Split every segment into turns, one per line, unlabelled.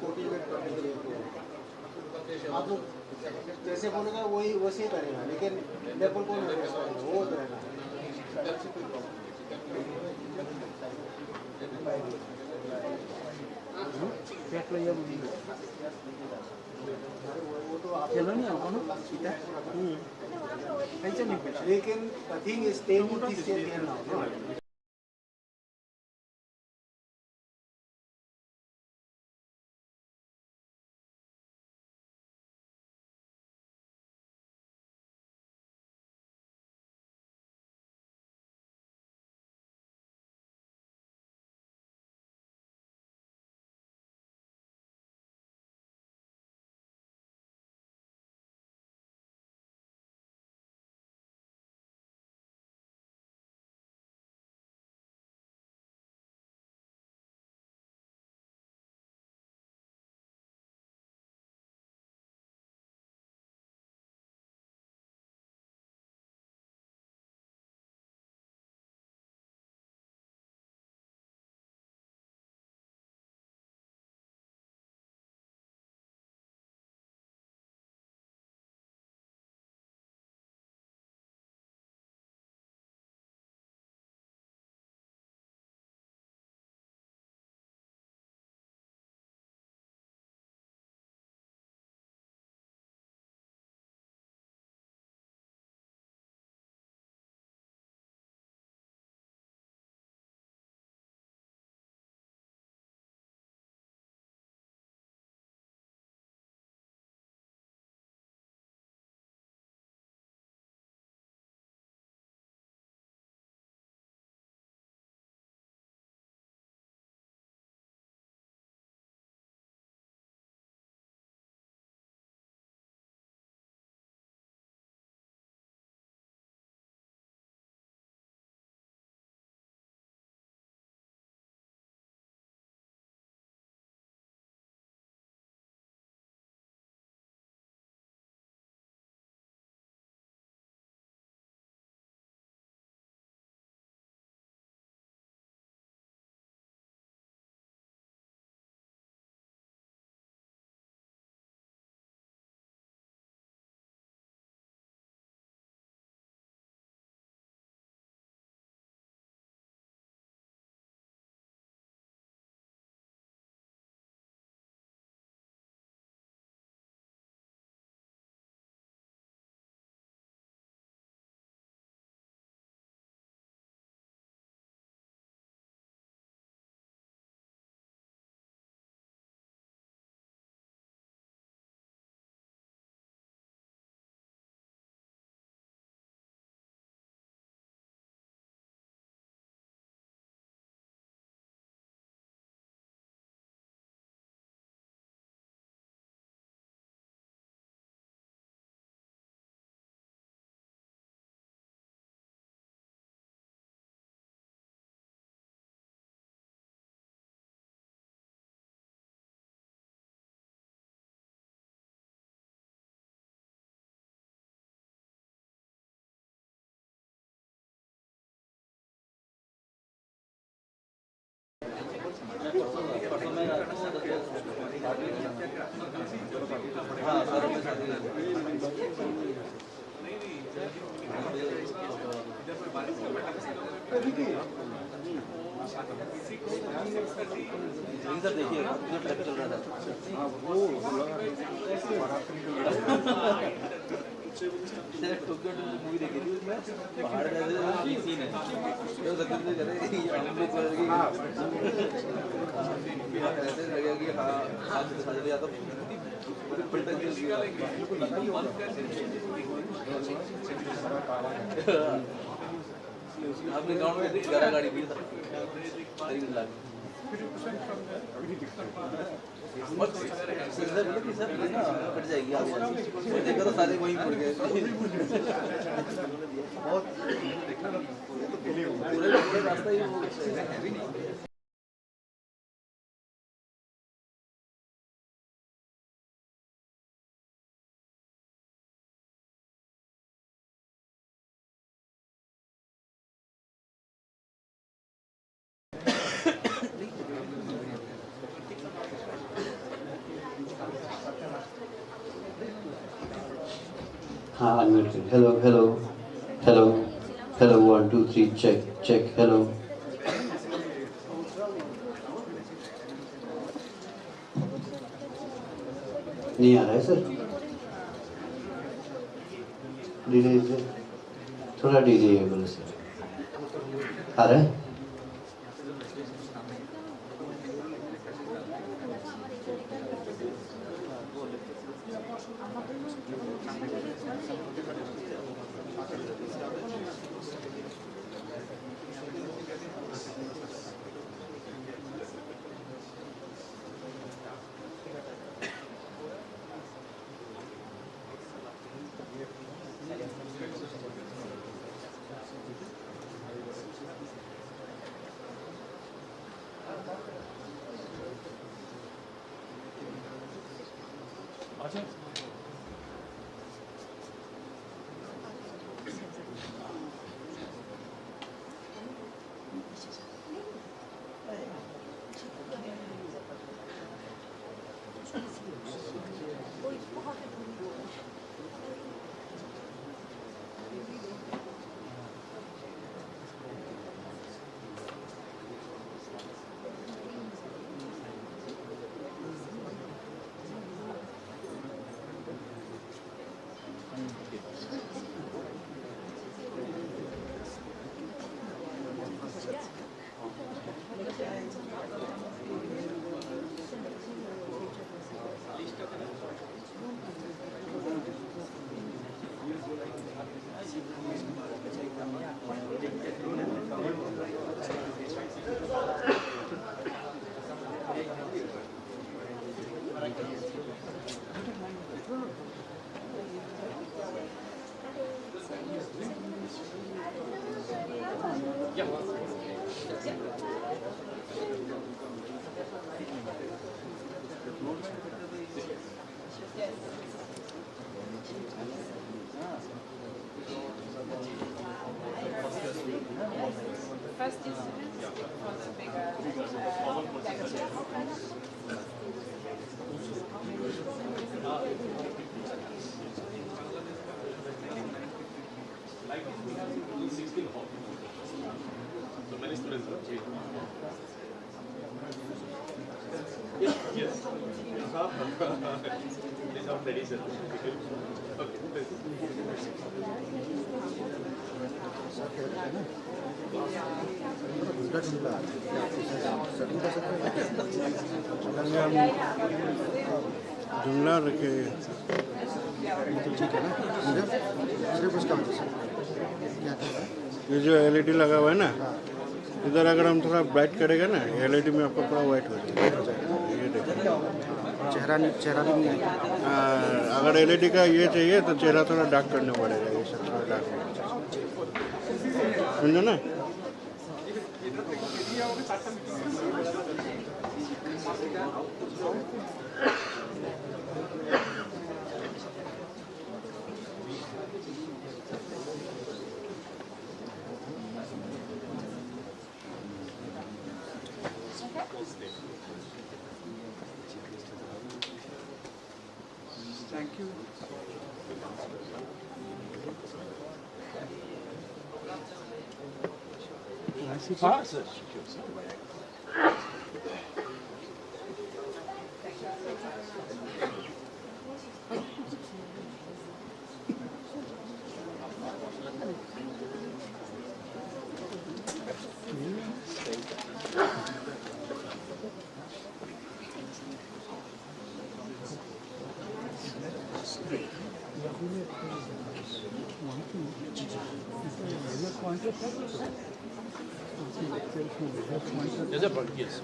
Motivate करने के लिए आप जैसे बोलेगा वही वैसे ही करेगा, लेकिन लेवल को नहीं करेगा, वो करेगा। लेकिन thing is taking this here now.
देखिए चल रहा था टोक्यो मूवी देखी थी उसमें पहाड़ जैसे सीन है जो सत्य करे हम लोग ऐसे लगेगा कि हाँ आज समझ लिया तो आपने गाँव में गाड़ा गाड़ी भी था सर ना कट जाएगी आगे देखा तो सारे वहीं मुड़ गए पूरे रास्ता ही वो
हाँ अनम्यूट करें. Hello hello hello hello 1 2 3 check check hello. नहीं आ रहा है सर. डिले से थोड़ा डिले है बोले सर. आ रहा है.
First is for the bigger
जुमला रखे
ठीक है ना. सिर्फ उसका वजह से क्या कर रहा है.
ये जो एलईडी लगा हुआ है ना, इधर अगर हम थोड़ा ब्राइट करेगा ना, एलईडी में आपको पूरा वाइट हो जाएगा. ये देखो,
चेहरा भी नहीं आएगा.
अगर एलईडी का ये चाहिए तो चेहरा थोड़ा डार्क करना पड़ेगा. ये सब थोड़ा डार्क होना चाहिए. समझो ना.
Thank you.
Yes.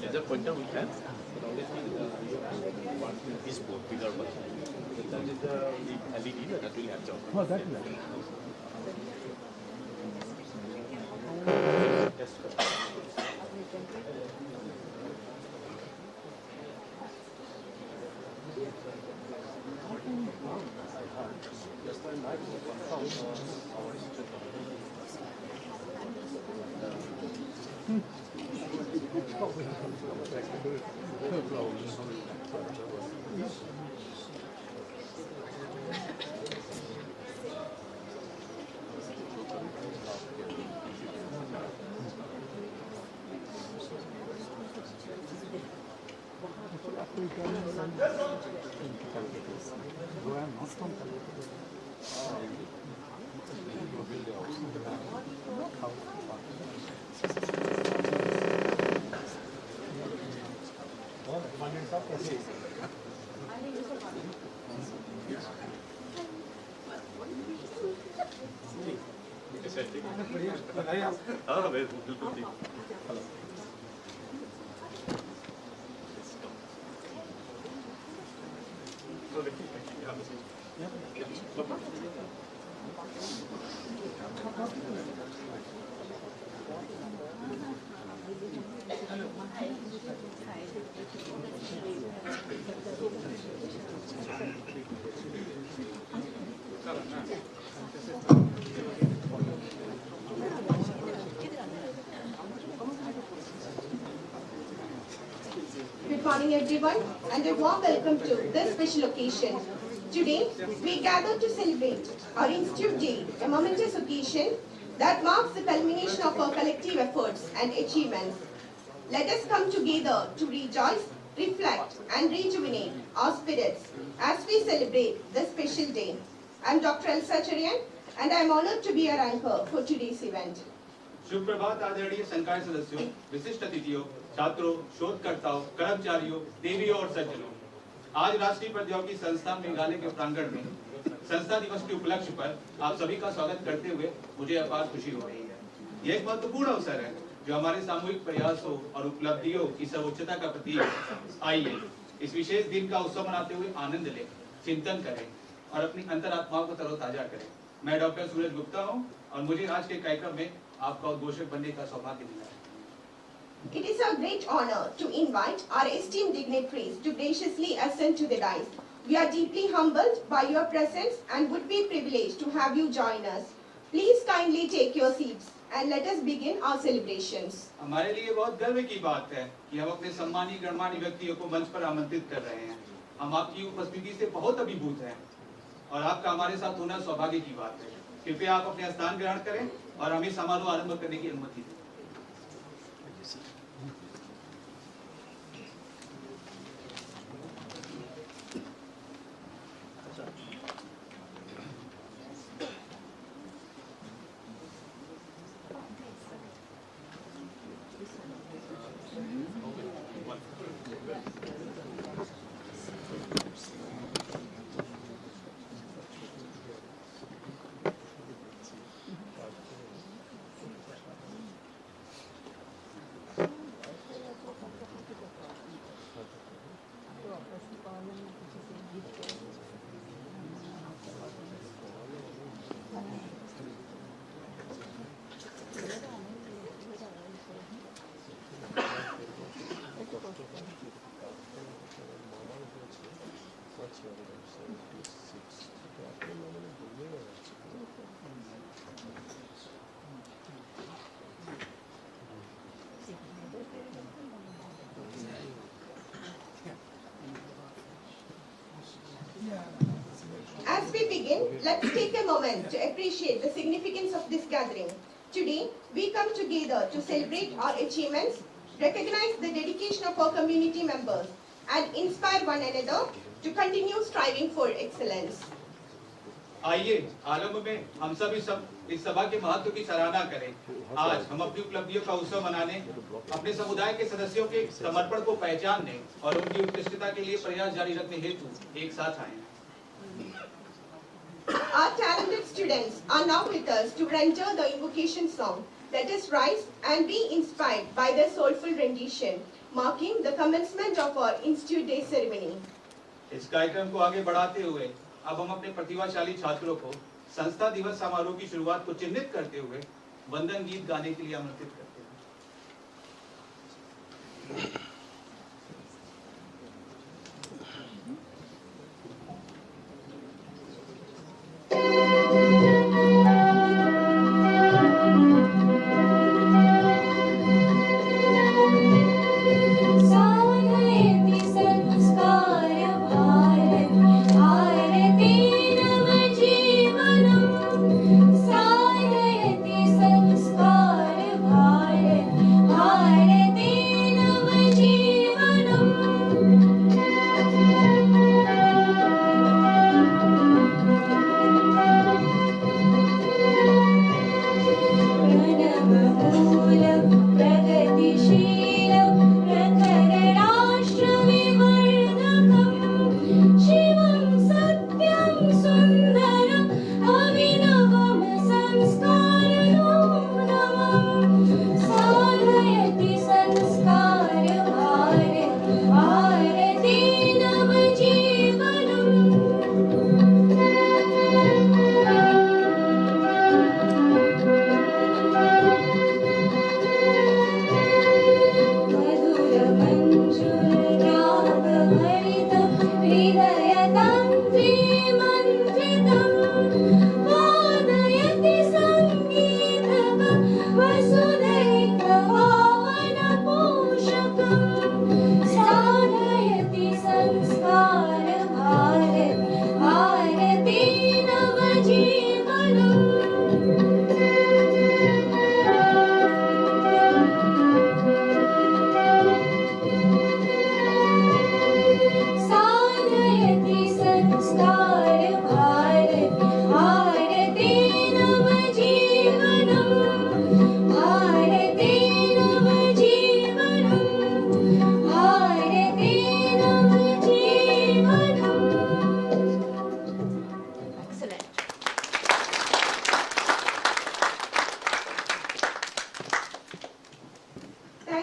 As a pointer we can, but obviously one is bigger one. That is the LED that will have job.
Oh, that will.
Yes. हाँ बिल्कुल ठीक।
Good morning everyone and a warm welcome to this special occasion. Today we gather to celebrate our Institute Day, a momentous occasion that marks the culmination of our collective efforts and achievements. Let us come together to rejoice, reflect and rejuvenate our spirits as we celebrate this special day. I am Dr. Elsa Cherian and I am honored to be your anchor for today's event.
शुभ प्रभात आदरणीय संकाय सदस्यों, विशिष्ट अतिथियों, छात्रों, शोधकर्ताओं, कर्मचारियों, देवियों और सज्जनों। आज राष्ट्रीय प्रौद्योगिकी संस्थान मेघालय के प्रांगण में संस्था दिवस के उपलक्ष्य पर आप सभी का स्वागत करते हुए मुझे अपार खुशी हो रही है। यह एक महत्वपूर्ण अवसर है जो हमारे सामूहिक प्रयासों और उपलब्धियों की सर्वोच्चता का प्रतीक है। आइए इस विशेष दिन का उत्सव मनाते हुए आनंद लें, चिंतन करें और अपनी अंतरात्माओं को तरोताजा करें। मैं डॉक्टर सूरज गुप्ता हूं और मुझे आज के कार्यक्रम में आपका उद्घोषक बनने का सौभाग्य मिला है।
It is a great honor to invite our esteemed dignitaries to graciously ascend to the dais. We are deeply humbled by your presence and would be privileged to have you join us. Please kindly take your seats and let us begin our celebrations.
हमारे लिए बहुत गर्व की बात है कि हम अपने सम्मानीय गणमान्य व्यक्तियों को मंच पर आमंत्रित कर रहे हैं। हम आपकी उपस्थिति से बहुत अभिभूत हैं और आपका हमारे साथ होना सौभाग्य की बात है। कृपया आप अपने स्थान ग्रहण करें और हमें समारोह आरंभ करने की अनुमति दें।
As we begin, let's take a moment to appreciate the significance of this gathering. Today, we come together to celebrate our achievements, recognize the dedication of our community members, and inspire one another to continue striving for excellence.
आइए आरंभ में हम सब इस सभा के महत्व की सराहना करें। आज हम अपनी उपलब्धियों का उत्सव मनाने, अपने समुदाय के सदस्यों के समर्पण को पहचानने और उनकी उत्कृष्टता के लिए प्रयास जारी रखने हेतु एक साथ आए हैं।
Our talented students are now with us to render the invocation song. Let us rise and be inspired by their soulful rendition, marking the commencement of our Institute Day ceremony.
इस कार्यक्रम को आगे बढ़ाते हुए अब हम अपने प्रतिभाशाली छात्रों को संस्था दिवस समारोह की शुरुआत को चिन्हित करते हुए वंदन गीत गाने के लिए आमंत्रित करते हैं।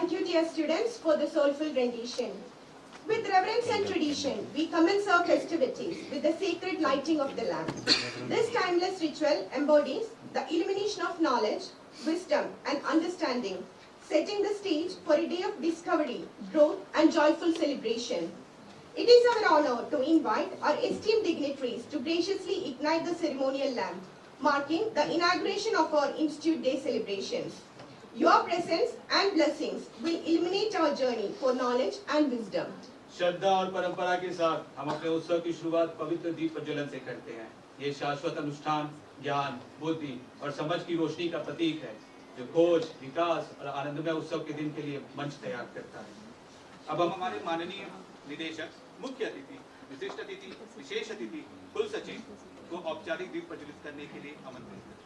thank you, dear students, for the soulful rendition. With reverence and tradition, we commence our festivities with the sacred lighting of the lamp. This timeless ritual embodies the illumination of knowledge, wisdom, and understanding, setting the stage for a day of discovery, growth, and joyful celebration. It is our honor to invite our esteemed dignitaries to graciously ignite the ceremonial lamp, marking the inauguration of our Institute Day celebrations. Your presence and blessings will illuminate our journey for knowledge and wisdom.
श्रद्धा और परंपरा के साथ हम अपने उत्सव की शुरुआत पवित्र दीप प्रज्वलन से करते हैं। ये शाश्वत अनुष्ठान ज्ञान, बुद्धि और समझ की रोशनी का प्रतीक है, जो खोज, विकास और आनंदमय उत्सव के दिन के लिए मंच तैयार करता है। अब हम हमारे माननीय निदेशक, मुख्य अतिथि, विशिष्ट अतिथि, विशेष अतिथि, कुल सचिव को औपचारिक दीप प्रज्वलित करने के लिए आमंत्रित करते हैं।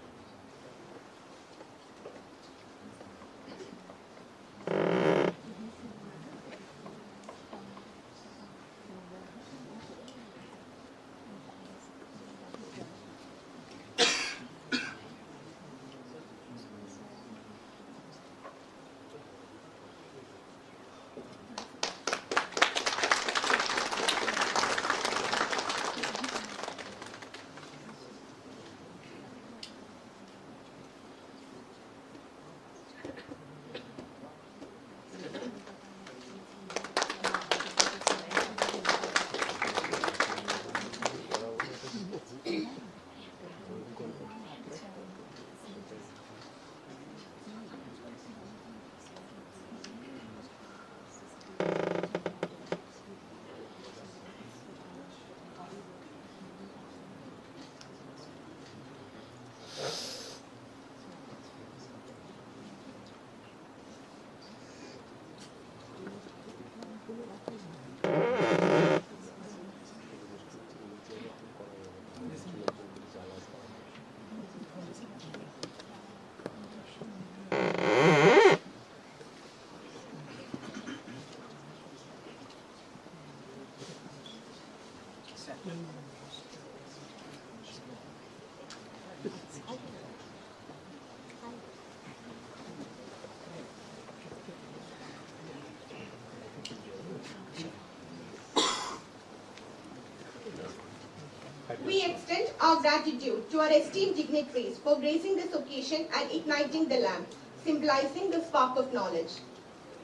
We extend our gratitude to our esteemed dignitaries for gracing this occasion and igniting the lamp, symbolizing the spark of knowledge.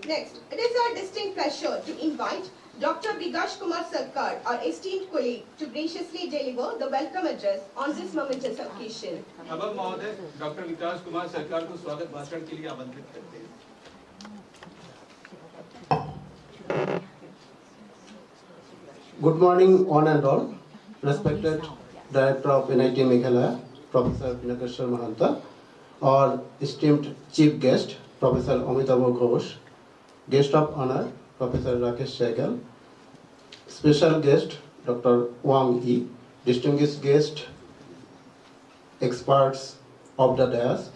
Next, it is our distinct pleasure to invite Dr. Vigash Kumar Sarkar, our esteemed colleague, to graciously deliver the welcome address on this momentous occasion.
अब हम महोदय doctor विकास कुमार सरकार को स्वागत भाषण के लिए आमंत्रित करते हैं।
Good morning, one and all. Respected Director of NIT Meghalaya, Professor Pinakeshwar Mahanta, our esteemed Chief Guest, Professor Amitabh Ghosh, Guest of Honor, Professor Rakesh Sehgal, Special Guest, Dr. Wang Yi, Distinguished Guest, experts of the dais,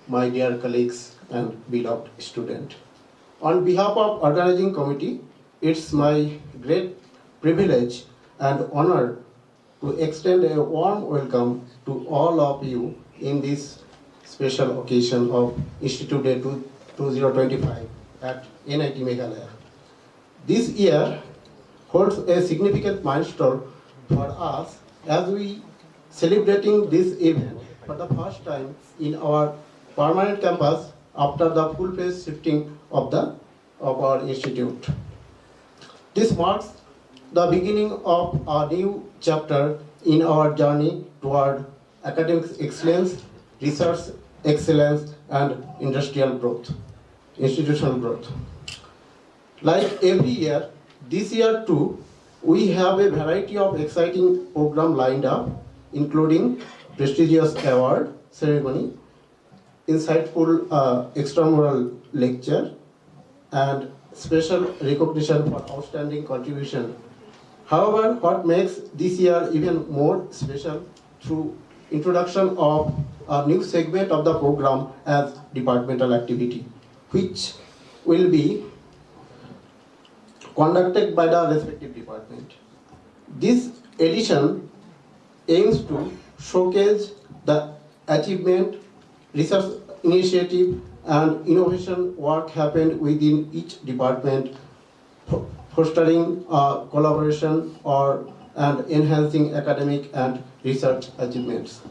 my dear colleagues and beloved student. On behalf of organizing committee, it's my great privilege and honor to extend a warm welcome to all of you in this special occasion of Institute Day 2025 at NIT Meghalaya. This year holds a significant milestone for us as we celebrating this event for the first time in our permanent campus after the full-phase shifting of our institute. This marks the beginning of a new chapter in our journey toward academic excellence, research excellence, and institutional growth. Like every year, this year too, we have a variety of exciting programs lined up, including prestigious award ceremony, insightful extramural lecture, and special recognition for outstanding contribution. However, what makes this year even more special through introduction of a new segment of the program as departmental activity, which will be conducted by the respective department. This edition aims to showcase the achievement, research initiative, and innovation work happened within each department, fostering collaboration and enhancing academic and research achievements.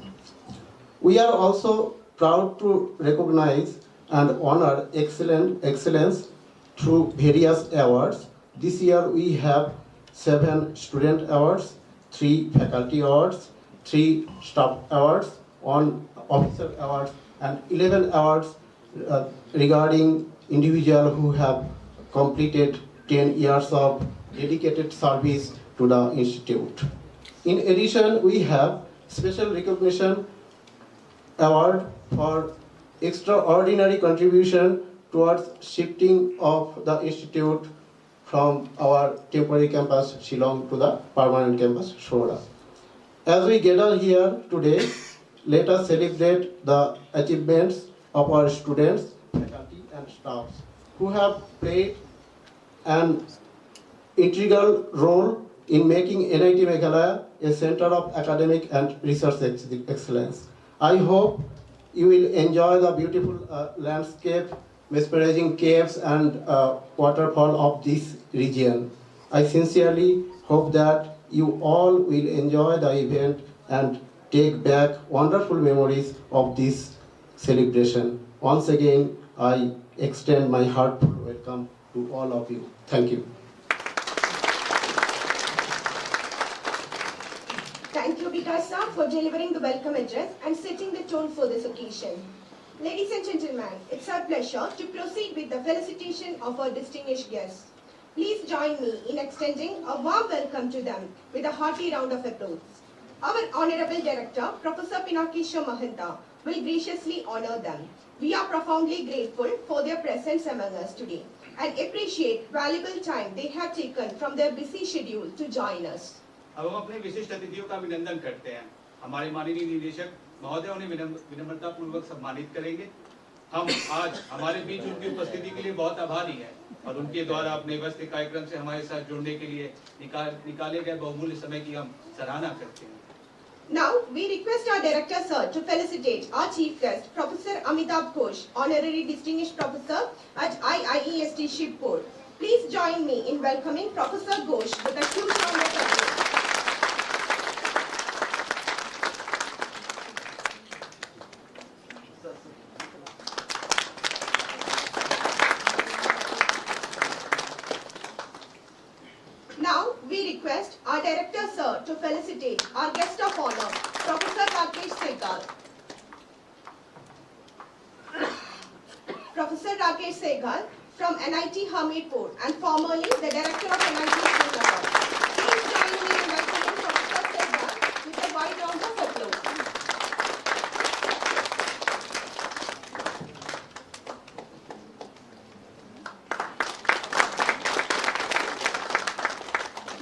We are also proud to recognize and honor excellence through various awards. This year we have 7 student awards, 3 faculty awards, 3 staff awards, 1 officer awards, and 11 awards regarding individuals who have completed 10 years of dedicated service to the institute. In addition, we have special recognition award for extraordinary contribution towards shifting of the institute from our temporary campus Shillong to the permanent campus Shora. As we gather here today, let us celebrate the achievements of our students, faculty and staff who have played an integral role in making NIT Meghalaya a center of academic and research excellence. I hope you will enjoy the beautiful landscape, mesmerizing caves and waterfall of this region. I sincerely hope that you all will enjoy the event and take back wonderful memories of this celebration. Once again, I extend my heartful welcome to all of you. Thank you.
Thank you, Bikasa, for delivering the welcome address and setting the tone for this occasion. Ladies and gentlemen, it's our pleasure to proceed with the felicitation of our distinguished guests. Please join me in extending a warm welcome to them with a hearty round of applause. Our Honorable Director, Professor Pinakesha Mahanta, will graciously honor them. We are profoundly grateful for their presence among us today and appreciate valuable time they have taken from their busy schedule to join us.
अब हम अपने विशिष्ट अतिथियों का अभिनंदन करते हैं। हमारे माननीय निदेशक महोदय उन्हें विनम्रता पूर्वक सम्मानित करेंगे। हम आज हमारे बीच उनकी उपस्थिति के लिए बहुत आभारी हैं और उनके द्वारा अपने व्यस्त कार्यक्रम से हमारे साथ जुड़ने के लिए निकाले गए बहुमूल्य समय की हम सराहना करते हैं।
Now we request our Director Sir to felicitate our Chief Guest, Professor Amitabh Ghosh, Honorary Distinguished Professor at IIEST Shivpur. Please join me in welcoming Professor Ghosh with a huge round of applause. Now we request our Director Sir to felicitate our guest of honor, Professor Rakesh Sehgal. Professor Rakesh Sehgal from NIT Hamirpur and formerly the Director of NIT Meghalaya. Please join me in welcoming Professor Sehgal with a wide round of applause.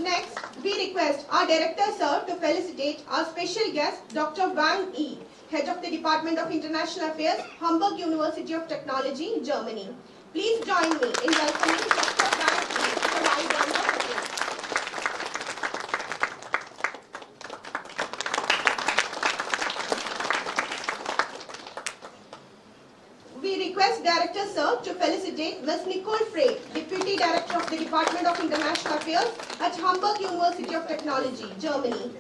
Next, we request our Director Sir to felicitate our special guest, Dr. Wang Yi, Head of the Department of International Affairs, Hamburg University of Technology, Germany. Please join me in welcoming Dr. Wang Yi with a wide round of applause. We request Director Sir to felicitate Ms. Nicole Frey, Deputy Director of the Department of International Affairs at Hamburg University of Technology, Germany.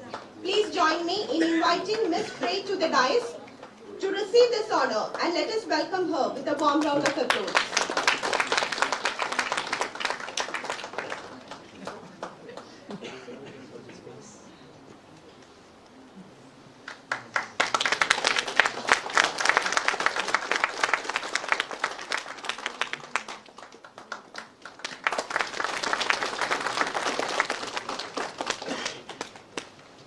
Please join me in inviting Ms. Frey to the dais to receive this honor and let us welcome her with a warm round of applause.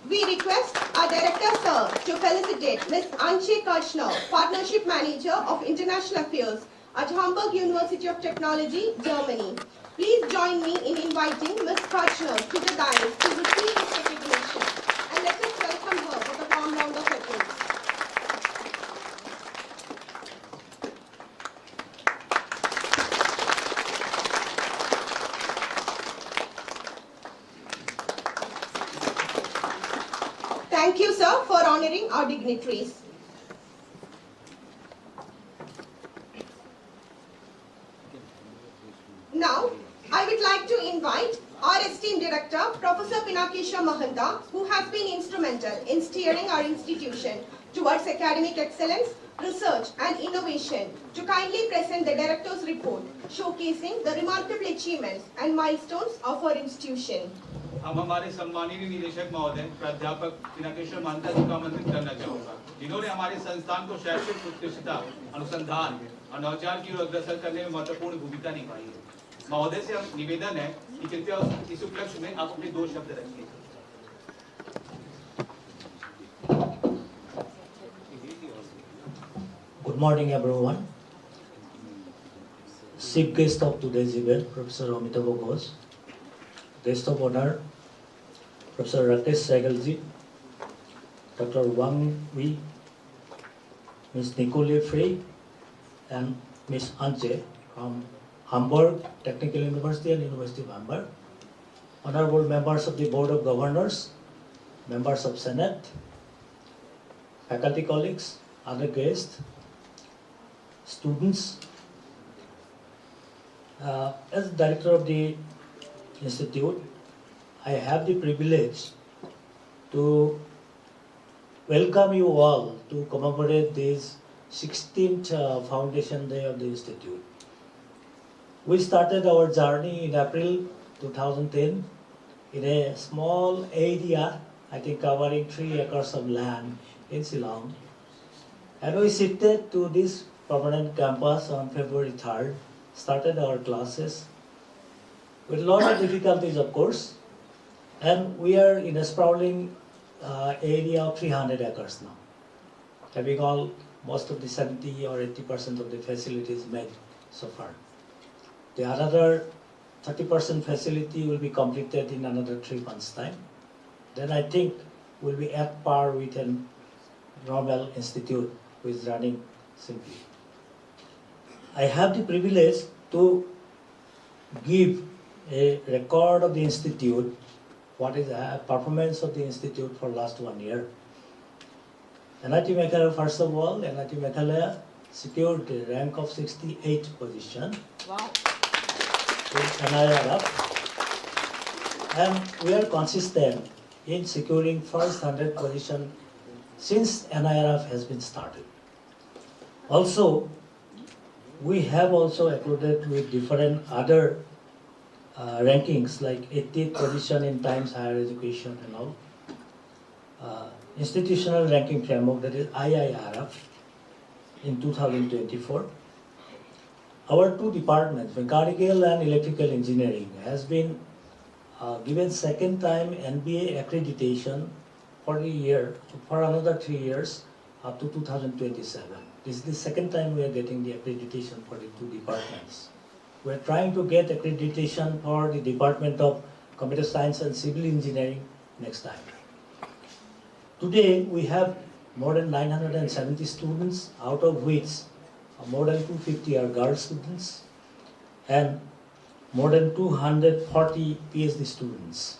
We request our Director Sir to felicitate Ms. Anshe Kirchner, Partnership Manager of International Affairs at Hamburg University of Technology, Germany. Please join me in inviting Ms. Kirchner to the dais to receive this recognition and let us welcome her with a warm round of applause. Thank you, sir, for honoring our dignitaries. Now, I would like to invite our esteemed director, Professor Pinakesha Mahanta, who has been instrumental in steering our institution towards academic excellence, research and innovation, to kindly present the director's report showcasing the remarkable achievements and milestones of our institution.
हम हमारे सम्माननीय निदेशक महोदय प्राध्यापक पिनाकेश्वर महंता जी को आमंत्रित करना चाहूंगा, जिन्होंने हमारे संस्थान को शैक्षिक उत्कृष्टता, अनुसंधान और नवाचार की ओर अग्रसर करने में महत्वपूर्ण भूमिका निभाई है। महोदय से निवेदन है कि कृपया इस उपलक्ष्य में आप अपने 2 शब्द रखें।
Good morning, everyone. Chief guest of today's event, Professor Amitabh Ghosh. Guest of honor, Professor Rakesh Saigalji, Dr. Wang Wei, Ms. Nicole Frey, and Ms. Anche from Hamburg Technical University and University of Hamburg. Honorable members of the Board of Governors, members of Senate, faculty colleagues, other guests, students. As director of the institute, I have the privilege to welcome you all to commemorate this 16th foundation day of the institute. We started our journey in April 2010 in a small area, I think covering 3 acres of land in Shillong. And we shifted to this permanent campus on February 3rd, started our classes with a lot of difficulties, of course. And we are in a sprawling area of 300 acres now, having most of the 70 or 80% of the facilities made so far. The other 30% facility will be completed in another 3 months' time. Then I think we'll be at par with a normal institute which is running simply. I have the privilege to give a record of the institute, what is the performance of the institute for last 1 year. NIT Meghalaya, first of all, NIT Meghalaya secured the rank of 68th position.
Wow.
With NIRF. And we are consistent in securing first 100 position since NIRF has been started. Also, we have also included with different other rankings like 80th position in Times Higher Education and all. Institutional ranking framework, that is IIRF, in 2024. Our 2 departments, mechanical and electrical engineering, has been given second time NBA accreditation for the year, for another 3 years up to 2027. This is the second time we are getting the accreditation for the 2 departments. We are trying to get accreditation for the Department of Computer Science and Civil Engineering next time. Today we have more than 970 students, out of which more than 250 are girl students and more than 240 PhD students.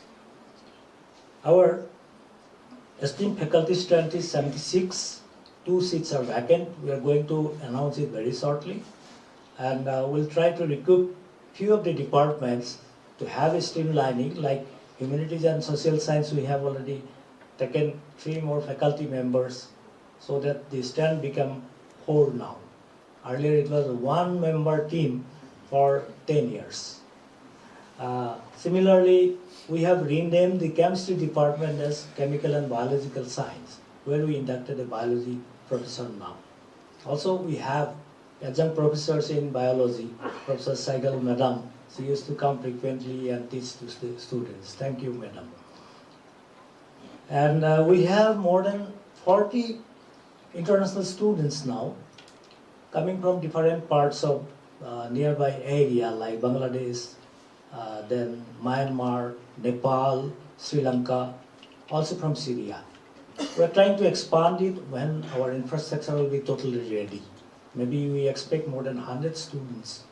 Our esteemed faculty strength is 76. 2 seats are vacant. We are going to announce it very shortly. And we'll try to recruit few of the departments to have a streamlining, like humanities and social science. We have already taken 3 more faculty members so that the strength become 4 now. Earlier it was a 1-member team for 10 years. Similarly, we have renamed the chemistry department as chemical and biological science, where we inducted a biology professor now. Also, we have adjunct professors in biology, Professor Saigal Madam. She used to come frequently and teach to students. Thank you, Madam. And we have more than 40 international students now, coming from different parts of nearby area like Bangladesh, then Myanmar, Nepal, Sri Lanka, also from Syria. We are trying to expand it when our infrastructure will be totally ready. Maybe we expect more than 100 students,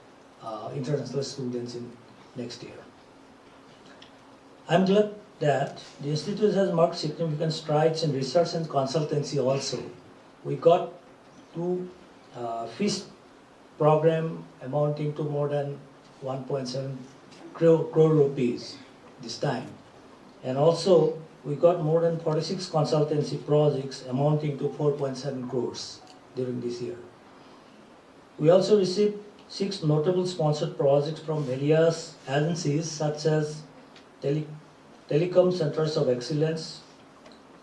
international students in next year. I'm glad that the institute has marked significant strides in research and consultancy also. We got 2 FIST program amounting to more than 1.7 crore rupees this time. And also, we got more than 46 consultancy projects amounting to 4.7 crores during this year. We also received 6 notable sponsored projects from various agencies such as Telecom Centers of Excellence,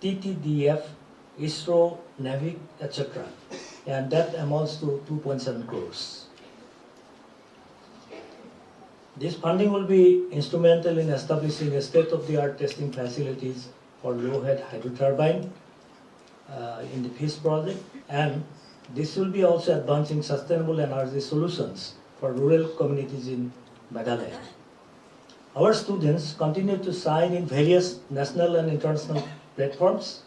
TTDF, ISRO, NAVIC, etc. And that amounts to 2.7 crores. This funding will be instrumental in establishing a state-of-the-art testing facilities for low-head hydroturbine in the PEACE project, and this will be also advancing sustainable energy solutions for rural communities in Meghalaya. Our students continue to shine in various national and international platforms.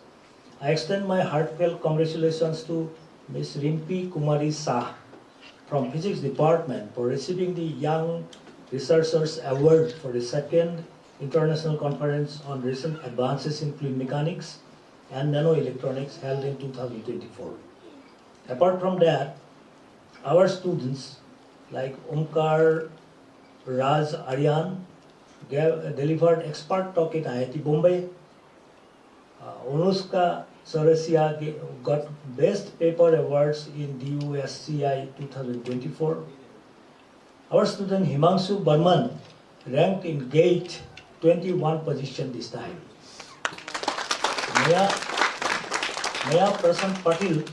I extend my heartfelt congratulations to Ms. Rimpi Kumari Shah from Physics Department for receiving the Young Researchers Award for the second International Conference on Recent Advances in Fluid Mechanics and Nanoelectronics held in 2024. Apart from that, our students like Omkar Raj Aryan delivered expert talk in IIT Bombay. Anushka Sarasia got Best Paper Awards in DUSCI 2024. Our student Himanshu Barman ranked in GATE 21 position this time. Maya Prasant Patil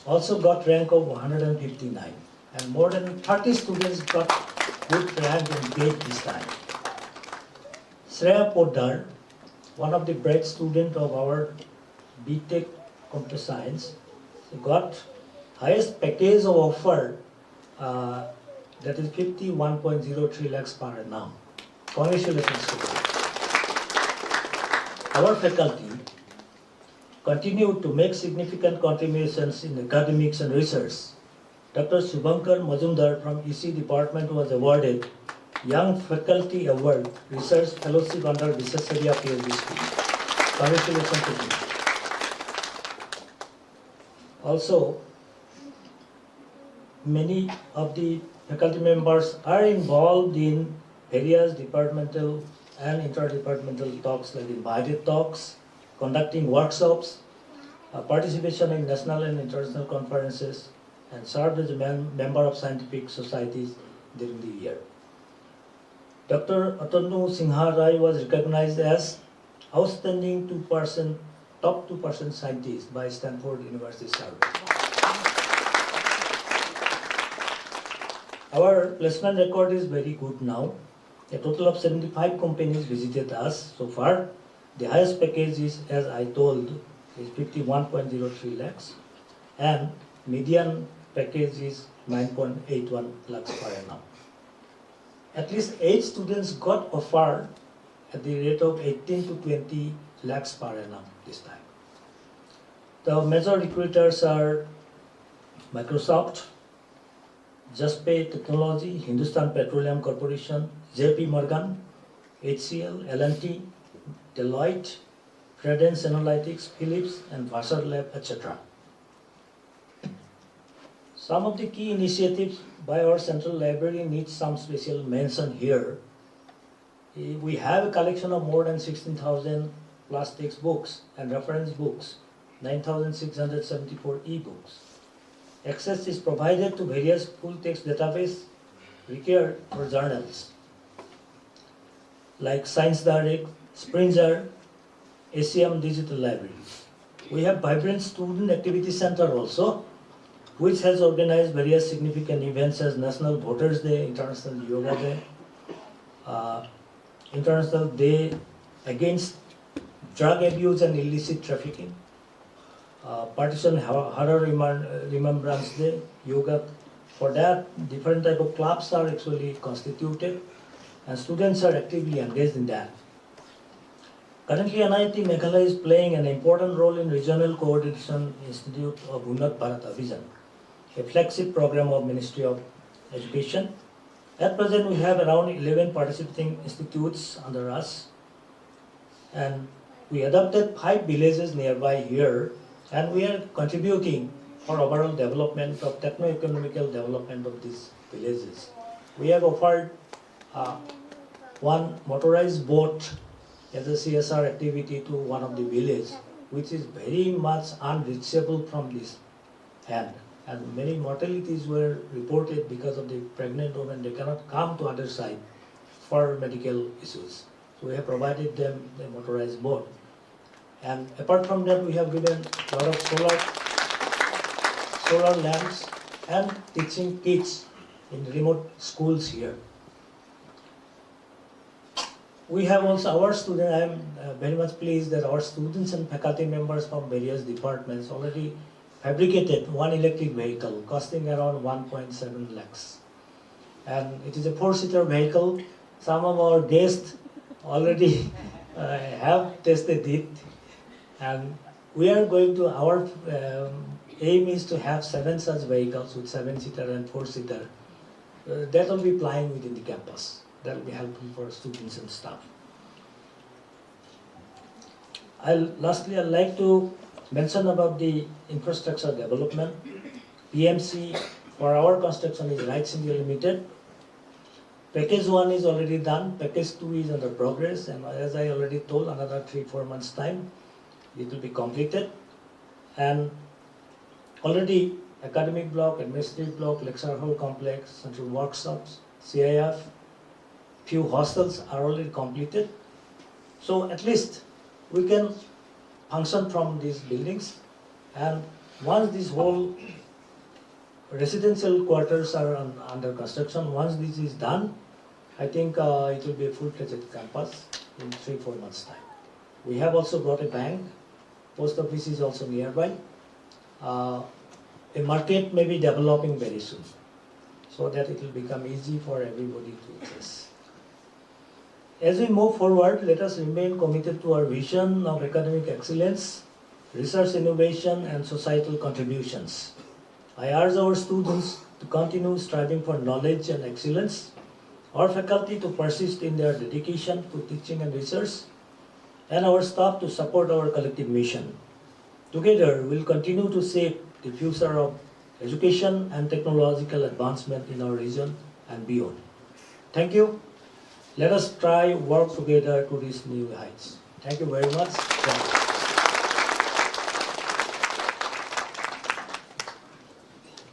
also got rank of 159, and more than 30 students got good rank in GATE this time. Shreya Poddar, one of the bright students of our BTech Computer Science, got highest package of offer, that is 51.03 lakhs per annum. Congratulations to her. Our faculty continue to make significant contributions in academics and research. Dr. Subhankar Majumdar from EC Department was awarded Young Faculty Award Research Fellowship under Vishesharya PhD scheme. Congratulations to him. Also, many of the faculty members are involved in various departmental and interdepartmental talks like invited talks, conducting workshops, participation in national and international conferences, and served as a member of scientific societies during the year. Dr. Atanu Singha Rai was recognized as outstanding top 2% scientist by Stanford University Survey. Our placement record is very good now. A total of 75 companies visited us so far. The highest package is, as I told, is 51.03 lakhs, and median package is 9.81 lakhs per annum. At least 8 students got offered at the rate of 18 to 20 lakhs per annum this time. The major recruiters are Microsoft, Justpay Technology, Hindustan Petroleum Corporation, JP Morgan, HCL, L&T, Deloitte, Credence Analytics, Philips, and Vassar Lab, etc. Some of the key initiatives by our central library need some special mention here. We have a collection of more than 16,000 plus textbooks and reference books, 9,674 e-books. Access is provided to various full-text databases required for journals like Science Direct, Springer, ACM Digital Library. We have vibrant student activity center also, which has organized various significant events as National Voters Day, International Yoga Day, International Day Against Drug Abuse and Illicit Trafficking, Partition Horror Remembrance Day, Yoga. For that, different type of clubs are actually constituted, and students are actively engaged in that. Currently, NIT Meghalaya is playing an important role in Regional Coordination Institute of Unnat Bharat Abhijan, a flagship program of Ministry of Education. At present, we have around 11 participating institutes under us, and we adopted 5 villages nearby here, and we are contributing for overall development of techno-economical development of these villages. We have offered one motorized boat as a CSR activity to one of the villages, which is very much unreachable from this end. And many mortalities were reported because of the pregnant women. They cannot come to other side for medical issues. So we have provided them the motorized boat. And apart from that, we have given a lot of solar lamps and teaching kids in remote schools here. We have also our students, I am very much pleased that our students and faculty members from various departments already fabricated one electric vehicle costing around 1.7 lakhs. And it is a 4-seater vehicle. Some of our guests already have tested it. And we are going to, our aim is to have 7 such vehicles with 7-seater and 4-seater. That will be flying within the campus. That will be helpful for students and staff. Lastly, I'd like to mention about the infrastructure development. PMC for our construction is Rights India Limited. Package 1 is already done, package 2 is under progress, and as I already told, another 3-4 months time, it will be completed. And already academic block, administrative block, lecture hall complex, central workshops, CIF, few hostels are already completed. So at least we can function from these buildings, and once this whole residential quarters are under construction, once this is done, I think it will be a full-fledged campus in 3-4 months' time. We have also brought a bank, post office is also nearby. A market may be developing very soon, so that it will become easy for everybody to access. As we move forward, let us remain committed to our vision of academic excellence, research innovation, and societal contributions. I urge our students to continue striving for knowledge and excellence, our faculty to persist in their dedication to teaching and research, and our staff to support our collective mission. Together, we will continue to shape the future of education and technological advancement in our region and beyond. Thank you. Let us try work together to reach new heights. Thank you very much.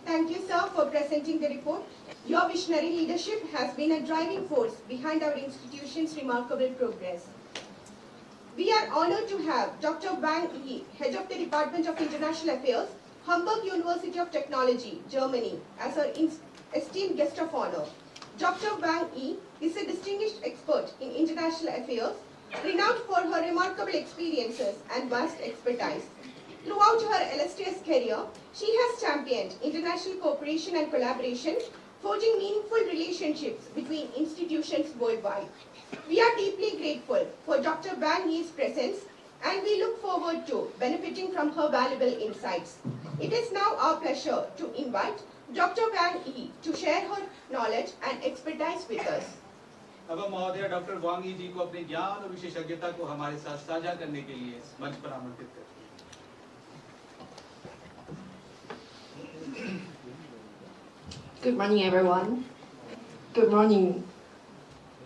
Thank you, sir, for presenting the report. Your visionary leadership has been a driving force behind our institution's remarkable progress. We are honored to have Dr. Wang Yi, Head of the Department of International Affairs, Hamburg University of Technology, Germany, as our esteemed guest of honor. Dr. Wang Yi is a distinguished expert in international affairs, renowned for her remarkable experiences and vast expertise. Throughout her illustrious career, she has championed international cooperation and collaboration, forging meaningful relationships between institutions worldwide. We are deeply grateful for Dr. Wang Yi's presence, and we look forward to benefiting from her valuable insights. It is now our pleasure to invite Dr. Wang Yi to share her knowledge and expertise with us.
अब महोदय doctor वांग यी जी को अपने ज्ञान और विशेषज्ञता को हमारे साथ साझा करने के लिए मंच पर आमंत्रित करते हैं.
Good morning, everyone. Good morning,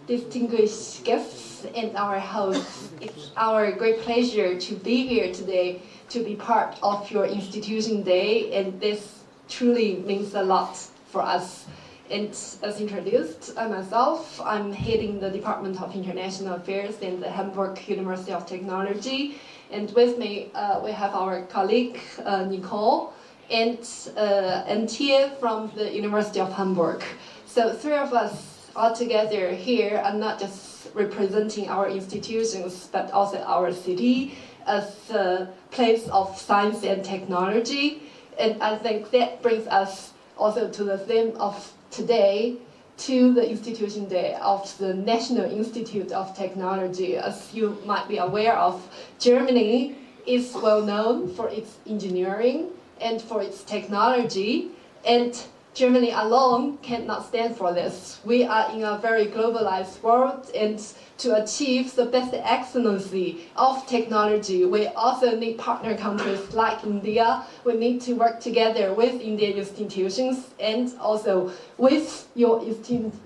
distinguished guests and our hosts. It's our great pleasure to be here today to be part of your institution day, and this truly means a lot for us. And as introduced, myself, I'm heading the Department of International Affairs in the Hamburg University of Technology. And with me, we have our colleague, Nicole, and Tia from the University of Hamburg. So 3 of us all together here are not just representing our institutions, but also our city as a place of science and technology. And I think that brings us also to the theme of today, to the Institution Day of the National Institute of Technology. As you might be aware of, Germany is well known for its engineering and for its technology, and Germany alone cannot stand for this. We are in a very globalized world, and to achieve the best excellency of technology, we also need partner countries like India. We need to work together with Indian institutions and also with your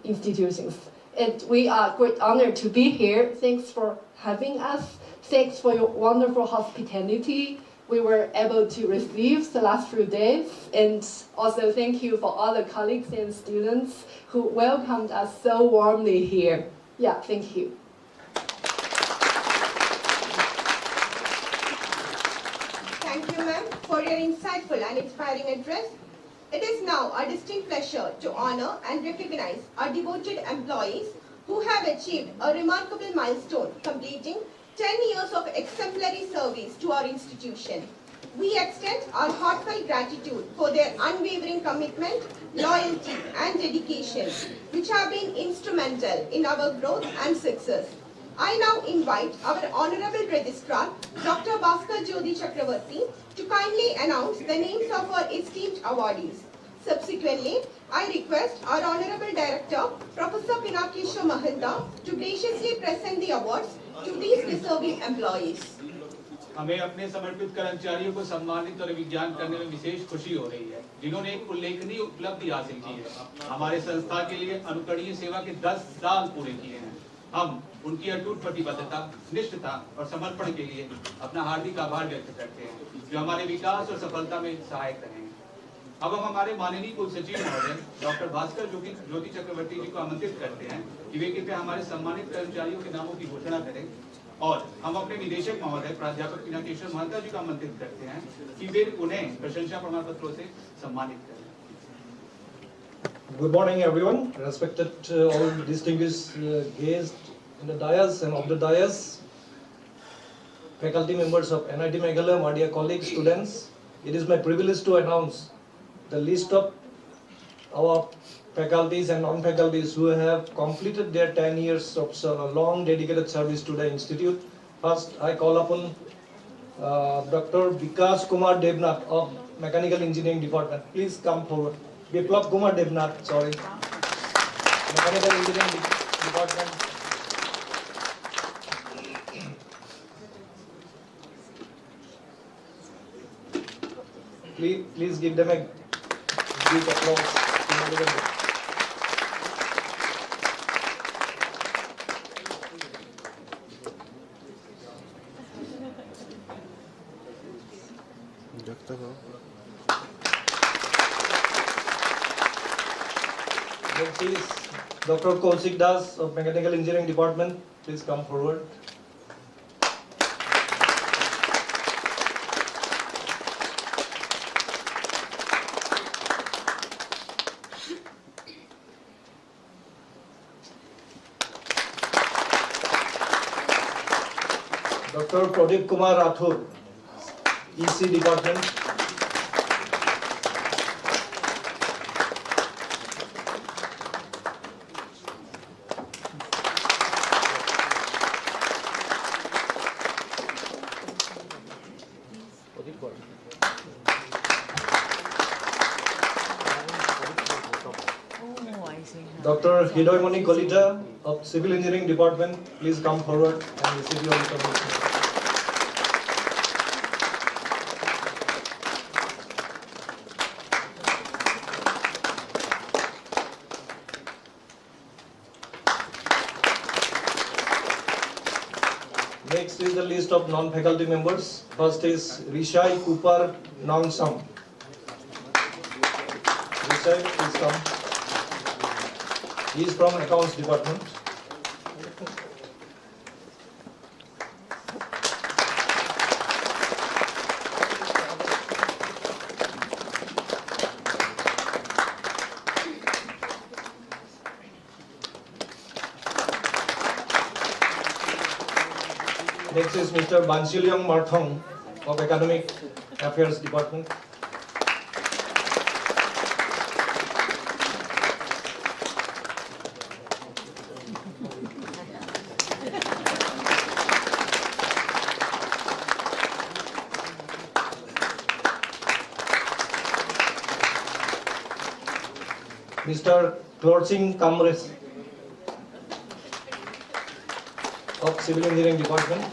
institutions. And we are great honor to be here. Thanks for having us. Thanks for your wonderful hospitality we were able to receive the last few days. And also thank you for all the colleagues and students who welcomed us so warmly here. Yeah, thank you.
Thank you, ma'am, for your insightful and inspiring address. It is now our distinct pleasure to honor and recognize our devoted employees who have achieved a remarkable milestone, completing 10 years of exemplary service to our institution. We extend our heartfelt gratitude for their unwavering commitment, loyalty, and dedication, which have been instrumental in our growth and success. I now invite our Honorable Registrar, Dr. Bhaskar Jyoti Chakravarti, to kindly announce the names of our esteemed awardees. Subsequently, I request our Honorable Director, Professor Pinakesha Mahanta, to graciously present the awards to these deserving employees.
हमें अपने समर्पित कर्मचारियों को सम्मानित और विज्ञान करने में विशेष खुशी हो रही है, जिन्होंने एक उल्लेखनीय उपलब्धि हासिल की है। हमारे संस्था के लिए अनुकरणीय सेवा के 10 साल पूरे किए हैं। हम उनकी अटूट प्रतिबद्धता, निष्ठता और समर्पण के लिए अपना हार्दिक आभार व्यक्त करते हैं, जो हमारे विकास और सफलता में सहायक रहे हैं। अब हम हमारे माननीय कुल सचिव महोदय डॉक्टर भास्कर ज्योति चक्रवर्ती जी को आमंत्रित करते हैं कि वे कृपया हमारे सम्मानित कर्मचारियों के नामों की घोषणा करें, और हम अपने निदेशक महोदय प्राध्यापक पिनाकेश्वर महंता जी को आमंत्रित करते हैं कि वे उन्हें प्रशंसा प्रमाण पत्रों से सम्मानित करें।
Good morning, everyone. Respected all distinguished guests in the dais and of the dais, faculty members of NIT Meghalaya, my dear colleagues, students. It is my privilege to announce the list of our faculties and non-faculties who have completed their 10 years of long dedicated service to the institute. First, I call upon Dr. Vikas Kumar Devnath of Mechanical Engineering Department. Please come forward. Biplab Kumar Devnath, sorry. Mechanical Engineering Department. Please give them a big applause. Next is Dr. Kaushik Das of Mechanical Engineering Department. Please come forward. Dr. Pradeep Kumar Rathur, EC Department. Dr. Hidoymoni Kolita of Civil Engineering Department, please come forward and receive your recognition. Next is the list of non-faculty members. First is Rishai Kupar Nangsam. Rishai, please come. He is from Accounts Department. Next is Mr. Banshiliang Marthong of Academic Affairs Department. Mr. Klorsing Kamres of Civil Engineering Department.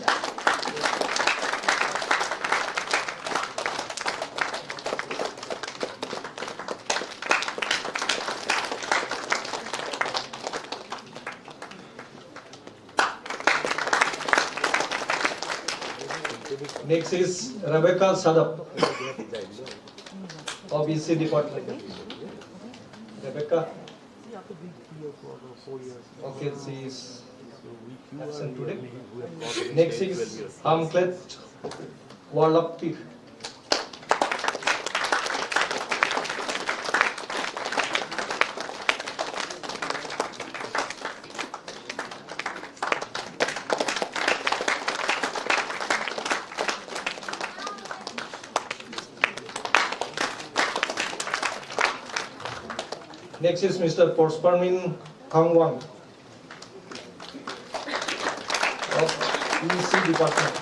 Next is Rebecca Sadap of EC department. Rebecca. Okay, she is absent today. Next is Hamklet Wallapir. Next is Mr. Porsparmin Kangwang of EC department.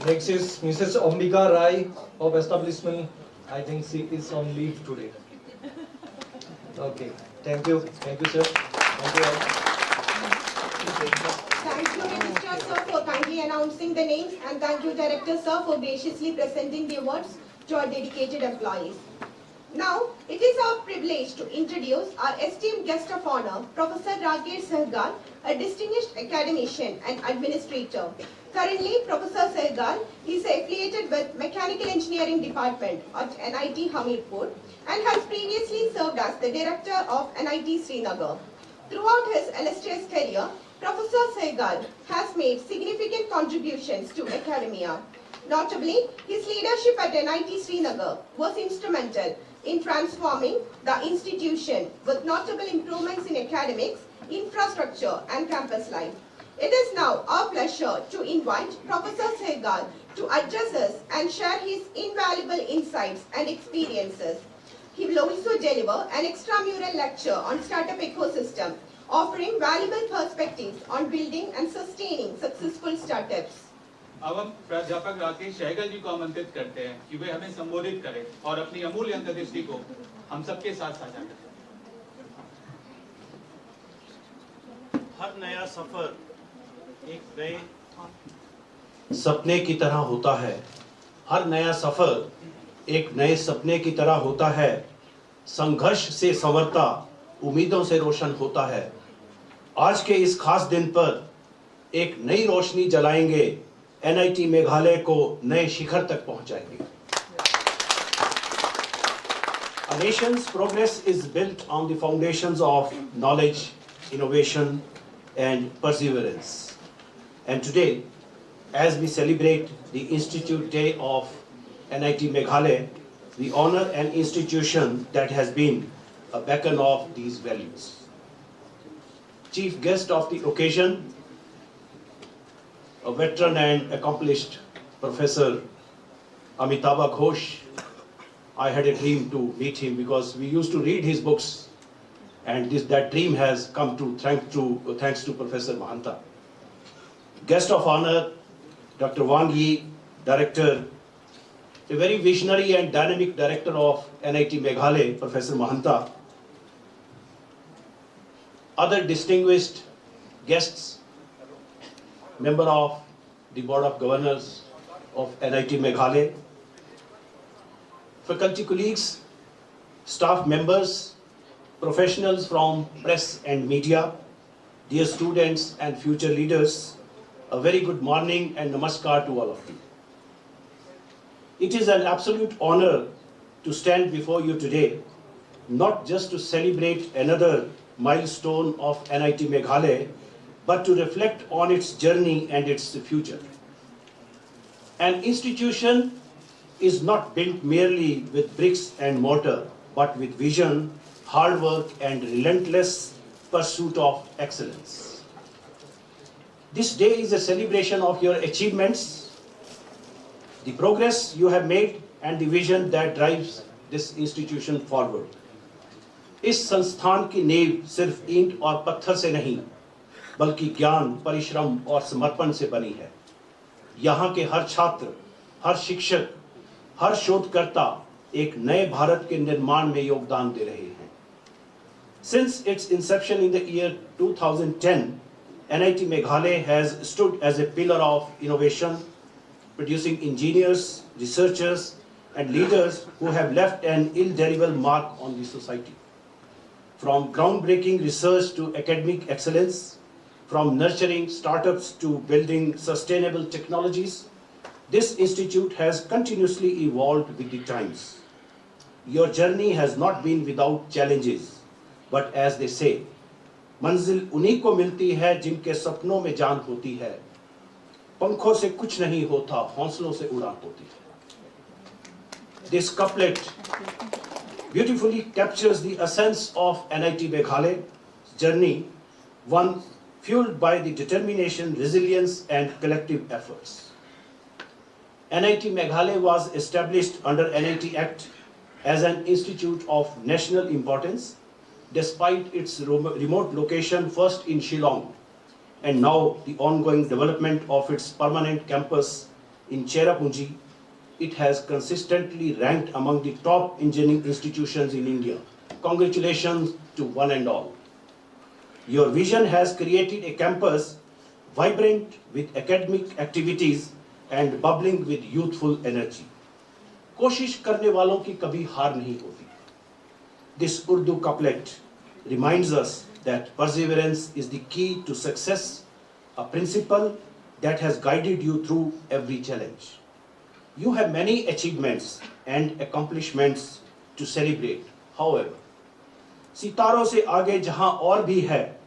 Next is Mrs. Ambika Rai of establishment. I think she is on leave today. Okay, thank you, sir. Thank you all.
Thank you, Registrar Sir, for kindly announcing the names, and thank you, Director Sir, for graciously presenting the awards to our dedicated employees. Now, it is our privilege to introduce our esteemed guest of honor, Professor Rakesh Sehgal, a distinguished academician and administrator. Currently, Professor Sehgal is affiliated with Mechanical Engineering Department at NIT Hamirpur and has previously served as the Director of NIT Srinagar. Throughout his illustrious career, Professor Sehgal has made significant contributions to academia. Notably, his leadership at NIT Srinagar was instrumental in transforming the institution with notable improvements in academics, infrastructure and campus life. It is now our pleasure to invite Professor Sehgal to address us and share his invaluable insights and experiences. He will also deliver an extramural lecture on startup ecosystem, offering valuable perspectives on building and sustaining successful startups.
अब हम प्राध्यापक राकेश सहगल जी को आमंत्रित करते हैं कि वे हमें संबोधित करें और अपनी अमूल्य अंतर्दृष्टि को हम सबके साथ साझा करें।
हर नया सफर एक नए सपने की तरह होता है। हर नया सफर एक नए सपने की तरह होता है। संघर्ष से संवरता, उम्मीदों से रोशन होता है। आज के इस खास दिन पर एक नई रोशनी जलाएंगे, NIT मेघालय को नए शिखर तक पहुंचाएंगे। A nation's progress is built on the foundations of knowledge, innovation, and perseverance. And today, as we celebrate the Institute Day of NIT Meghalaya, we honor an institution that has been a beacon of these values. Chief guest of the occasion, a veteran and accomplished Professor Amitabh Ghosh. I had a dream to meet him because we used to read his books, and that dream has come true thanks to Professor Mahanta. Guest of honor, Dr. Wang Yi, Director, a very visionary and dynamic director of NIT Meghalaya, Professor Mahanta. Other distinguished guests, member of the Board of Governors of NIT Meghalaya, faculty colleagues, staff members, professionals from press and media, dear students and future leaders, a very good morning and namaskar to all of you. It is an absolute honor to stand before you today, not just to celebrate another milestone of NIT Meghalaya, but to reflect on its journey and its future. An institution is not built merely with bricks and mortar, but with vision, hard work, and relentless pursuit of excellence. This day is a celebration of your achievements, the progress you have made, and the vision that drives this institution forward. इस संस्थान की नींव सिर्फ ईंट और पत्थर से नहीं, बल्कि ज्ञान, परिश्रम और समर्पण से बनी है। यहाँ के हर छात्र, हर शिक्षक, हर शोधकर्ता एक नए भारत के निर्माण में योगदान दे रहे हैं। Since its inception in the year 2010, NIT Meghalaya has stood as a pillar of innovation, producing engineers, researchers, and leaders who have left an indelible mark on the society. From groundbreaking research to academic excellence, from nurturing startups to building sustainable technologies, this institute has continuously evolved with the times. Your journey has not been without challenges, but as they say, मंजिल उन्हीं को मिलती है जिनके सपनों में जान होती है, पंखों से कुछ नहीं होता, हौसलों से उड़ान होती है. This couplet beautifully captures the essence of NIT Meghalaya's journey, one fueled by the determination, resilience, and collective efforts. NIT Meghalaya was established under NIT Act as an institute of national importance, despite its remote location first in Shillong and now the ongoing development of its permanent campus in Cherrapunji. It has consistently ranked among the top engineering institutions in India. Congratulations to one and all. Your vision has created a campus vibrant with academic activities and bubbling with youthful energy. कोशिश करने वालों की कभी हार नहीं होती. This Urdu couplet reminds us that perseverance is the key to success, a principle that has guided you through every challenge. You have many achievements and accomplishments to celebrate. However, सितारों से आगे जहां और भी है,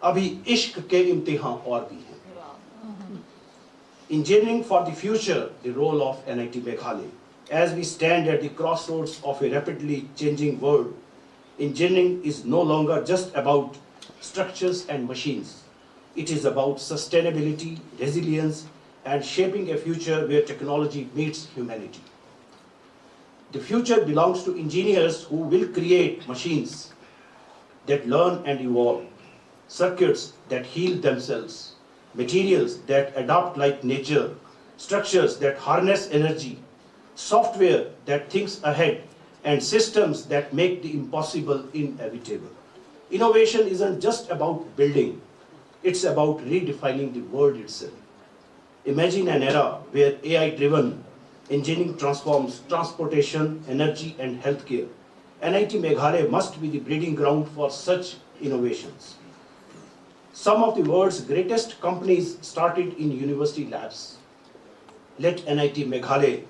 अभी इश्क के इम्तिहान और भी हैं. Engineering for the future, the role of NIT Meghalaya. As we stand at the crossroads of a rapidly changing world, engineering is no longer just about structures and machines. It is about sustainability, resilience, and shaping a future where technology meets humanity. The future belongs to engineers who will create machines that learn and evolve, circuits that heal themselves, materials that adapt like nature, structures that harness energy, software that thinks ahead, and systems that make the impossible inevitable. Innovation isn't just about building, it's about redefining the world itself. Imagine an era where AI-driven engineering transforms transportation, energy, and healthcare. NIT Meghalaya must be the breeding ground for such innovations. Some of the world's greatest companies started in university labs. Let NIT Meghalaya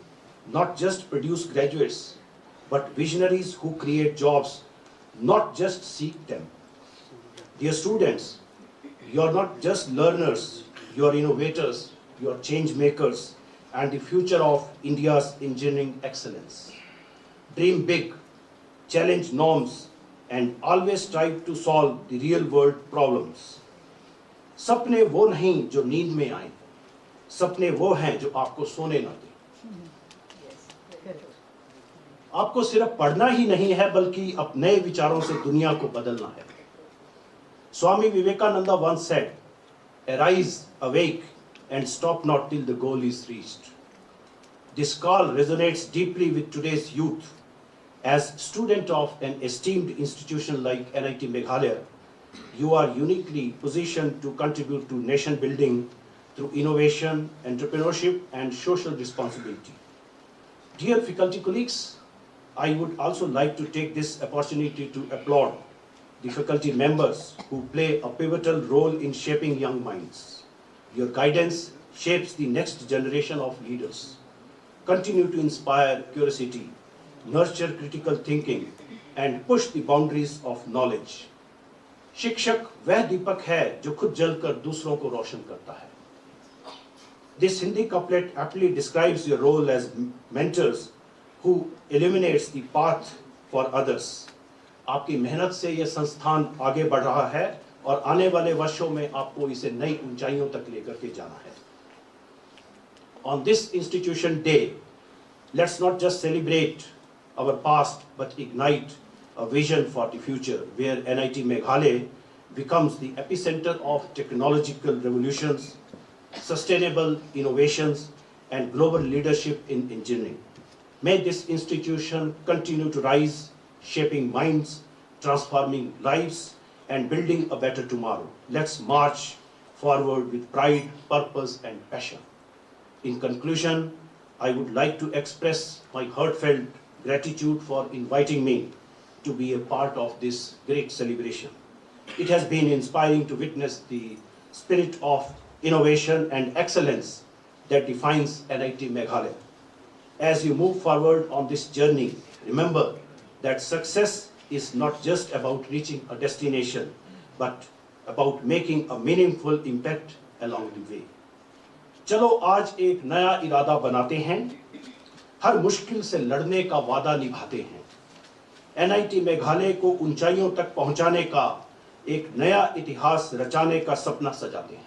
not just produce graduates, but visionaries who create jobs, not just seek them. Dear students, you are not just learners, you are innovators, you are change makers, and the future of India's engineering excellence. Dream big, challenge norms, and always strive to solve the real world problems. सपने वो नहीं जो नींद में आए, सपने वो हैं जो आपको सोने ना दें. आपको सिर्फ पढ़ना ही नहीं है, बल्कि अपने विचारों से दुनिया को बदलना है. Swami Vivekananda once said, "Arise, awake, and stop not till the goal is reached." This call resonates deeply with today's youth. As student of an esteemed institution like NIT Meghalaya, you are uniquely positioned to contribute to nation building through innovation, entrepreneurship, and social responsibility. Dear faculty colleagues, I would also like to take this opportunity to applaud the faculty members who play a pivotal role in shaping young minds. Your guidance shapes the next generation of leaders. Continue to inspire curiosity, nurture critical thinking, and push the boundaries of knowledge. शिक्षक वह दीपक है जो खुद जलकर दूसरों को रोशन करता है. This Hindi couplet aptly describes your role as mentors who illuminates the path for others. आपकी मेहनत से यह संस्थान आगे बढ़ रहा है और आने वाले वर्षों में आपको इसे नई ऊंचाइयों तक लेकर के जाना है. On this institution day, let's not just celebrate our past but ignite a vision for the future where NIT Meghalaya becomes the epicenter of technological revolutions, sustainable innovations, and global leadership in engineering. May this institution continue to rise, shaping minds, transforming lives, and building a better tomorrow. Let's march forward with pride, purpose, and passion. In conclusion, I would like to express my heartfelt gratitude for inviting me to be a part of this great celebration. It has been inspiring to witness the spirit of innovation and excellence that defines NIT Meghalaya. As you move forward on this journey, remember that success is not just about reaching a destination, but about making a meaningful impact along the way. चलो आज एक नया इरादा बनाते हैं, हर मुश्किल से लड़ने का वादा निभाते हैं, NIT मेघालय को ऊंचाइयों तक पहुंचाने का एक नया इतिहास रचाने का सपना सजाते हैं.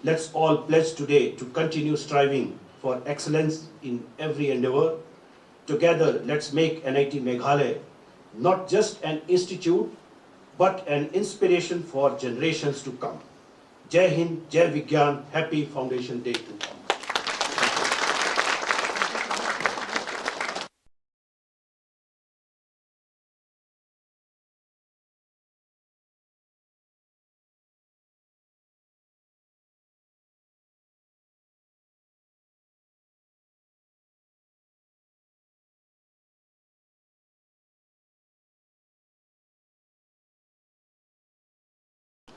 Let's all pledge today to continue striving for excellence in every endeavor. Together, let's make NIT Meghalaya not just an institute, but an inspiration for generations to come. Jai Hind, Jai Vigyan, Happy Foundation Day to all.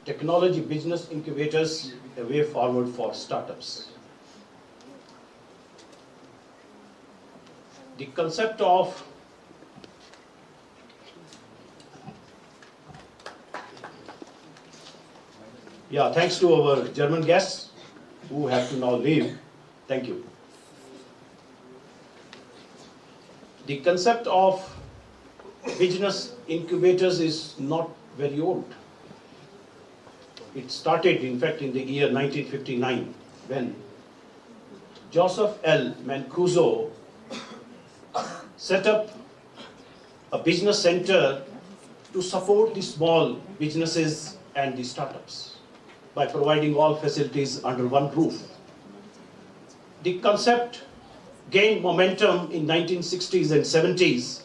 Technology business incubators, a way forward for startups. The concept of thanks to our German guests who have to now leave. Thank you. The concept of business incubators is not very old. It started, in fact, in the year 1959 when Joseph L. Mancuso set up a business center to support the small businesses and the startups by providing all facilities under one roof. The concept gained momentum in 1960s and 70s,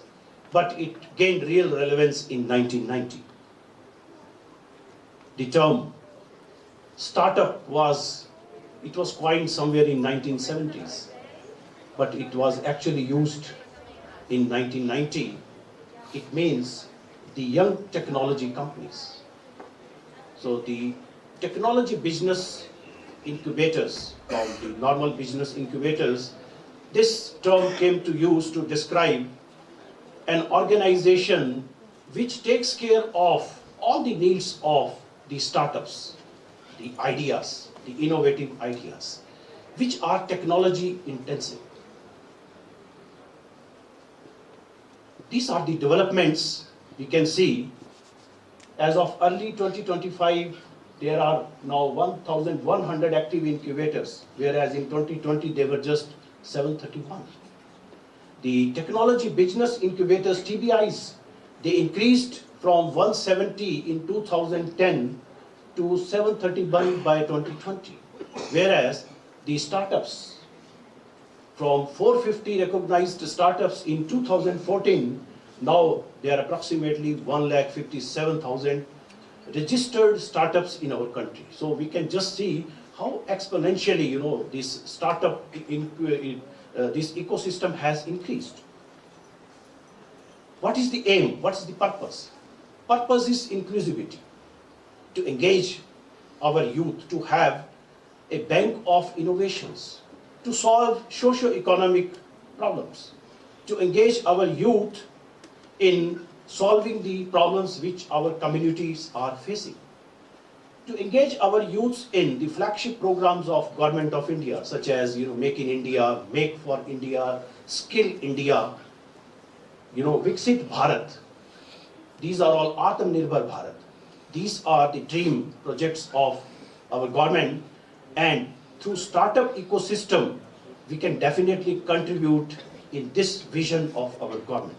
but it gained real relevance in 1990. The term startup was coined somewhere in 1970s, but it was actually used in 1990. It means the young technology companies. So the technology business incubators, from the normal business incubators, this term came to use to describe an organization which takes care of all the needs of the startups, the ideas, the innovative ideas, which are technology intensive. These are the developments we can see. As of early 2025, there are now 1,100 active incubators, whereas in 2020 there were just 731. The technology business incubators, TBIs, they increased from 170 in 2010 to 731 by 2020, whereas the startups, from 450 recognized startups in 2014, now there are approximately 1,57,000 registered startups in our country. So we can just see how exponentially, this startup, this ecosystem has increased. What is the aim? What is the purpose? Purpose is inclusivity, to engage our youth, to have a bank of innovations, to solve socio-economic problems, to engage our youth in solving the problems which our communities are facing, to engage our youths in the flagship programs of Government of India, such as Make in India, Make for India, Skill India, Viksit Bharat. These are all Atmanirbhar Bharat. These are the dream projects of our government, and through startup ecosystem, we can definitely contribute in this vision of our government.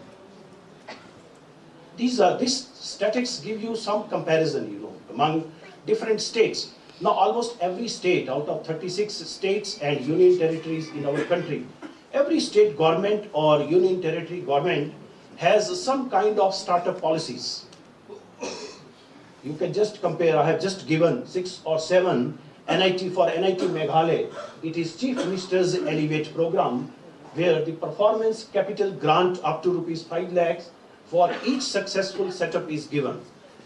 These statistics give you some comparison, among different states. Now, almost every state out of 36 states and union territories in our country, every state government or union territory government has some kind of startup policies. You can just compare. I have just given 6 or 7 NIT Meghalaya, it is Chief Minister's Elevate program, where the performance capital grant up to rupees 5 lakhs for each successful setup is given,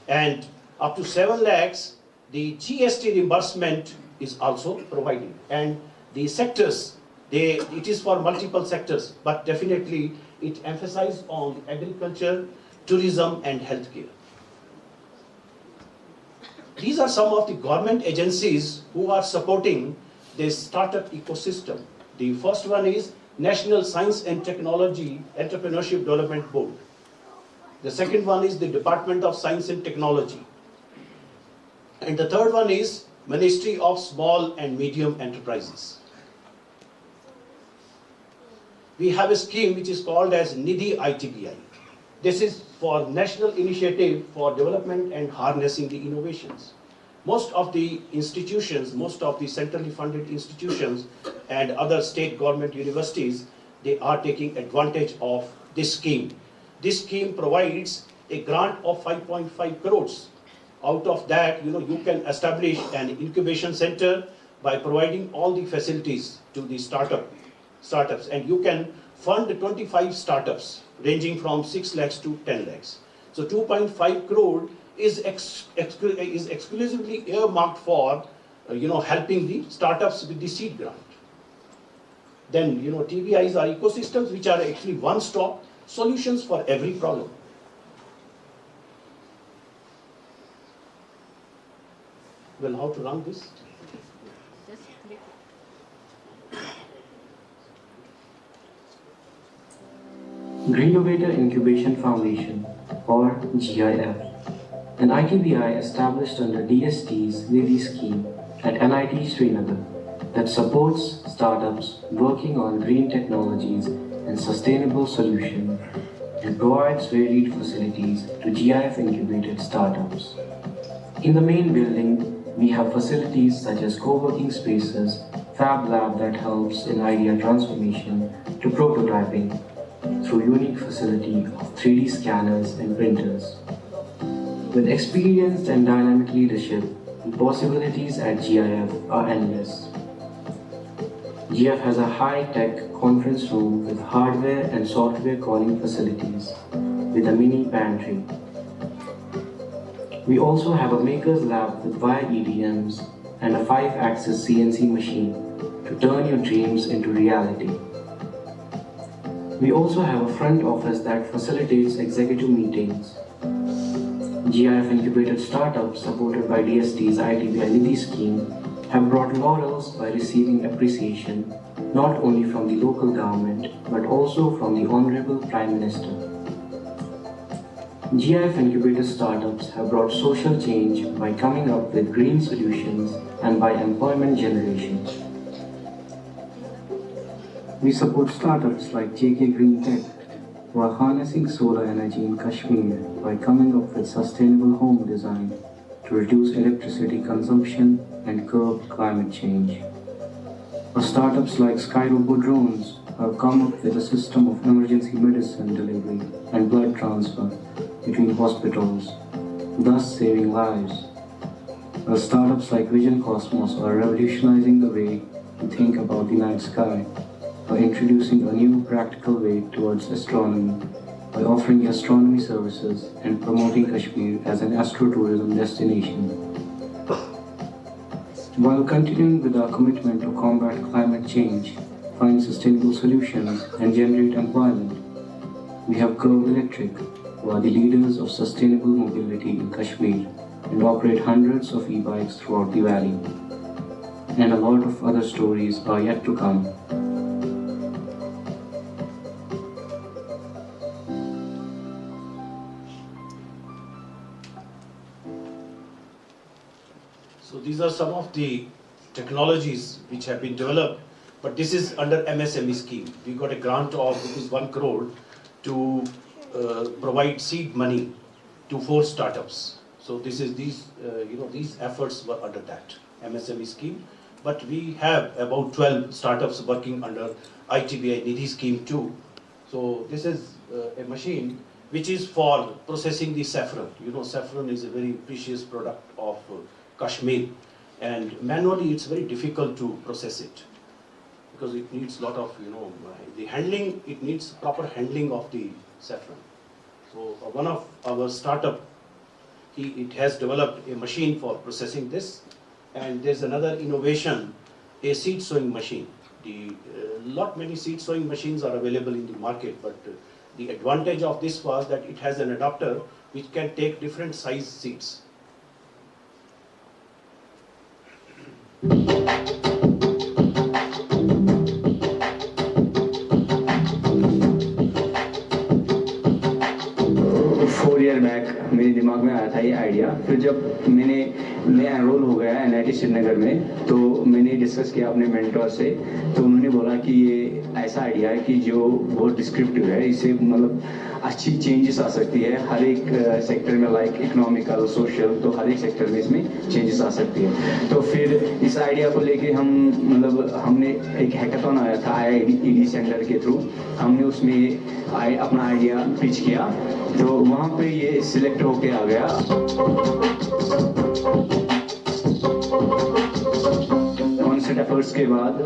and up to 7 lakhs the GST reimbursement is also provided. And the sectors, it is for multiple sectors, but definitely it emphasizes on agriculture, tourism and healthcare. These are some of the government agencies who are supporting this startup ecosystem. The first one is National Science and Technology Entrepreneurship Development Board. The second one is the Department of Science and Technology. And the third one is Ministry of Small and Medium Enterprises. We have a scheme which is called as NITI ITBI. This is for National Initiative for Development and Harnessing the Innovations. Most of the institutions, most of the centrally funded institutions and other state government universities, they are taking advantage of this scheme. This scheme provides a grant of 5.5 crores. Out of that, you can establish an incubation center by providing all the facilities to the startups, and you can fund 25 startups ranging from 6 lakhs to 10 lakhs. So 2.5 crore is exclusively earmarked for helping the startups with the seed grant. Then TBIs are ecosystems which are actually one-stop solutions for every problem. Well, how to run this?
Greennovator Incubation Foundation, or GIF, an ITBI established under DST's NITI scheme at NIT Srinagar that supports startups working on green technologies and sustainable solutions and provides varied facilities to GIF incubated startups. In the main building, we have facilities such as co-working spaces, Fab Lab that helps in idea transformation to prototyping through unique facility of 3D scanners and printers. With experienced and dynamic leadership, the possibilities at GIF are endless. GIF has a high-tech conference room with hardware and software calling facilities, with a mini pantry. We also have a maker's lab with wire EDMs and a 5-axis CNC machine to turn your dreams into reality. We also have a front office that facilitates executive meetings. GIF incubated startups supported by DST's ITBI NITI scheme have brought laurels by receiving appreciation not only from the local government but also from the Honorable Prime Minister. GIF incubated startups have brought social change by coming up with green solutions and by employment generation. We support startups like JK Green Tech, who are harnessing solar energy in Kashmir by coming up with sustainable home design to reduce electricity consumption and curb climate change. Or startups like Skyrobo Drones have come up with a system of emergency medicine delivery and blood transfer between hospitals, thus saving lives. Or startups like Vision Cosmos are revolutionizing the way we think about the night sky by introducing a new practical way towards astronomy by offering astronomy services and promoting Kashmir as an astrotourism destination. While continuing with our commitment to combat climate change, find sustainable solutions and generate employment, we have Curve Electric, who are the leaders of sustainable mobility in Kashmir and operate hundreds of e-bikes throughout the valley. And a lot of other stories are yet to come.
So these are some of the technologies which have been developed, but this is under MSME scheme. We got a grant of ₹1 crore to provide seed money to 4 startups. So this is these efforts were under that MSME scheme. But we have about 12 startups working under ITBI NITI scheme too. So this is a machine which is for processing the saffron. Saffron is a very precious product of Kashmir, and manually it's very difficult to process it because it needs a lot of, the handling, it needs proper handling of the saffron. So one of our startup, it has developed a machine for processing this, and there's another innovation, a seed sowing machine. Lot many seed sowing machines are available in the market, but the advantage of this was that it has an adapter which can take different size seeds.
Back मेरे दिमाग में आया था ये idea. फिर जब मैं enrol हो गया NIT श्रीनगर में, तो मैंने डिस्कस किया अपने मेंटोर से, तो उन्होंने बोला कि ये ऐसा आइडिया है कि जो बहुत डिस्क्रिप्टिव है, इससे मतलब अच्छी चेंजेस आ सकती है हर एक सेक्टर में, लाइक इकोनॉमिकल, सोशल, तो हर एक सेक्टर में इसमें चेंजेस आ सकती है। तो फिर इस आइडिया को लेके हमने एक हैकाथॉन आया था IIED सेंटर के थ्रू, हमने उसमें अपना आइडिया पिच किया, तो वहाँ पे ये सिलेक्ट होके आ गया। कॉन्सेप्ट एफर्ट्स के बाद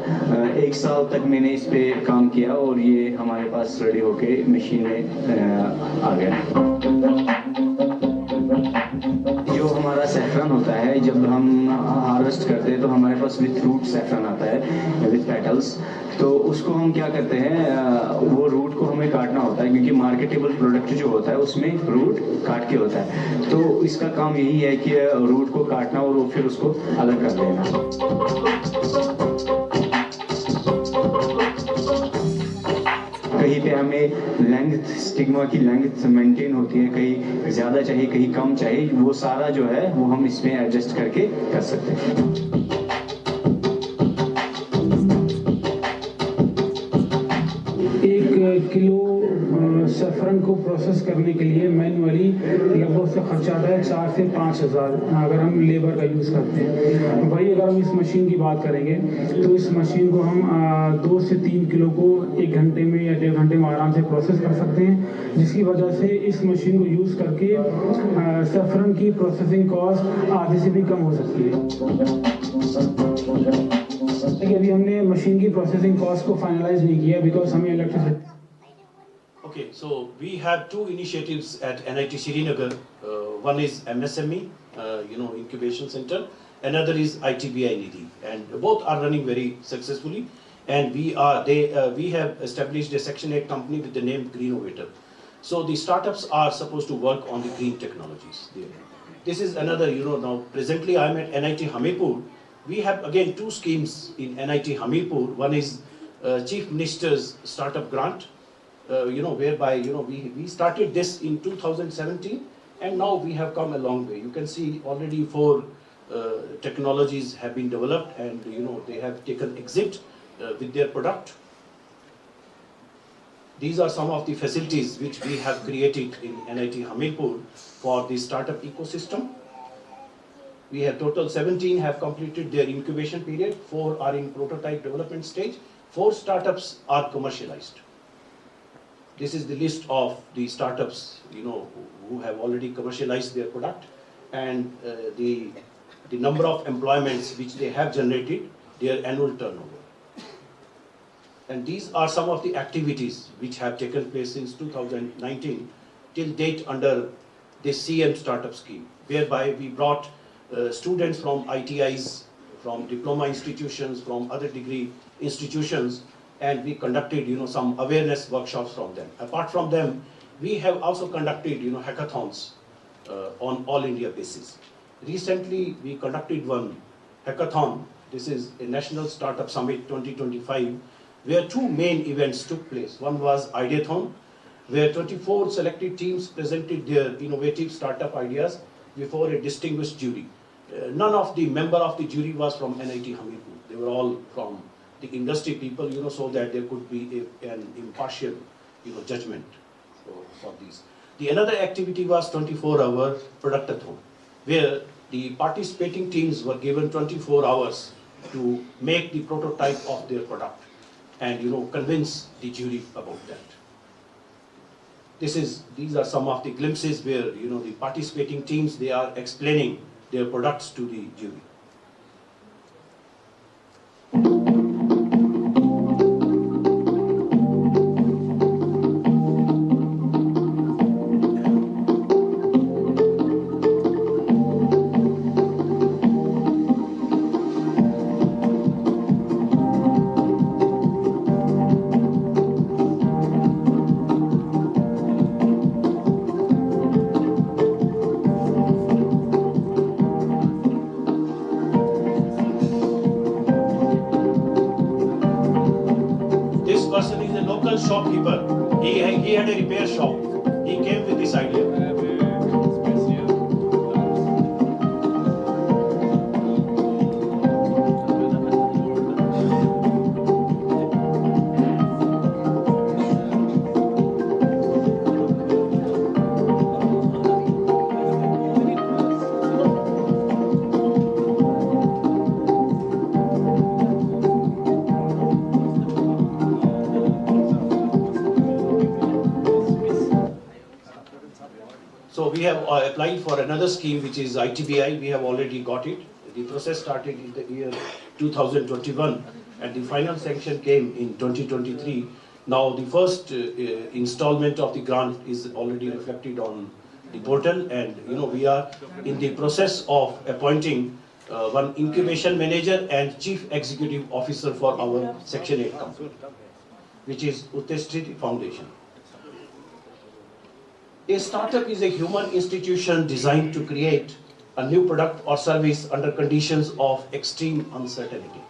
1 साल तक मैंने इस पे काम किया और ये हमारे पास रेडी होके मशीन में आ गया। जो हमारा सैफरन होता है, जब हम हार्वेस्ट करते हैं तो हमारे पास विथ रूट सैफरन आता है विथ पेटल्स, तो उसको हम क्या करते हैं, वो रूट को हमें काटना होता है क्योंकि मार्केटेबल प्रोडक्ट जो होता है उसमें रूट काट के होता है। तो इसका काम यही है कि रूट को काटना और वो फिर उसको अलग कर देना। कहीं पे हमें लेंथ, स्टिग्मा की लेंथ मेंटेन होती है, कहीं ज़्यादा चाहिए कहीं कम चाहिए, वो सारा जो है वो हम इसमें एडजस्ट करके कर सकते हैं।
1 किलो सैफरन को प्रोसेस करने के लिए मैनुअली लगभग उसका खर्चा आता है 4 से 5 हज़ार, अगर हम लेबर का यूज़ करते हैं। वही अगर हम इस मशीन की बात करेंगे तो इस मशीन को हम 2 से 3 किलो को 1 घंटे में या 1.5 घंटे में आराम से प्रोसेस कर सकते हैं, जिसकी वजह से इस मशीन को यूज़ करके सैफरन की प्रोसेसिंग कॉस्ट आधे से भी कम हो सकती है। अभी हमने मशीन की प्रोसेसिंग कॉस्ट को फाइनलाइज नहीं किया बिकॉज हमें electricity.
Okay, so we have 2 initiatives at NIT Srinagar. One is MSME, incubation center. Another is ITBI NIT, and both are running very successfully. And we have established a Section 8 company with the name Greenovator. So the startups are supposed to work on the green technologies there. This is another, now presently I am at NIT Hamirpur. We have again 2 schemes in NIT Hamirpur. One is Chief Minister's Startup Grant, whereby we started this in 2017, and now we have come a long way. You can see already 4 technologies have been developed, and they have taken exit with their product. These are some of the facilities which we have created in NIT Hamirpur for the startup ecosystem. We have total 17 have completed their incubation period, 4 are in prototype development stage, 4 startups are commercialized. This is the list of the startups, who have already commercialized their product, and the number of employments which they have generated, their annual turnover. And these are some of the activities which have taken place since 2019 till date under the CM startup scheme, whereby we brought students from ITIs, from diploma institutions, from other degree institutions, and we conducted some awareness workshops from them. Apart from them, we have also conducted hackathons on all India basis. Recently we conducted one hackathon. This is a National Startup Summit 2025, where 2 main events took place. One was Ideathon, where 24 selected teams presented their innovative startup ideas before a distinguished jury. None of the member of the jury was from NIT Hamirpur. They were all from the industry people, so that there could be an impartial, judgment for these. The another activity was 24-hour productathon, where the participating teams were given 24 hours to make the prototype of their product and, convince the jury about that. These are some of the glimpses where, the participating teams, they are explaining their products to the jury. person is a local shopkeeper. He had a repair shop. He came with this idea. So we have applied for another scheme, which is ITBI. We have already got it. The process started in the year 2021 and the final sanction came in 2023. Now the first installment of the grant is already reflected on the portal, and we are in the process of appointing one incubation manager and chief executive officer for our Section 8 company, which is Utteshri Foundation. A startup is a human institution designed to create a new product or service under conditions of extreme uncertainty.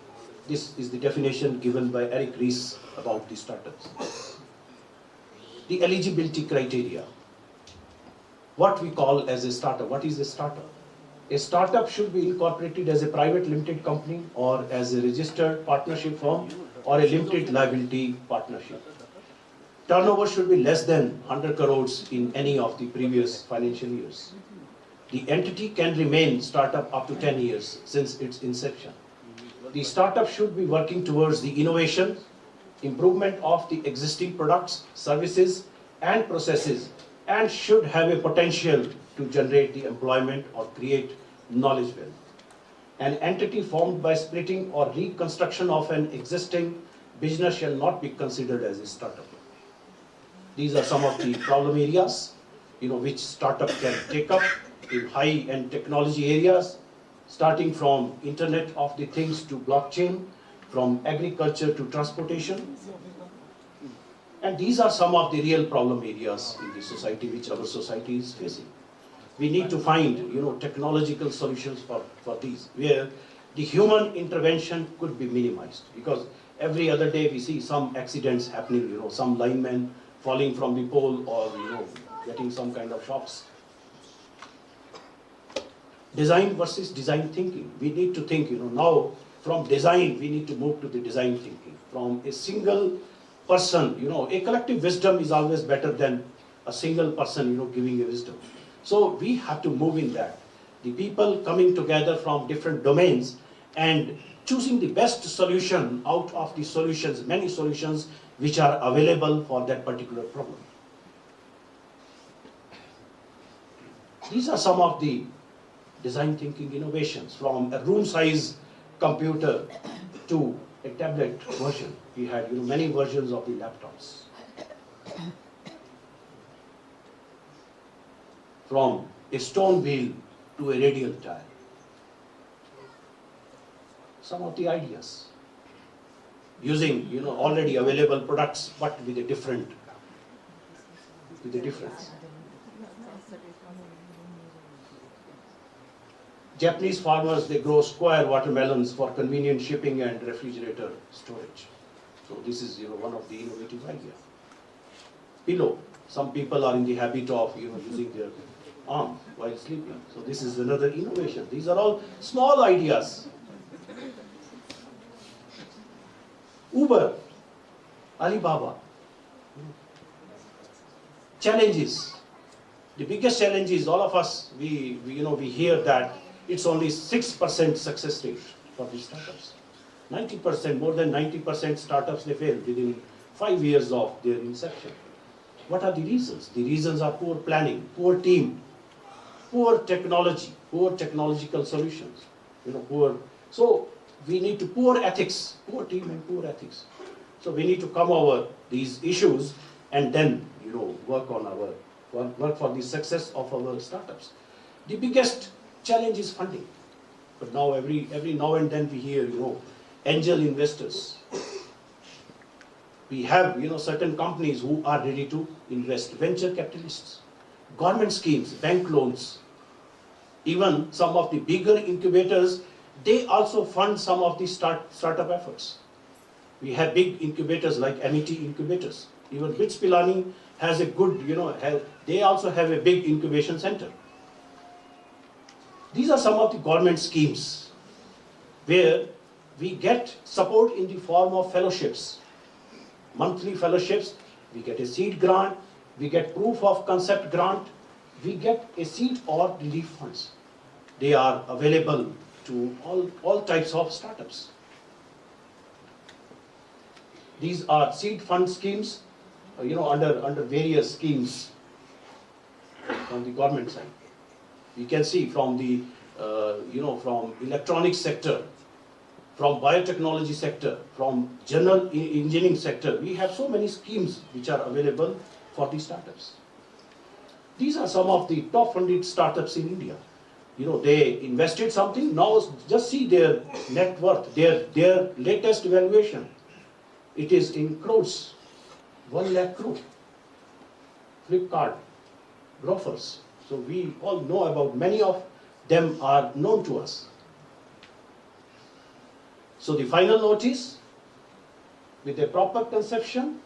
This is the definition given by Eric Ries about the startups. The eligibility criteria. What we call as a startup. What is a startup? A startup should be incorporated as a private limited company or as a registered partnership firm or a limited liability partnership. Turnover should be less than 100 crores in any of the previous financial years. The entity can remain startup up to 10 years since its inception. The startup should be working towards the innovation, improvement of the existing products, services, and processes, and should have a potential to generate the employment or create knowledge wealth. An entity formed by splitting or reconstruction of an existing business shall not be considered as a startup. These are some of the problem areas, which startup can take up in high-end technology areas, starting from Internet of the Things to blockchain, from agriculture to transportation. And these are some of the real problem areas in the society which our society is facing. We need to find, technological solutions for these, where the human intervention could be minimized. Because every other day we see some accidents happening, some linemen falling from the pole or getting some kind of shocks. Design versus design thinking. We need to think, now from design we need to move to the design thinking. From a single person, a collective wisdom is always better than a single person, giving a wisdom. So we have to move in that. The people coming together from different domains and choosing the best solution out of the solutions, many solutions which are available for that particular problem. These are some of the design thinking innovations, from a room size computer to a tablet version. We had many versions of the laptops. From a stone wheel to a radial tire. Some of the ideas. Using already available products, but with a difference. Japanese farmers, they grow square watermelons for convenient shipping and refrigerator storage. So this is one of the innovative ideas. Pillow. Some people are in the habit of using their arm while sleeping. So this is another innovation. These are all small ideas. Uber, Alibaba. Challenges. The biggest challenge is all of us, we hear that it's only 6% success rate for these startups. 90%, more than 90% startups, they fail within 5 years of their inception. What are the reasons? The reasons are poor planning, poor team, poor technology, poor technological solutions, So we need to poor ethics, poor team and poor ethics. So we need to come over these issues and then work for the success of our startups. The biggest challenge is funding. But now every now and then we hear angel investors. We have certain companies who are ready to invest, venture capitalists, government schemes, bank loans. Even some of the bigger incubators, they also fund some of the startup efforts. We have big incubators like NIT incubators. Even BITS Pilani has a good, they also have a big incubation center. These are some of the government schemes where we get support in the form of fellowships, monthly fellowships. We get a seed grant, we get proof of concept grant, we get a seed or relief funds. They are available to all types of startups. These are seed fund schemes, under various schemes from the government side. You can see from the, from electronics sector, from biotechnology sector, from general engineering sector, we have so many schemes which are available for the startups. These are some of the top funded startups in India. They invested something, now just see their net worth, their latest valuation. It is in crores, 1 lakh crore. Flipkart, Grofers. So we all know about, many of them are known to us. So the final note is, with a proper conception,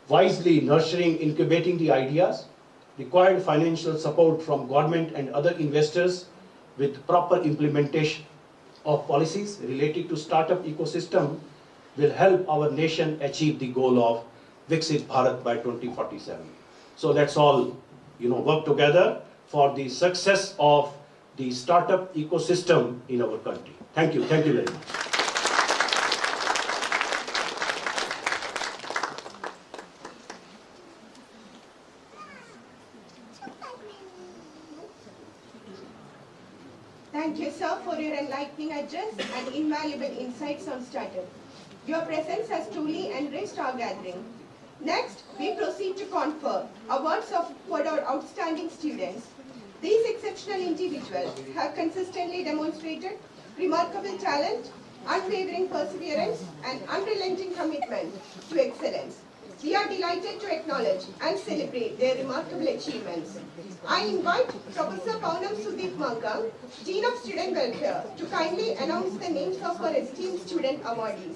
wisely nurturing, incubating the ideas, required financial support from government and other investors with proper implementation of policies related to startup ecosystem will help our nation achieve the goal of Viksit Bharat by 2047. So let's all, work together for the success of the startup ecosystem in our country. Thank you very much.
Thank you, sir, for your enlightening address and invaluable insights on startup. Your presence has truly enriched our gathering. Next, we proceed to confer awards for our outstanding students. These exceptional individuals have consistently demonstrated remarkable talent, unwavering perseverance, and unrelenting commitment to excellence. We are delighted to acknowledge and celebrate their remarkable achievements. I invite Professor Poonam Sudeep Mangal, Dean of Student Welfare, to kindly announce the names of our esteemed student awardees.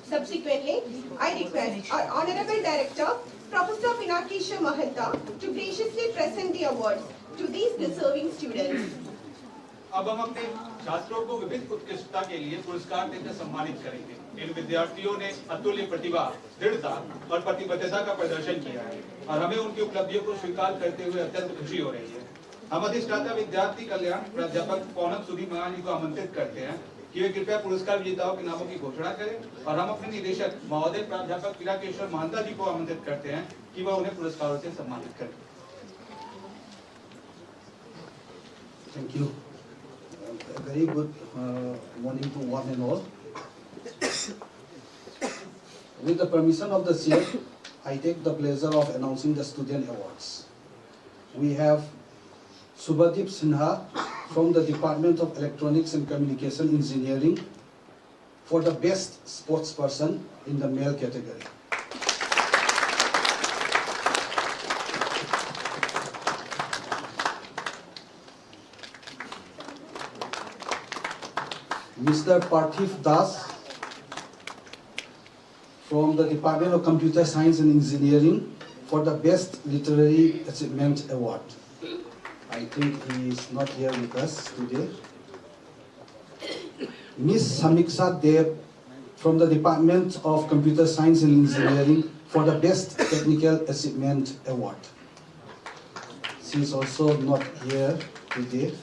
Subsequently, I request our Honorable Director, Professor Pinakisha Mahanta, to graciously present the awards to these deserving students.
अब हम अपने छात्रों को विभिन्न उत्कृष्टता के लिए पुरस्कार देकर सम्मानित करेंगे। इन विद्यार्थियों ने अतुल्य प्रतिभा, दृढ़ता और प्रतिबद्धता का प्रदर्शन किया है और हमें उनकी उपलब्धियों को स्वीकार करते हुए अत्यंत खुशी हो रही है। हम अधिष्ठाता विद्यार्थी कल्याण प्राध्यापक पौनम सुधीर मंगाली को आमंत्रित करते हैं कि वे कृपया पुरस्कार विजेताओं के नामों की घोषणा करें और हम अपने निदेशक महोदय प्राध्यापक पिनाकेश्वर महंता जी को आमंत्रित करते हैं कि वह उन्हें पुरस्कारों से सम्मानित करें।
Thank you. A very good morning to one and all. With the permission of the chair, I take the pleasure of announcing the student awards. We have Subhadeep Sinha from the Department of Electronics and Communication Engineering for the best sportsperson in the male category. Mr. Parthiv Das from the Department of Computer Science and Engineering for the Best Literary Achievement Award. I think he is not here with us today. Ms. Samiksha Dev from the Department of Computer Science and Engineering for the Best Technical Achievement Award. She is also not here today.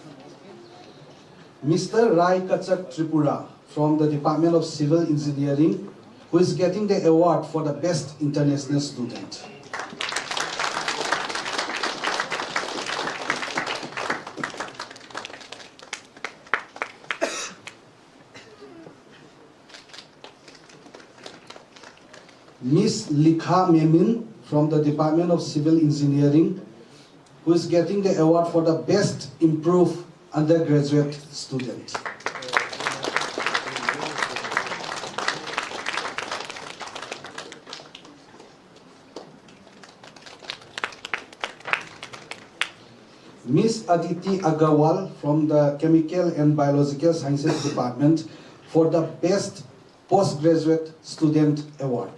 Mr. Rai Kachak Tripura from the Department of Civil Engineering, who is getting the award for the Best International Student. Ms. Likha Memin from the Department of Civil Engineering, who is getting the award for the Best Improved Undergraduate Student. Ms. Aditi Agarwal from the Chemical and Biological Sciences Department for the Best Postgraduate Student Award.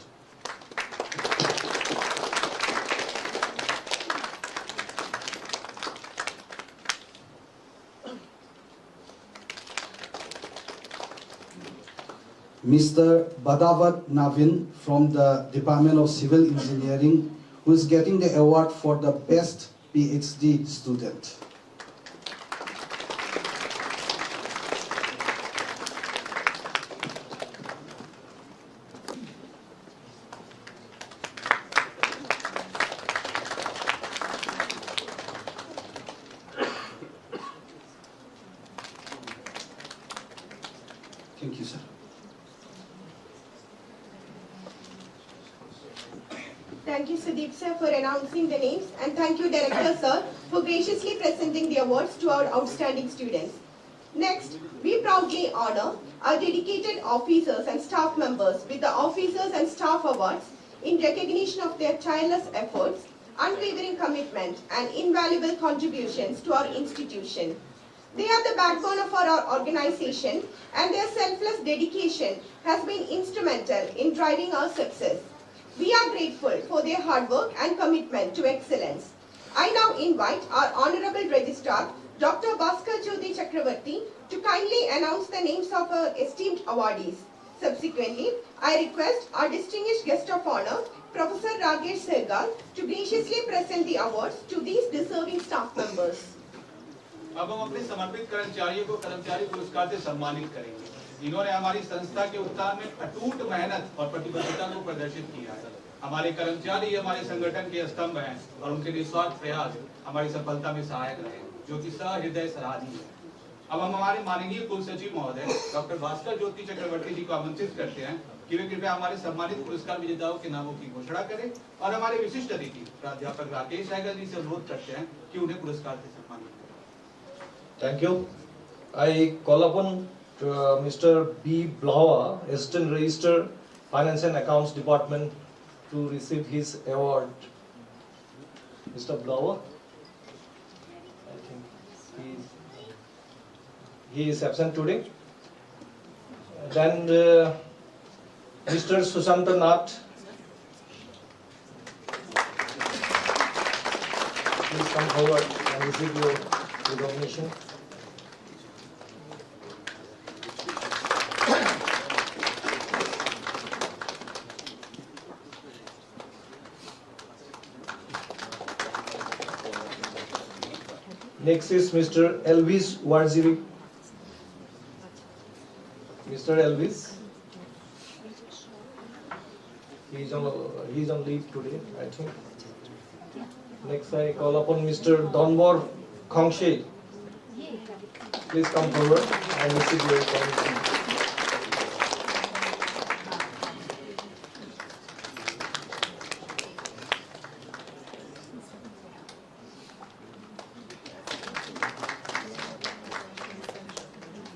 Mr. Badavat Navin from the Department of Civil Engineering, who is getting the award for the best PhD student. Thank you, sir.
Thank you, Sudeep sir, for announcing the names, and thank you, Director sir, for graciously presenting the awards to our outstanding students. Next, we proudly honor our dedicated officers and staff members with the Officers and Staff Awards in recognition of their tireless efforts, unwavering commitment, and invaluable contributions to our institution. They are the backbone of our organization, and their selfless dedication has been instrumental in driving our success. We are grateful for their hard work and commitment to excellence. I now invite our Honorable Registrar, Dr. Bhaskar Jyoti Chakravarti, to kindly announce the names of our esteemed awardees. Subsequently, I request our distinguished guest of honor, Professor Ragesh Sehgal, to graciously present the awards to these deserving staff members.
अब हम अपने समर्पित कर्मचारियों को कर्मचारी पुरस्कार से सम्मानित करेंगे। इन्होंने हमारी संस्था के उत्थान में अटूट मेहनत और प्रतिबद्धता को प्रदर्शित किया है। हमारे कर्मचारी हमारे संगठन के स्तंभ हैं और उनके निस्वार्थ प्रयास हमारी सफलता में सहायक रहे, जो कि सहृदय सराहनीय है। अब हम हमारे माननीय कुल सचिव महोदय डॉक्टर भास्कर ज्योति चक्रवर्ती जी को आमंत्रित करते हैं कि वे कृपया हमारे सम्मानित पुरस्कार विजेताओं के नामों की घोषणा करें, और हमारे विशिष्ट अतिथि प्राध्यापक राकेश सहगल जी से अनुरोध करते हैं कि उन्हें पुरस्कार से सम्मानित करें।
Thank you. I call upon Mr. B. Blawa, Assistant Register, Finance and Accounts Department, to receive his award. Mr. Blawa, I think he is absent today. Then Mr. Susanta Nath, please come forward and receive your recognition. Next is Mr. Elvis Warziri. Mr. Elvis. He is on leave today, I think. Next I call upon Mr. Donbor Khongshe. Please come forward and receive your recognition.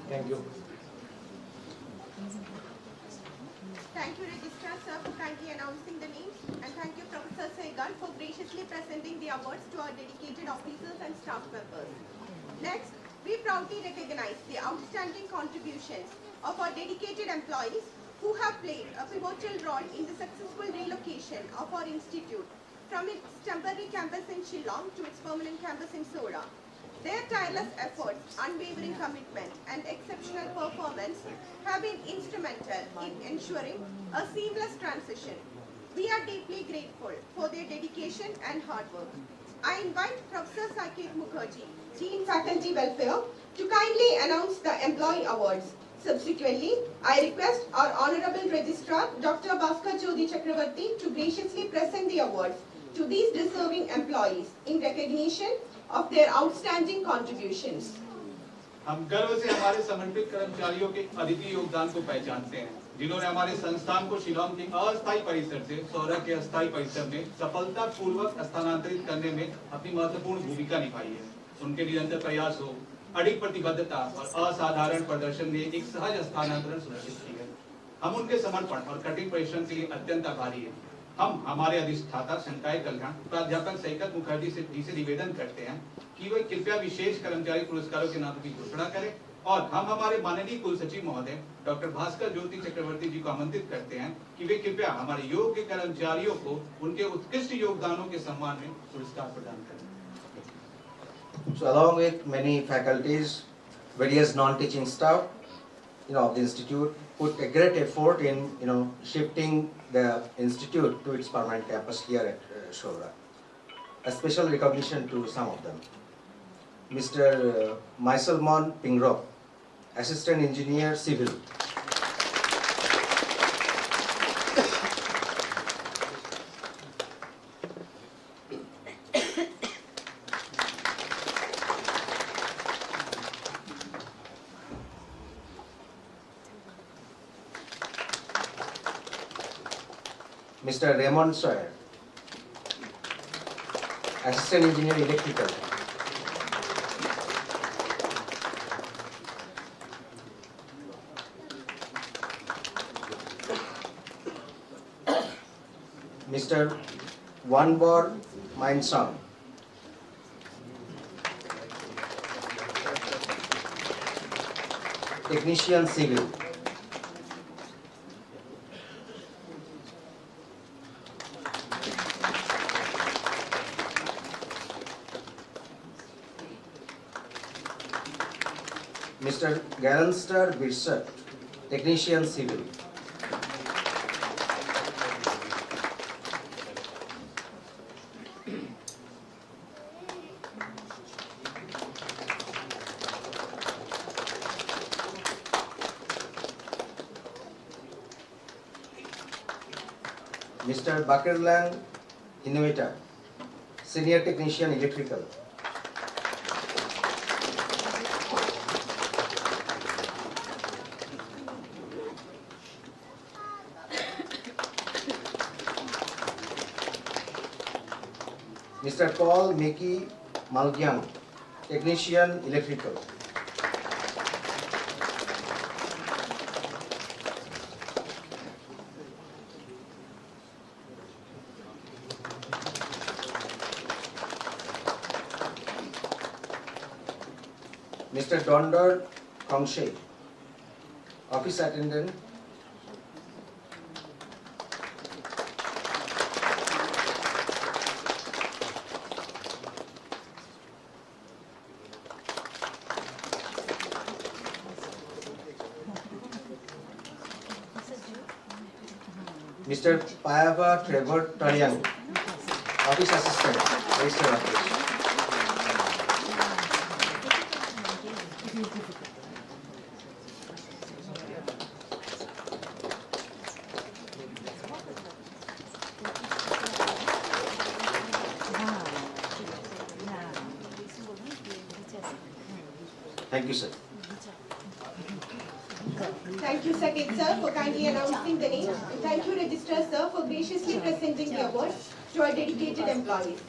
Thank you.
Thank you, Registrar sir, for kindly announcing the names, and thank you, Professor Sehgal, for graciously presenting the awards to our dedicated officers and staff members. Next, we proudly recognize the outstanding contributions of our dedicated employees who have played a pivotal role in the successful relocation of our institute from its temporary campus in Shillong to its permanent campus in Soda. Their tireless efforts, unwavering commitment, and exceptional performance have been instrumental in ensuring a seamless transition. We are deeply grateful for their dedication and hard work. I invite Professor Saket Mukherjee, Dean Faculty Welfare, to kindly announce the employee awards. Subsequently, I request our Honorable Registrar, Dr. Bhaskar Jyoti Chakravarti, to graciously present the awards to these deserving employees in recognition of their outstanding contributions.
हम गर्व से हमारे समर्पित कर्मचारियों के अद्वितीय योगदान को पहचानते हैं, जिन्होंने हमारे संस्थान को शिलांग के अस्थायी परिसर से सौरभ के अस्थायी परिसर में सफलतापूर्वक स्थानांतरित करने में अपनी महत्वपूर्ण भूमिका निभाई है। उनके निरंतर प्रयासों, अडिग प्रतिबद्धता और असाधारण प्रदर्शन ने एक सहज स्थानांतरण सुनिश्चित की है। हम उनके समर्पण और कठिन परिश्रम के लिए अत्यंत आभारी हैं। हम हमारे अधिष्ठाता संकाय कल्याण प्राध्यापक सैकत मुखर्जी जी से निवेदन करते हैं कि वे कृपया विशेष कर्मचारी पुरस्कारों के नामों की घोषणा करें और हम हमारे माननीय कुल सचिव महोदय डॉक्टर भास्कर ज्योति चक्रवर्ती जी को आमंत्रित करते हैं कि वे कृपया हमारे योग्य कर्मचारियों को उनके उत्कृष्ट योगदानों के सम्मान में पुरस्कार प्रदान करें।
So along with many faculties, various non-teaching staff, of the institute put a great effort in, shifting the institute to its permanent campus here at Shora. A special recognition to some of them. Mr. Maisalmon Pingrok, Assistant Engineer Civil. Mr. Raymond Sawyer, Assistant Engineer Electrical. Mr. Wanbor Mainsang, Technician Civil. Mr. Garanstar Birsat, Technician Civil. Mr. Bakerlang Innovator, Senior Technician Electrical. Mr. Paul Mickey Malgyang, Technician Electrical. Mr. Dondor Kongshe, Office Attendant. Mr. Payava Trevor Tarian, Office Assistant, Register Office. Thank you, sir.
Thank you, Saket sir, for kindly announcing the name. And thank you, Registrar sir, for graciously presenting the award to our dedicated employees.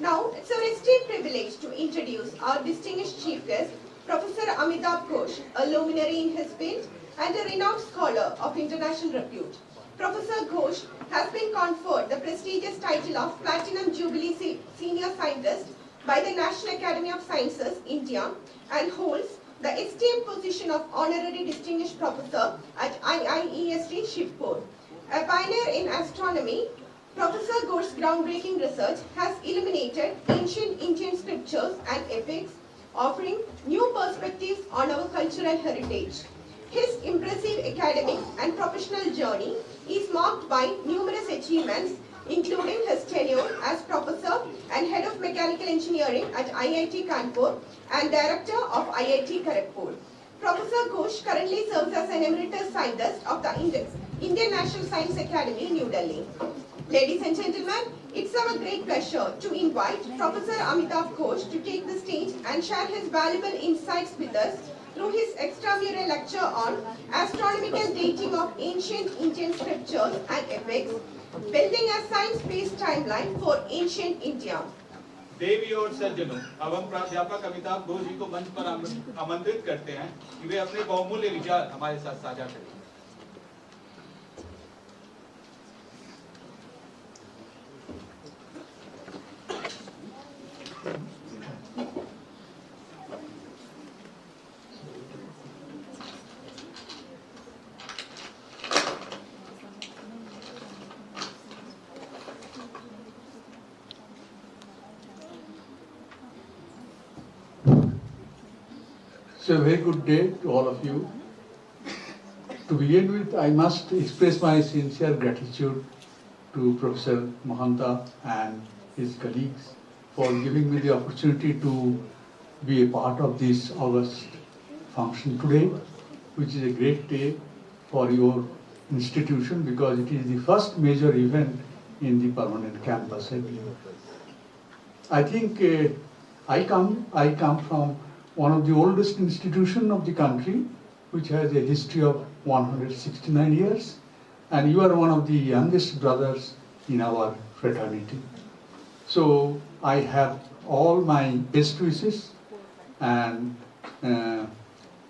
Now, it's our esteemed privilege to introduce our distinguished chief guest, Professor Amitabh Ghosh, a luminary in his field and a renowned scholar of international repute. Professor Ghosh has been conferred the prestigious title of Platinum Jubilee Senior Scientist by the National Academy of Sciences, India, and holds the esteemed position of Honorary Distinguished Professor at IIEST Shivpur. A pioneer in astronomy, Professor Ghosh's groundbreaking research has illuminated ancient Indian scriptures and epics, offering new perspectives on our cultural heritage. His impressive academic and professional journey is marked by numerous achievements, including his tenure as Professor and Head of Mechanical Engineering at IIT Kanpur and Director of IIT Kharagpur. Professor Ghosh currently serves as an Emeritus Scientist of the Indian National Science Academy, New Delhi. Ladies and gentlemen, it's our great pleasure to invite Professor Amitabh Ghosh to take the stage and share his valuable insights with us through his extramural lecture on astronomical dating of ancient Indian scriptures and epics, building a science-based timeline for ancient India.
देवी और सज्जनों, अब हम प्राध्यापक अमिताभ घोष जी को मंच पर आमंत्रित करते हैं कि वे अपने बहुमूल्य विचार हमारे साथ साझा करें।
It's a very good day to all of you. To begin with, I must express my sincere gratitude to Professor Mahanta and his colleagues for giving me the opportunity to be a part of this August function today, which is a great day for your institution because it is the first major event in the permanent campus. I think I come from one of the oldest institutions of the country, which has a history of 169 years, and you are one of the youngest brothers in our fraternity. So I have all my best wishes and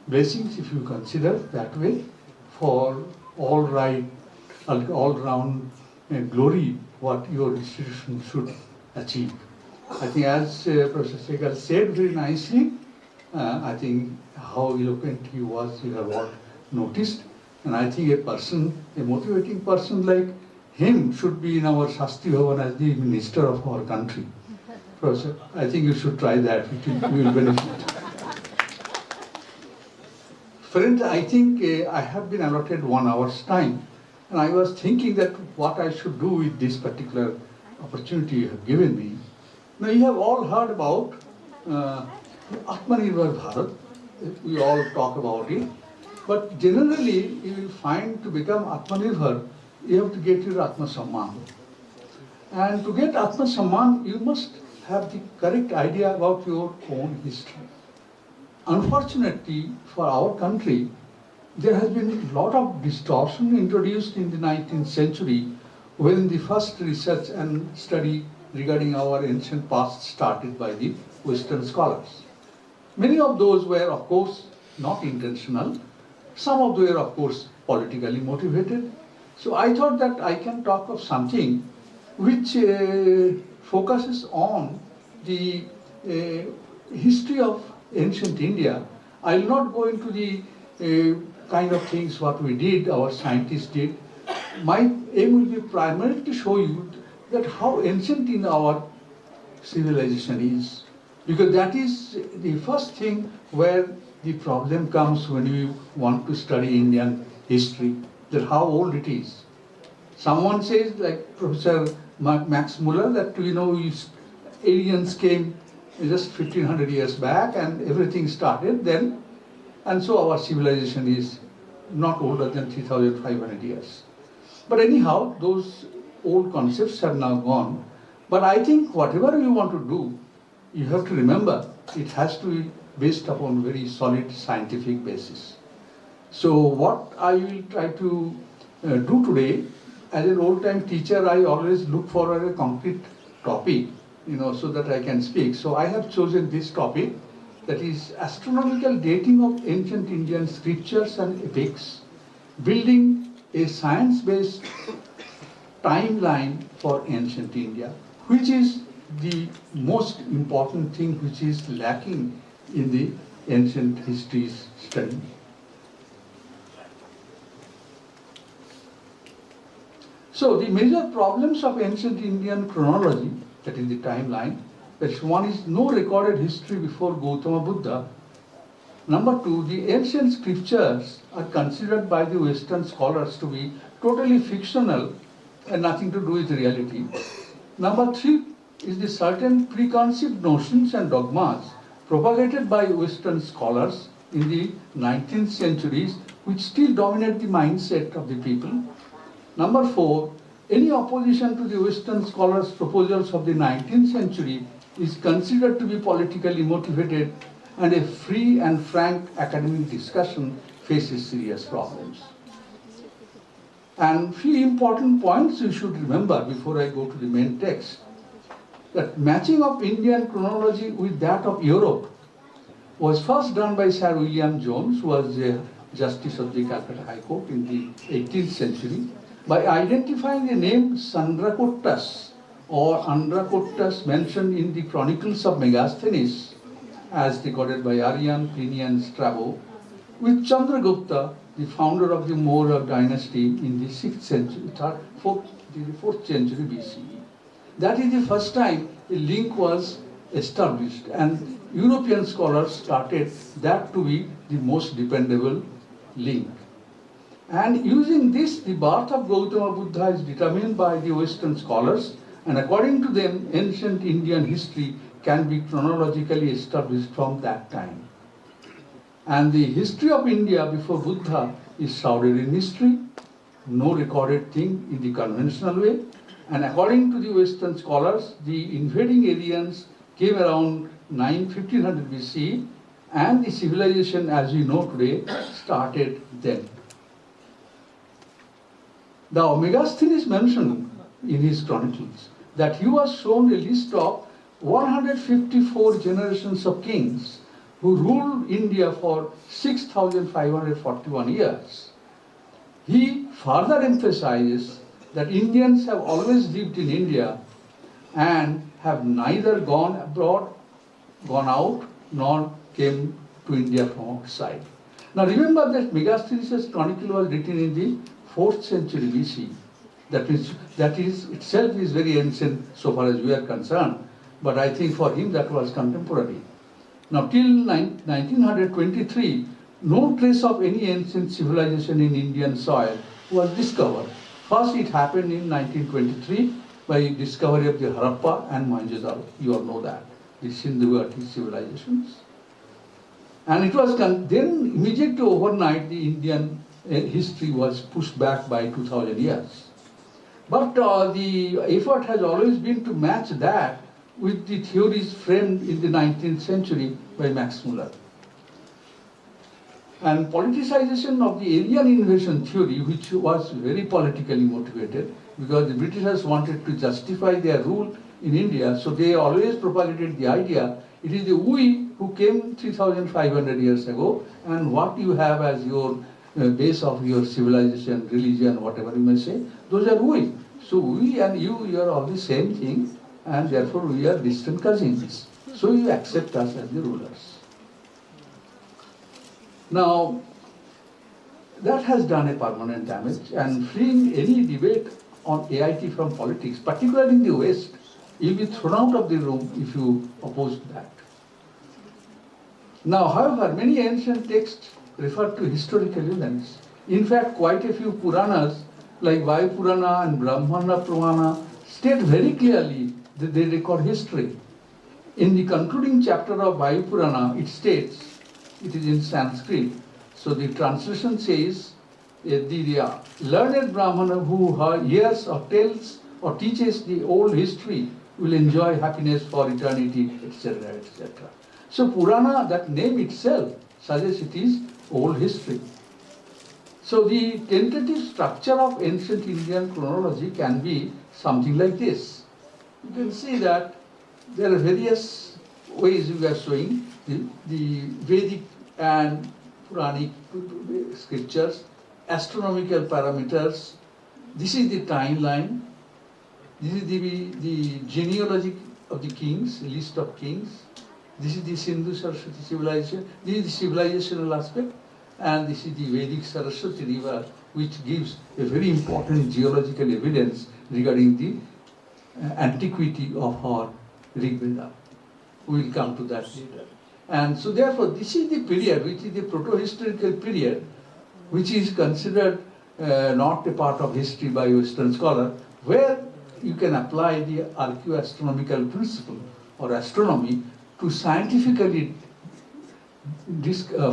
blessings, if you consider that way, for all-round glory what your institution should achieve. I think as Professor Segal said very nicely, I think how eloquent he was, you have all noticed. And I think a motivating person like him should be in our Shastri Bhavan as the minister of our country. Professor, I think you should try that, you will benefit. Friends, I think I have been allotted 1 hour's time, and I was thinking that what I should do with this particular opportunity you have given me. Now, you have all heard about Atmanirbhar Bharat. We all talk about it. But generally, you will find to become Atmanirbhar, you have to get your Atma Samman. And to get Atma Samman, you must have the correct idea about your own history. Unfortunately, for our country, there has been a lot of distortion introduced in the 19th century when the first research and study regarding our ancient past started by the Western scholars. Many of those were, of course, not intentional. Some of them were, of course, politically motivated. So I thought that I can talk of something which focuses on the history of ancient India. I will not go into the kind of things what we did, our scientists did. My aim will be primarily to show you that how ancient in our civilization is. Because that is the first thing where the problem comes when you want to study Indian history, that how old it is. Someone says, like Professor Max Muller, that aliens came just 1500 years back and everything started then, and so our civilization is not older than 3500 years. But anyhow, those old concepts have now gone. But I think whatever you want to do, you have to remember it has to be based upon very solid scientific basis. So what I will try to do today, as an old-time teacher, I always look for a concrete topic, so that I can speak. So I have chosen this topic, that is astronomical dating of ancient Indian scriptures and epics, building a science-based timeline for ancient India, which is the most important thing which is lacking in the ancient histories study. So the major problems of ancient Indian chronology, that is the timeline, that one is no recorded history before Gautama Buddha. Number two, the ancient scriptures are considered by the Western scholars to be totally fictional and nothing to do with reality. Number three is the certain preconceived notions and dogmas propagated by Western scholars in the 19th centuries, which still dominate the mindset of the people. Number four, any opposition to the Western scholars' proposals of the 19th century is considered to be politically motivated, and a free and frank academic discussion faces serious problems. And few important points you should remember before I go to the main text. That matching of Indian chronology with that of Europe was first done by Sir William Jones, who was a Justice of the Calcutta High Court in the 18th century, by identifying the name Sandrakottas or Andrakottas mentioned in the Chronicles of Megasthenes, as recorded by Aryan, Pliny and Strabo, with Chandragupta, the founder of the Maurya dynasty in the 6th century, 4th century BCE. That is the first time a link was established, and European scholars started that to be the most dependable link. And using this, the birth of Gautama Buddha is determined by the Western scholars, and according to them, ancient Indian history can be chronologically established from that time. And the history of India before Buddha is shrouded in mystery, no recorded thing in the conventional way. And according to the Western scholars, the invading Aryans came around 1500 BC, and the civilization as we know today started then. Now, Megasthenes mentioned in his chronicles that he was shown a list of 154 generations of kings who ruled India for 6,541 years. He further emphasizes that Indians have always lived in India and have neither gone abroad, gone out, nor came to India from outside. Now remember that Megasthenes' chronicle was written in the 4th century BC. That is itself is very ancient so far as we are concerned, but I think for him that was contemporary. Now till 1923, no trace of any ancient civilization in Indian soil was discovered. First it happened in 1923 by discovery of the Harappa and Mohenjo-daro. You all know that, the Sindhu-Gati civilizations. And it was then immediately overnight the Indian history was pushed back by 2000 years. But the effort has always been to match that with the theories framed in the 19th century by Max Muller. And politicization of the Aryan invasion theory, which was very politically motivated, because the Britishers wanted to justify their rule in India, so they always propagated the idea, it is the we who came 3,500 years ago, and what you have as your base of your civilization, religion, whatever you may say, those are we. So we and you are all the same thing, and therefore we are distant cousins. So you accept us as the rulers. Now, that has done a permanent damage, and freeing any debate on AIT from politics, particularly in the West, you'll be thrown out of the room if you oppose that. Now, however, many ancient texts refer to historical events. In fact, quite a few Puranas, like Vayu Purana and Brahmana Purana, state very clearly that they record history. In the concluding chapter of Vayu Purana, it states, it is in Sanskrit, so the translation says, the learned Brahmana who hears or tells or teaches the old history will enjoy happiness for eternity, etc., etc. So Purana, that name itself, suggests it is old history. So the tentative structure of ancient Indian chronology can be something like this. You can see that there are various ways we are showing the Vedic and Puranic scriptures, astronomical parameters. This is the timeline. This is the genealogy of the kings, list of kings. This is the Sindhu Saraswati civilization. This is the civilizational aspect. And this is the Vedic Saraswati river, which gives a very important geological evidence regarding the antiquity of our Rig Veda. We will come to that later. And so therefore, this is the period, which is the proto-historical period, which is considered not a part of history by Western scholar, where you can apply the archaeoastronomical principle or astronomy to scientifically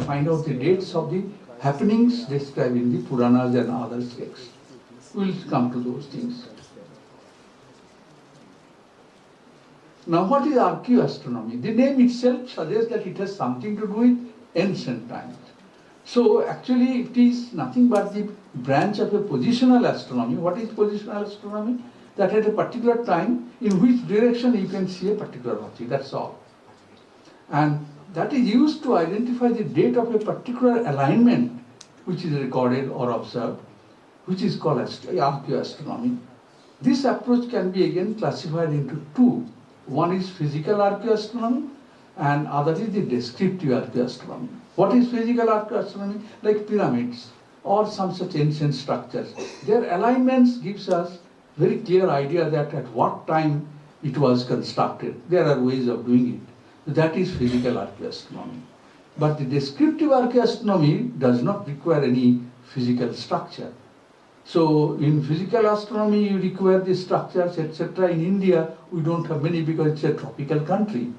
find out the dates of the happenings described in the Puranas and other texts. We will come to those things. Now, what is archaeoastronomy? The name itself suggests that it has something to do with ancient times. So, actually, it is nothing but the branch of a positional astronomy. What is positional astronomy? That at a particular time, in which direction you can see a particular object, that's all. And that is used to identify the date of a particular alignment which is recorded or observed, which is called archaeoastronomy. This approach can be again classified into two. One is physical archaeoastronomy and other is the descriptive archaeoastronomy. What is physical archaeoastronomy? Like pyramids or some such ancient structures. Their alignments gives us very clear idea that at what time it was constructed. There are ways of doing it. That is physical archaeoastronomy. But the descriptive archaeoastronomy does not require any physical structure. So in physical astronomy, you require the structures, etc. In India, we don't have many because it's a tropical country.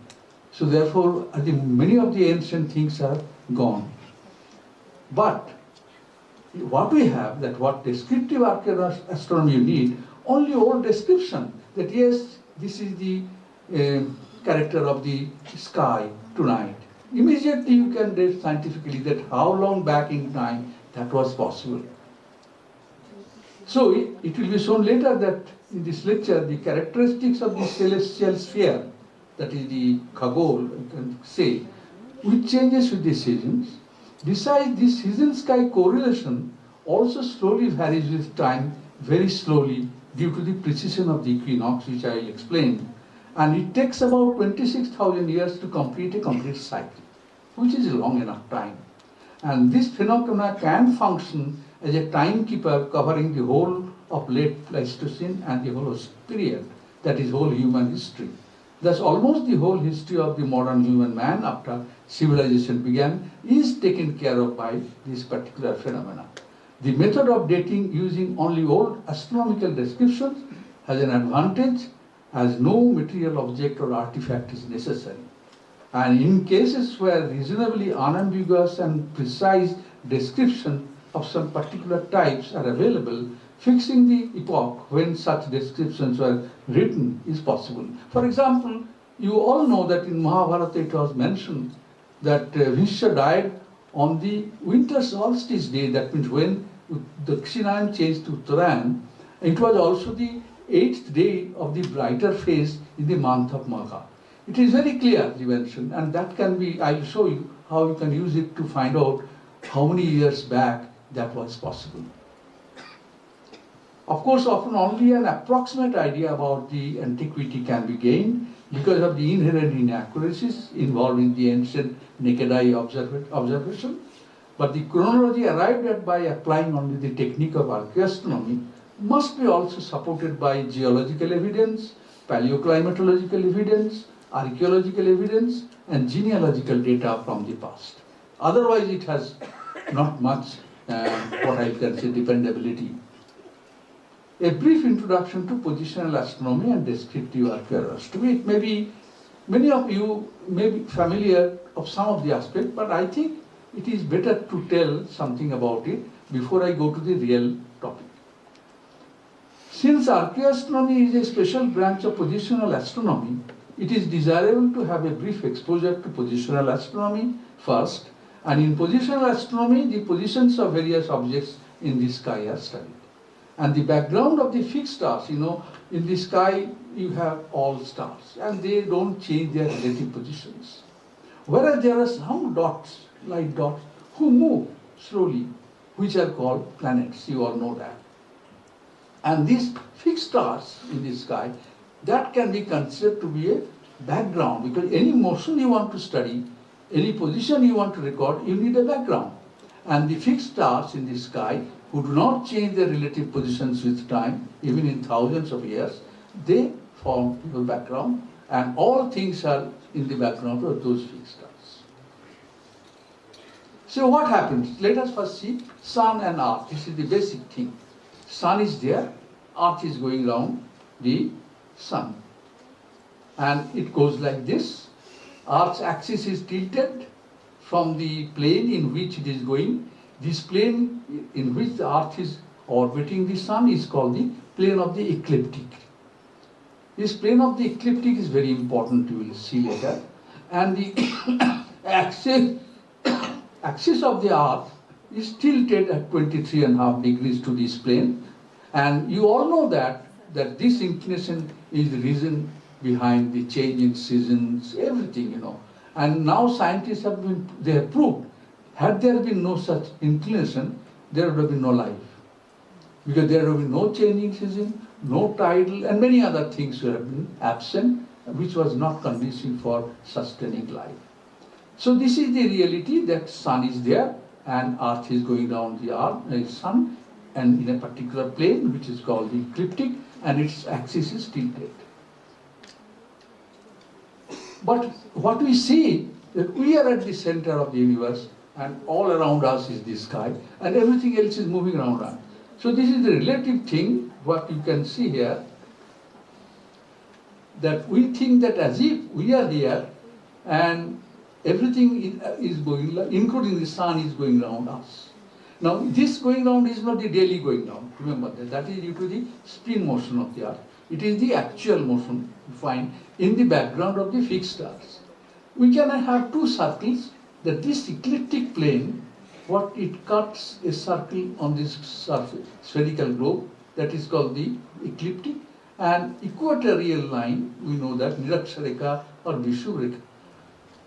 So therefore, I think many of the ancient things are gone. But what we have, that what descriptive archaeoastronomy you need, only old description, that yes, this is the character of the sky tonight. Immediately you can date scientifically that how long back in time that was possible. So it will be shown later that in this lecture, the characteristics of the celestial sphere, that is the Khagol, you can say, which changes with the seasons. Besides, this season-sky correlation also slowly varies with time, very slowly, due to the precision of the equinox, which I will explain. And it takes about 26,000 years to complete a complete cycle, which is a long enough time. And this phenomena can function as a timekeeper covering the whole of late Pleistocene and the whole period, that is whole human history. Thus almost the whole history of the modern human man after civilization began is taken care of by this particular phenomena. The method of dating using only old astronomical descriptions has an advantage as no material object or artifact is necessary. And in cases where reasonably unambiguous and precise description of some particular types are available, fixing the epoch when such descriptions were written is possible. For example, you all know that in Mahabharata it was mentioned that Bhishma died on the winter solstice day, that means when the Dakshinayana changed to Uttarayan. It was also the 8th day of the brighter phase in the month of Magha. It is very clearly mentioned, and that can be, I will show you how you can use it to find out how many years back that was possible. Of course, often only an approximate idea about the antiquity can be gained because of the inherent inaccuracies involved in the ancient naked eye observation. But the chronology arrived at by applying only the technique of archaeoastronomy must be also supported by geological evidence, paleoclimatological evidence, archaeological evidence, and genealogical data from the past. Otherwise, it has not much, what I can say, dependability. A brief introduction to positional astronomy and descriptive archaeoastronomy. It may be, many of you may be familiar of some of the aspects, but I think it is better to tell something about it before I go to the real topic. Since archaeoastronomy is a special branch of positional astronomy, it is desirable to have a brief exposure to positional astronomy first, and in positional astronomy, the positions of various objects in the sky are studied. And the background of the fixed stars, in the sky you have all stars, and they don't change their relative positions. Whereas there are some dots, light dots, who move slowly, which are called planets, you all know that. And these fixed stars in the sky, that can be considered to be a background, because any motion you want to study, any position you want to record, you need a background. And the fixed stars in the sky, who do not change their relative positions with time, even in thousands of years, they form your background, and all things are in the background of those fixed stars. So what happens? Let us first see Sun and Earth. This is the basic thing. Sun is there, Earth is going round the Sun. And it goes like this. Earth's axis is tilted from the plane in which it is going. This plane in which the Earth is orbiting the Sun is called the plane of the ecliptic. This plane of the ecliptic is very important, you will see later. And the axis of the Earth is tilted at 23.5 degrees to this plane. And you all know that this inclination is the reason behind the change in seasons, everything, And now scientists have proved, had there been no such inclination, there would have been no life. Because there would have been no changing season, no tidal, and many other things would have been absent, which was not conducive for sustaining life. So this is the reality, that Sun is there and Earth is going down the Sun, and in a particular plane which is called the ecliptic, and its axis is tilted. But what we see, that we are at the center of the universe, and all around us is the sky, and everything else is moving around us. So this is the relative thing, what you can see here, that we think that as if we are here, and everything is going, including the sun, is going around us. Now, this going round is not the daily going round. Remember that. That is due to the spin motion of the Earth. It is the actual motion you find in the background of the fixed stars. We can have two circles, that this ecliptic plane, what it cuts a circle on this surface, spherical globe, that is called the ecliptic, and equatorial line, we know that, Nirakshareka or Vishuvreka.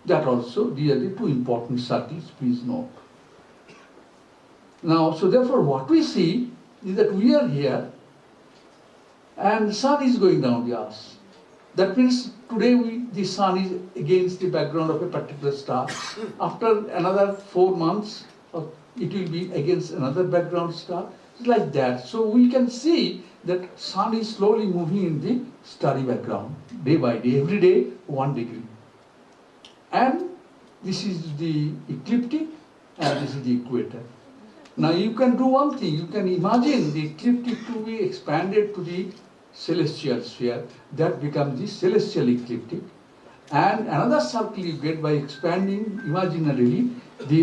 That also, these are the two important circles, please note. Now, so therefore what we see is that we are here and the sun is going down the earth. That means today the sun is against the background of a particular star. After another 4 months, it will be against another background star. It's like that. So we can see that sun is slowly moving in the starry background, day by day, every day 1 degree. And this is the ecliptic and this is the equator. Now you can do one thing, you can imagine the ecliptic to be expanded to the celestial sphere, that becomes the celestial ecliptic. And another circle you get by expanding imaginarily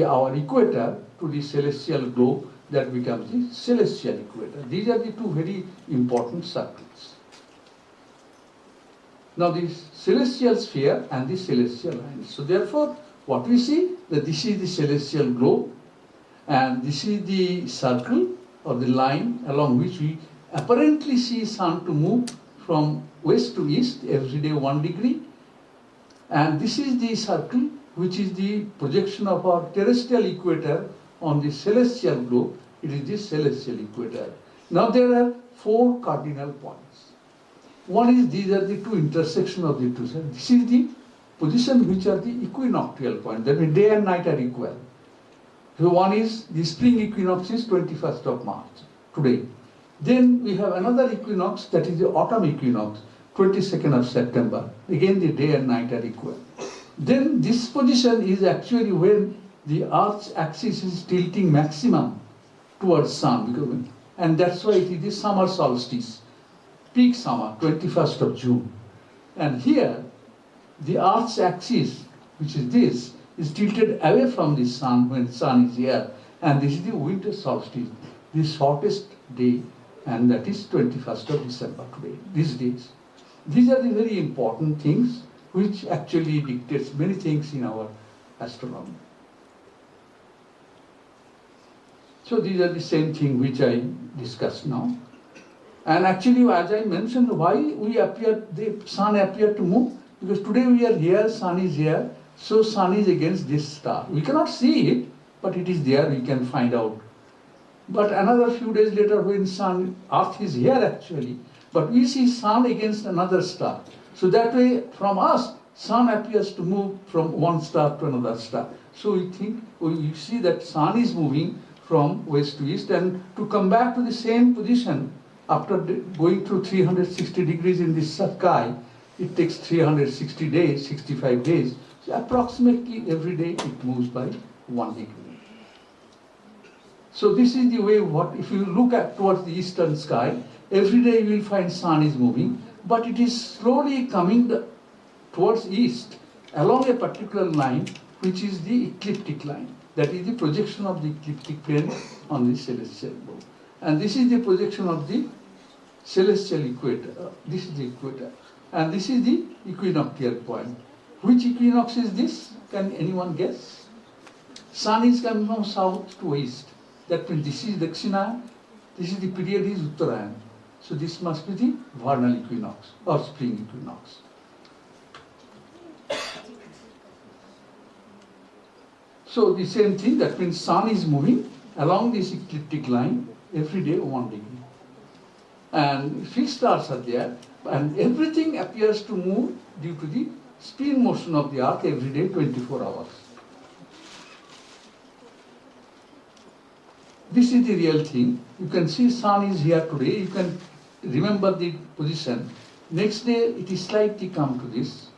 our equator to the celestial globe, that becomes the celestial equator. These are the two very important circles. Now the celestial sphere and the celestial line. So therefore, what we see, that this is the celestial globe, and this is the circle or the line along which we apparently see sun to move from west to east every day 1 degree. And this is the circle which is the projection of our terrestrial equator on the celestial globe. It is the celestial equator. Now there are 4 cardinal points. One is, these are the two intersections of the two. This is the position which are the equinoctial point. That means day and night are equal. So one is the spring equinox is 21st of March, today. Then we have another equinox, that is the autumn equinox, 22nd of September. Again the day and night are equal. Then this position is actually when the Earth's axis is tilting maximum towards sun, and that's why it is the summer solstice, peak summer, 21st of June. And here the Earth's axis, which is this, is tilted away from the sun when sun is here, and this is the winter solstice, the shortest day, and that is 21st of December today, these days. These are the very important things which actually dictates many things in our astronomy. So these are the same thing which I discussed now. And actually, as I mentioned, why the sun appeared to move? Because today we are here, sun is here, so sun is against this star. We cannot see it, but it is there, we can find out. But another few days later when sun, Earth is here actually, but we see sun against another star. So that way from us, sun appears to move from one star to another star. So we think, we see that sun is moving from west to east, and to come back to the same position after going through 360 degrees in the sky, it takes 360 days, 65 days. So approximately every day it moves by 1 degree. So this is the way if you look at towards the eastern sky, every day you will find sun is moving, but it is slowly coming towards east along a particular line, which is the ecliptic line. That is the projection of the ecliptic plane on the celestial globe. And this is the projection of the celestial equator. This is the equator. And this is the equinoctial point. Which equinox is this? Can anyone guess? Sun is coming from south to east. That means this is Dakshina, this is the period is Uttarayan. So this must be the vernal equinox or spring equinox. So the same thing, that means sun is moving along this ecliptic line every day 1 degree. And fixed stars are there, and everything appears to move due to the spin motion of the Earth every day 24 hours. This is the real thing. You can see sun is here today, you can remember the position. Next day it is slightly come to this,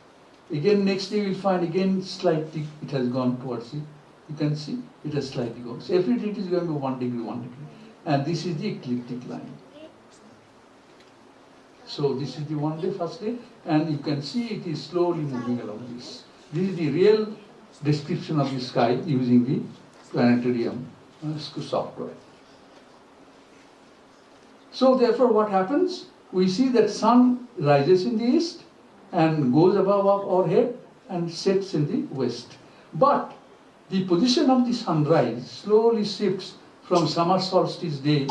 Again next day we will find again slightly it has gone towards it. You can see it has slightly gone. So every day it is going to 1 degree, 1 degree. And this is the ecliptic line. So this is the 1 day, first day, and you can see it is slowly moving along this. This is the real description of the sky using the planetarium software. So therefore what happens? We see that sun rises in the east and goes above our head and sets in the west. But the position of the sunrise slowly shifts from summer solstice day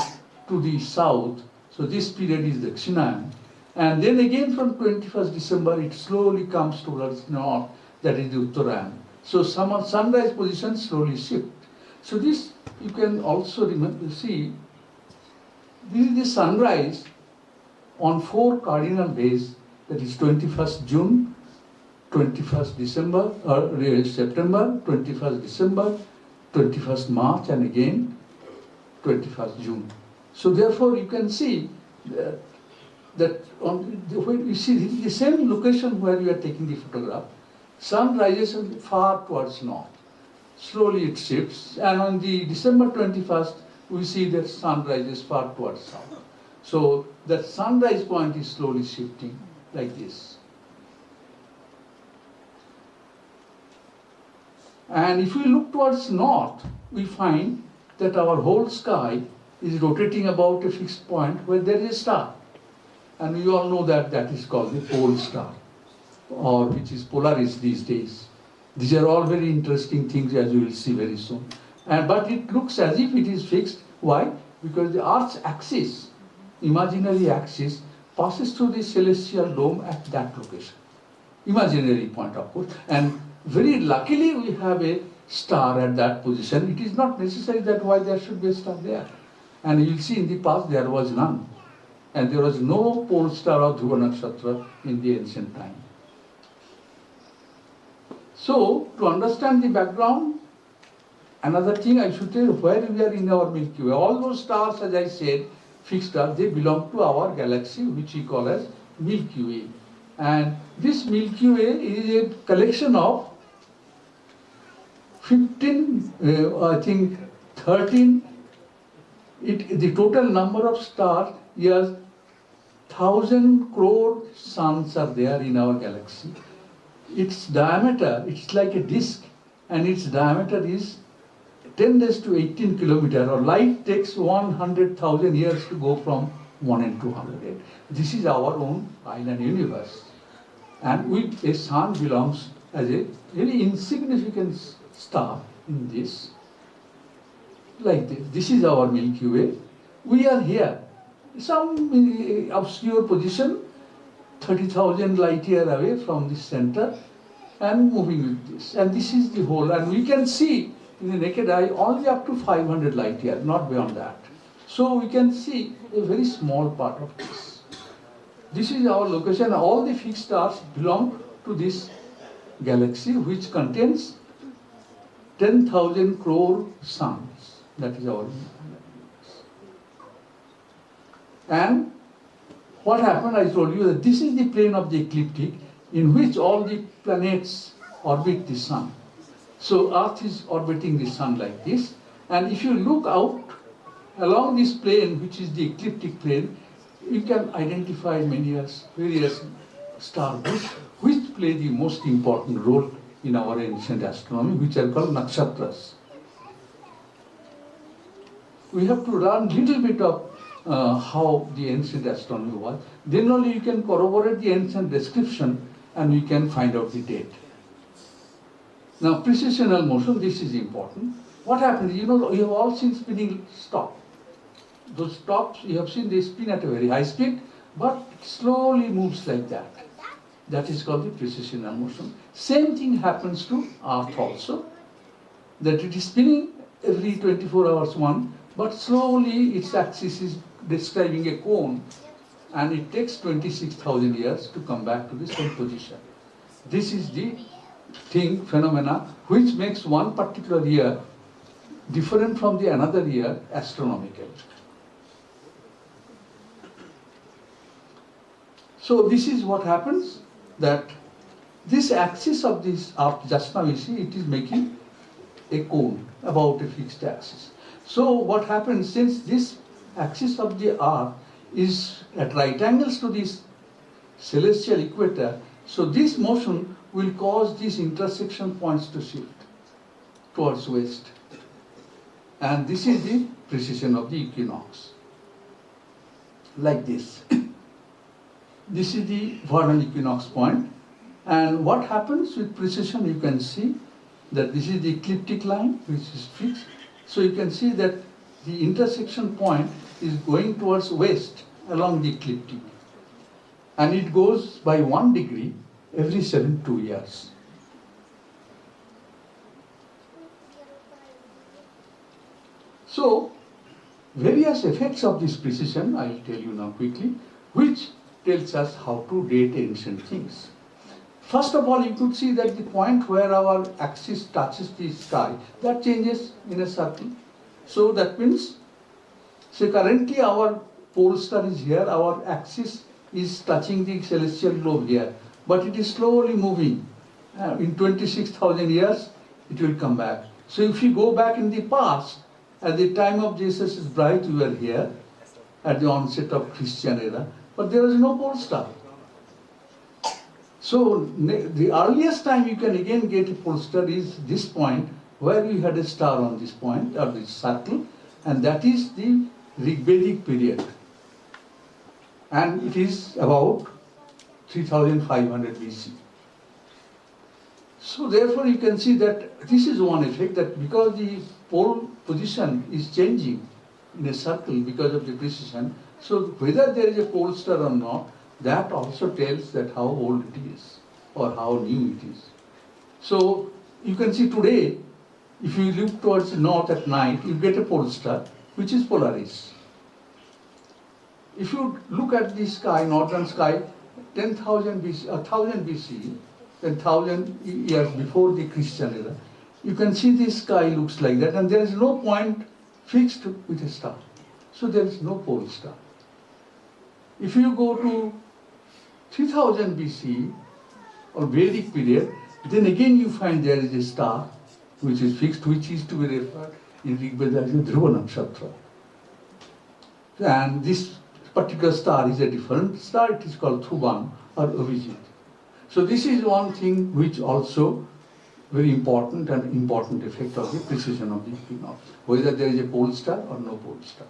to the south. So this period is the Dakshinayana. And then again from 21st December it slowly comes towards north, that is the Uttarayana. So sunrise position slowly shift. So this you can also see, this is the sunrise on 4 cardinal days, that is 21st June, 21st December, or September, 21st December, 21st March, and again 21st June. So therefore you can see that when you see the same location where you are taking the photograph, sun rises far towards north. Slowly it shifts, and on the December 21st, we see that sun rises far towards south. So that sunrise point is slowly shifting like this. And if we look towards north, we find that our whole sky is rotating about a fixed point where there is a star. And we all know that that is called the pole star, or which is Polaris these days. These are all very interesting things, as you will see very soon. But it looks as if it is fixed. Why? Because the Earth's axis, imaginary axis, passes through the celestial dome at that location. Imaginary point, of course. And very luckily we have a star at that position. It is not necessary that why there should be a star there. And you will see in the past there was none. And there was no pole star or Dhruva Nakshatra in the ancient time. So, to understand the background, another thing I should tell you, where we are in our Milky Way. All those stars, as I said, fixed stars, they belong to our galaxy, which we call as Milky Way. And this Milky Way is a collection of 13, the total number of stars is 1,000 crore suns are there in our galaxy. Its diameter, it's like a disk, and its diameter is 10 raised to 18 kilometers, or light takes 100,000 years to go from 1 and 200. This is our own island universe. And a sun belongs as a very insignificant star in this, like this. This is our Milky Way. We are here, some obscure position, 30,000 light year away from the center, and moving with this. And this is the whole, and we can see in the naked eye only up to 500 light year, not beyond that. So we can see a very small part of this. This is our location. All the fixed stars belong to this galaxy, which contains 10,000 crore suns. That is our universe. And what happened, I told you that this is the plane of the ecliptic in which all the planets orbit the sun. So Earth is orbiting the sun like this. And if you look out along this plane, which is the ecliptic plane, you can identify various star groups which play the most important role in our ancient astronomy, which are called nakshatras. We have to learn little bit of how the ancient astronomy was. Then only you can corroborate the ancient description and we can find out the date. Now, precessional motion, this is important. What happens? You know, you have all seen spinning top. Those tops, you have seen they spin at a very high speed, but it slowly moves like that. That is called the precessional motion. Same thing happens to Earth also, that it is spinning every 24 hours one, but slowly its axis is describing a cone, and it takes 26,000 years to come back to the same position. This is the phenomena which makes one particular year different from the another year astronomical. So this is what happens, that this axis of this arc, just now you see, it is making a cone about a fixed axis. So what happens, since this axis of the arc is at right angles to this celestial equator, so this motion will cause these intersection points to shift towards west. And this is the precession of the equinox, like this. This is the vernal equinox point. And what happens with precession, you can see that this is the ecliptic line, which is fixed. So you can see that the intersection point is going towards west along the ecliptic. And it goes by 1 degree every 72 years. So, various effects of this precession, I will tell you now quickly, which tells us how to date ancient things. First of all, you could see that the point where our axis touches the sky, that changes in a circle. So that means, say currently our pole star is here, our axis is touching the celestial globe here, but it is slowly moving. In 26,000 years, it will come back. So if you go back in the past, at the time of Jesus' birth, we were here, at the onset of Christian era, but there was no pole star. So the earliest time you can again get a pole star is this point, where we had a star on this point, or this circle, and that is the Rigvedic period. And it is about 3500 BC. So therefore you can see that this is one effect, that because the pole position is changing in a circle because of the precession, so whether there is a pole star or not, that also tells that how old it is or how new it is. So you can see today, if you look towards the north at night, you get a pole star, which is Polaris. If you look at the sky, northern sky, 10,000 BC, 1000 BC, 10,000 years before the Christian era, you can see the sky looks like that, and there is no point fixed with a star. So there is no pole star. If you go to 3000 BC or Vedic period, then again you find there is a star which is fixed, which is to be referred in Rig Veda as a Dhruva Nakshatra. And this particular star is a different star, it is called Thuban or Abhijit. So this is one thing which also very important and important effect of the precession of the equinox, whether there is a pole star or no pole star.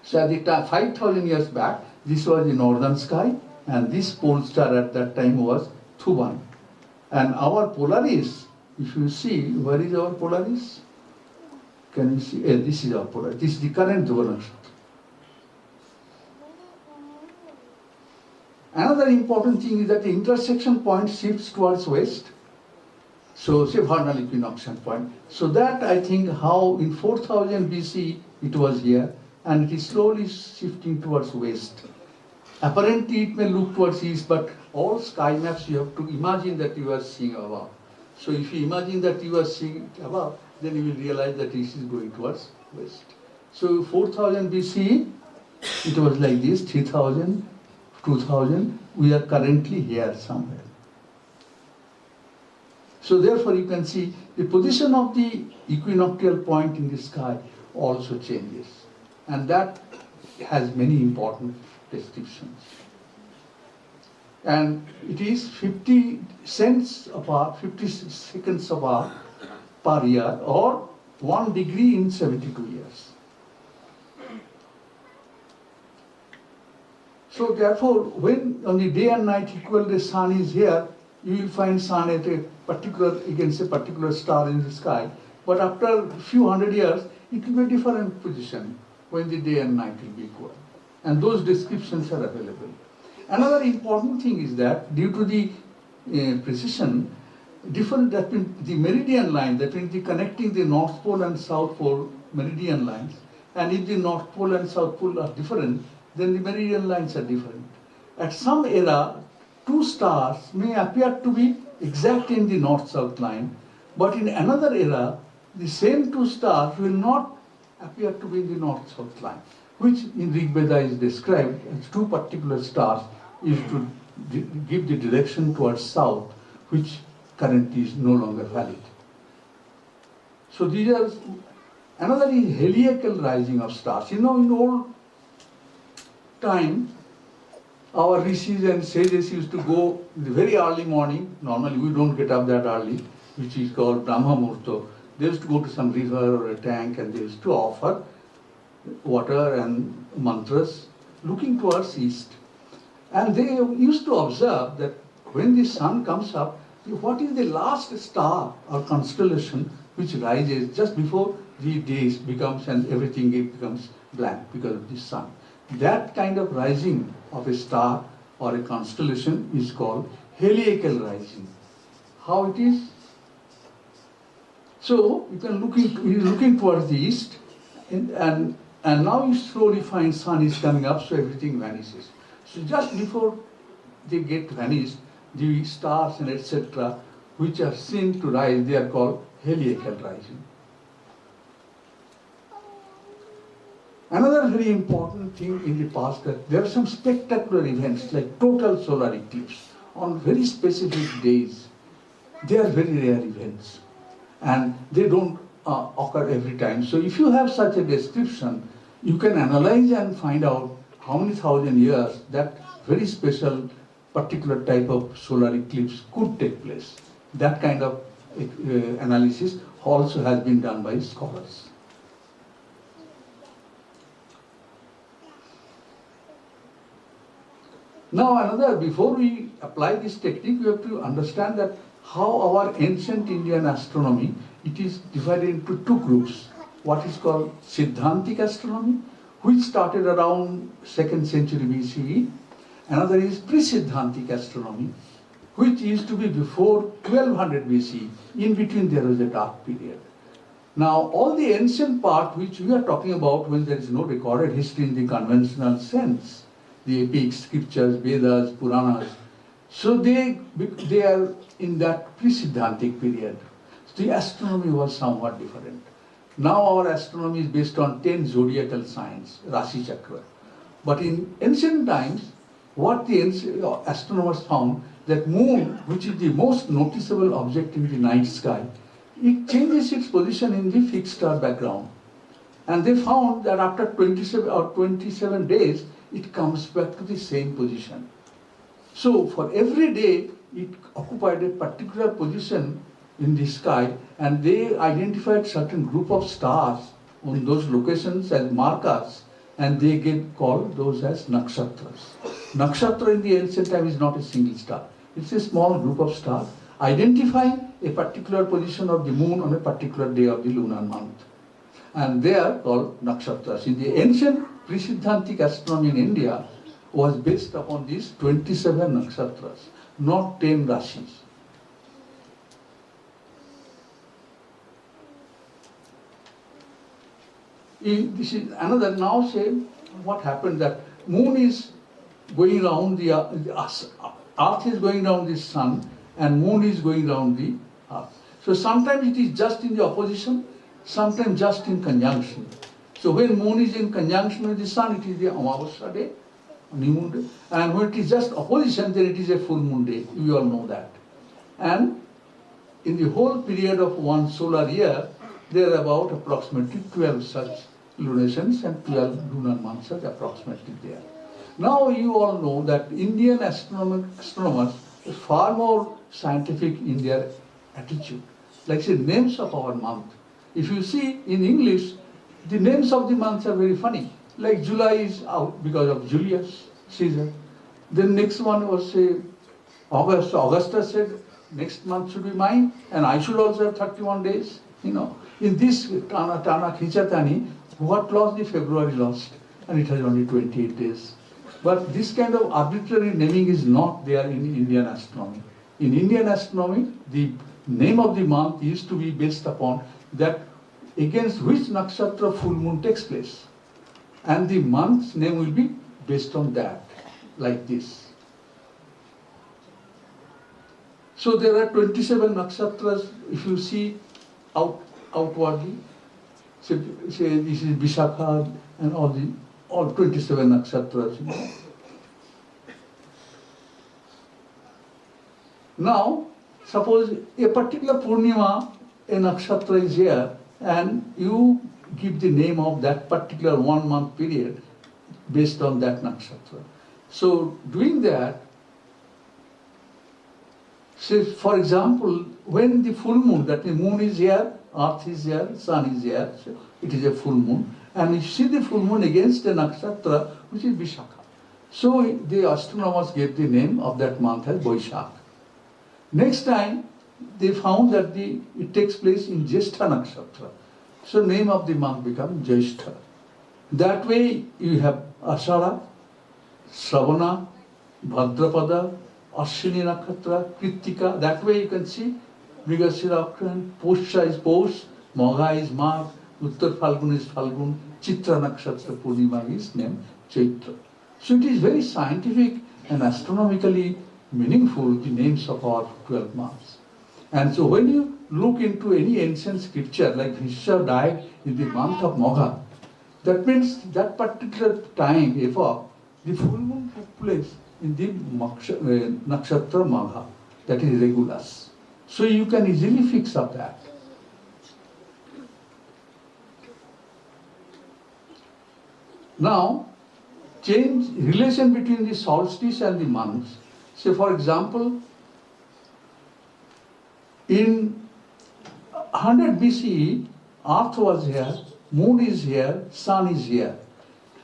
So at the time, 5,000 years back, this was the northern sky, and this pole star at that time was Thuban. And our Polaris, if you see, where is our Polaris? Can you see? This is our Polaris. This is the current Dhruva Nakshatra. Another important thing is that the intersection point shifts towards west. So say vernal equinoxian point. So that I think how in 4000 BC it was here, and it is slowly shifting towards west. Apparently it may look towards east, but all sky maps you have to imagine that you are seeing above. So if you imagine that you are seeing it above, then you will realize that this is going towards west. So 4000 BC, it was like this, 3000, 2000, we are currently here somewhere. So therefore you can see the position of the equinoctial point in the sky also changes. And that has many important descriptions. And it is 50 cents apart, 50 seconds apart per year, or 1 degree in 72 years. So therefore, when on the day and night equal the sun is here, you will find sun at a particular, against a particular star in the sky. But after a few hundred years, it will be a different position when the day and night will be equal. And those descriptions are available. Another important thing is that due to the precision, that means the meridian line, that means the connecting the North Pole and South Pole meridian lines, and if the North Pole and South Pole are different, then the meridian lines are different. At some era, two stars may appear to be exact in the north-south line, but in another era, the same two stars will not appear to be in the north-south line, which in Rig Veda is described as two particular stars used to give the direction towards south, which currently is no longer valid. So these are, another is heliacal rising of stars. In old time, our rishis and sages used to go in the very early morning. Normally we don't get up that early, which is called Brahma Murto. They used to go to some river or a tank and they used to offer water and mantras looking towards east. And they used to observe that when the sun comes up, what is the last star or constellation which rises just before the day becomes and everything becomes blank because of the sun. That kind of rising of a star or a constellation is called heliacal rising. How it is? So you can you're looking towards the east, and now you slowly find sun is coming up, so everything vanishes. So just before they get vanished, the stars and etc., which are seen to rise, they are called heliacal rising. Another very important thing in the past, that there are some spectacular events like total solar eclipse on very specific days. They are very rare events and they don't occur every time. So if you have such a description, you can analyze and find out how many thousand years that very special particular type of solar eclipse could take place. That kind of analysis also has been done by scholars. Now before we apply this technique, we have to understand that how our ancient Indian astronomy, it is divided into two groups. What is called Siddhantic astronomy, which started around 2nd century BCE. Another is pre-Siddhantic astronomy, which used to be before 1200 BCE. In between there was a dark period. Now all the ancient part which we are talking about when there is no recorded history in the conventional sense, the epics, scriptures, Vedas, Puranas, so they are in that pre-Siddhantic period. So the astronomy was somewhat different. Now our astronomy is based on 10 zodiacal signs, Rashi Chakra. But in ancient times, what the astronomers found, that moon, which is the most noticeable object in the night sky, it changes its position in the fixed star background. And they found that after 27 days, it comes back to the same position. So for every day, it occupied a particular position in the sky, and they identified certain group of stars on those locations as markers, and they get called those as nakshatras. Nakshatra in the ancient time is not a single star. It's a small group of stars identifying a particular position of the moon on a particular day of the lunar month. And they are called nakshatras. In the ancient pre-Siddhantic astronomy in India was based upon these 27 nakshatras, not 10 rashis. This is another, now say what happened, that moon is going around the earth is going around the sun and moon is going around the earth. So sometimes it is just in the opposition, sometimes just in conjunction. So when moon is in conjunction with the sun, it is the Amavasya day, new moon day. And when it is just opposition, then it is a full moon day. We all know that. And in the whole period of one solar year, there are about approximately 12 such lunations and 12 lunar months are approximately there. Now you all know that Indian astronomers are far more scientific in their attitude. Like say names of our month. If you see in English, the names of the months are very funny. Like July is out because of Julius Caesar. Then next one was say August. So Augustus said next month should be mine and I should also have 31 days. You know, in this Tana Khichatani, what lost the February lost, and it has only 28 days. But this kind of arbitrary naming is not there in Indian astronomy. In Indian astronomy, the name of the month used to be based upon that against which nakshatra full moon takes place. And the month's name will be based on that, like this. So there are 27 nakshatras, if you see outwardly. Say this is Vishakha and all 27 nakshatras. You know. Now, suppose a particular Purnima, a nakshatra is here, and you give the name of that particular 1 month period based on that nakshatra. So, doing that, say for example, when the full moon, that the moon is here, earth is here, sun is here, so it is a full moon, and you see the full moon against a nakshatra which is Vishakha. So the astronomers gave the name of that month as Vaishakh. Next time they found that it takes place in Jyeshtha nakshatra. So name of the month becomes Jyeshtha. That way you have Ashara, Shravana, Bhadrapada, Ashwini nakshatra, Kritika. That way you can see Mrigashira Akran, Posha is Posh, Magha is Magh, Uttar Falgun is Falgun, Chitra nakshatra Purnima is named Chaitra. So it is very scientific and astronomically meaningful, the names of our 12 months. And so when you look into any ancient scripture, like Bhishma died in the month of Magha, that means that particular time, epoch, the full moon took place in the nakshatra Magha, that is Regulus. So you can easily fix up that. Now, change relation between the solstice and the months. Say for example, in 100 BCE, Earth was here, Moon is here, Sun is here.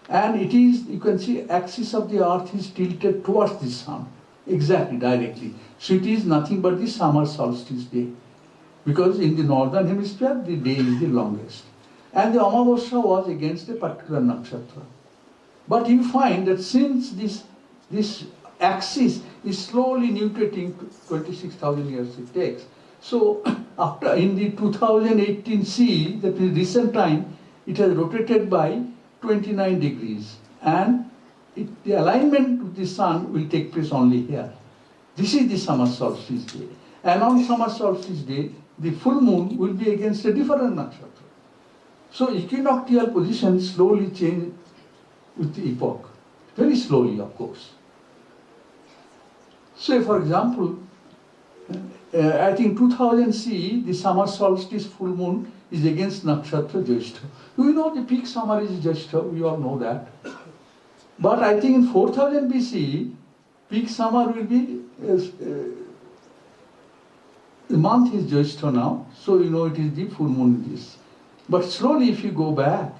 And it is, you can see, axis of the Earth is tilted towards the Sun, exactly, directly. So it is nothing but the summer solstice day. Because in the northern hemisphere, the day is the longest. And the Amavasya was against a particular nakshatra. But you find that since this axis is slowly nutating, 26,000 years it takes. So after in the 2018 CE, that is recent time, it has rotated by 29 degrees. And the alignment with the sun will take place only here. This is the summer solstice day. And on summer solstice day, the full moon will be against a different nakshatra. So equinoctial positions slowly change with the epoch. Very slowly, of course. So, for example, I think 2000 CE, the summer solstice full moon is against nakshatra Jyeshtha. We know the peak summer is Jyeshtha, we all know that. But I think in 4000 BCE, peak summer will be, the month is Jyeshtha now, so you know it is the full moon in this. But slowly if you go back,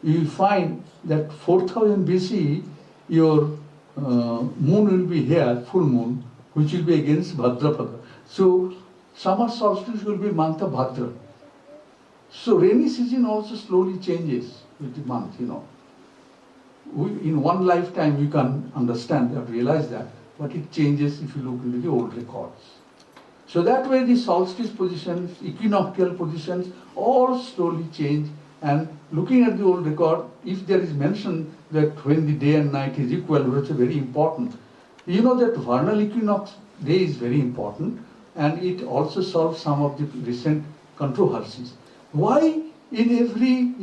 you will find that 4000 BCE, your moon will be here, full moon, which will be against Bhadrapada. So summer solstice will be month of Bhadra. So rainy season also slowly changes with the month, you know. In one lifetime we can understand that, realize that, but it changes if you look into the old records. So that way the solstice positions, equinoctial positions, all slowly change. And looking at the old record, if there is mention that when the day and night is equal, which is very important. You know that vernal equinox day is very important, and it also solves some of the recent controversies. Why in every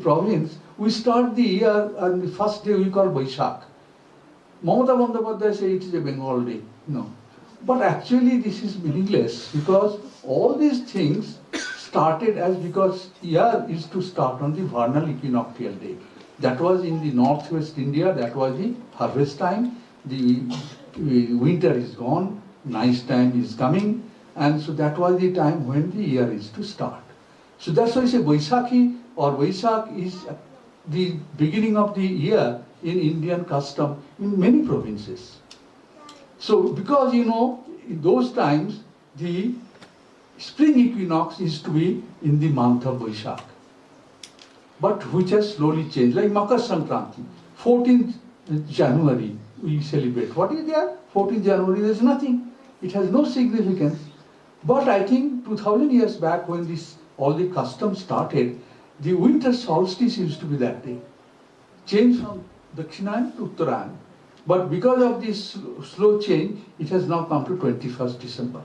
province we start the year and the first day we call Vaishakh? Mamata Bandyopadhyay say it is a Bengal day. No. But actually this is meaningless, because all these things started as because year is to start on the vernal equinoctial day. That was in the northwest India, that was the harvest time, the winter is gone, nice time is coming, and so that was the time when the year is to start. So that's why I say Vaishakhi or Vaishakh is the beginning of the year in Indian custom in many provinces. So because you know, in those times, the spring equinox is to be in the month of Vaishakh, but which has slowly changed, like Makar Sankranti, 14th January we celebrate. What is there? 14th January, there is nothing. It has no significance. But I think 2000 years back when all the customs started, the winter solstice used to be that day. Changed from Dakshinayana to Uttarayan. But because of this slow change, it has now come to 21st December.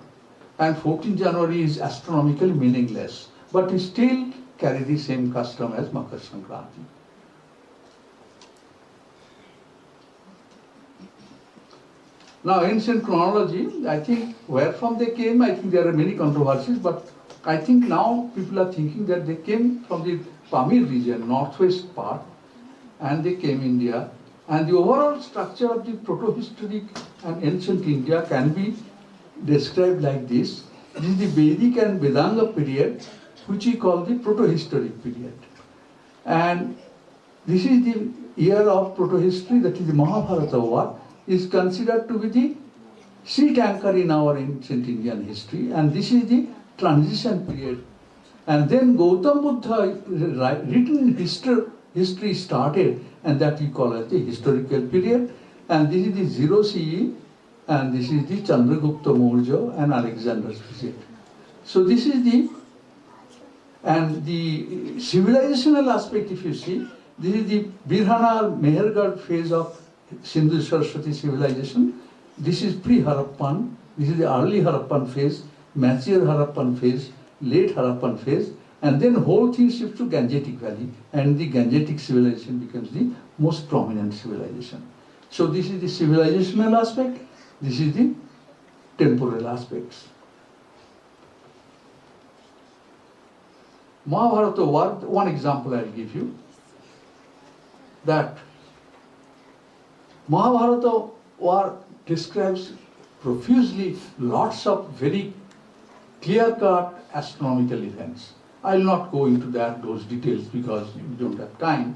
And 14th January is astronomically meaningless, but we still carry the same custom as Makar Sankranti. Now, ancient chronology, I think where from they came, I think there are many controversies, but I think now people are thinking that they came from the Pamir region, northwest part, and they came India. And the overall structure of the proto-historic and ancient India can be described like this. This is the Vedic and Vedanga period, which we call the proto-historic period. And this is the year of proto-history, that is the Mahabharata war, is considered to be the sea anchor in our ancient Indian history, and this is the transition period. And then Gautam Buddha written history started, and that we call as the historical period. And this is the 0 CE, and this is the Chandragupta Maurya and Alexander's visit. So this is the, and the civilizational aspect, if you see, this is the Birhana Mehergarh phase of Sindhu Saraswati civilization. This is pre-Harappan, this is the early Harappan phase, mature Harappan phase, late Harappan phase, and then whole thing shifts to Gangetic Valley, and the Gangetic civilization becomes the most prominent civilization. So this is the civilizational aspect, this is the temporal aspects. Mahabharata war, one example I'll give you, that Mahabharata war describes profusely lots of very clear-cut astronomical events. I will not go into those details because we don't have time.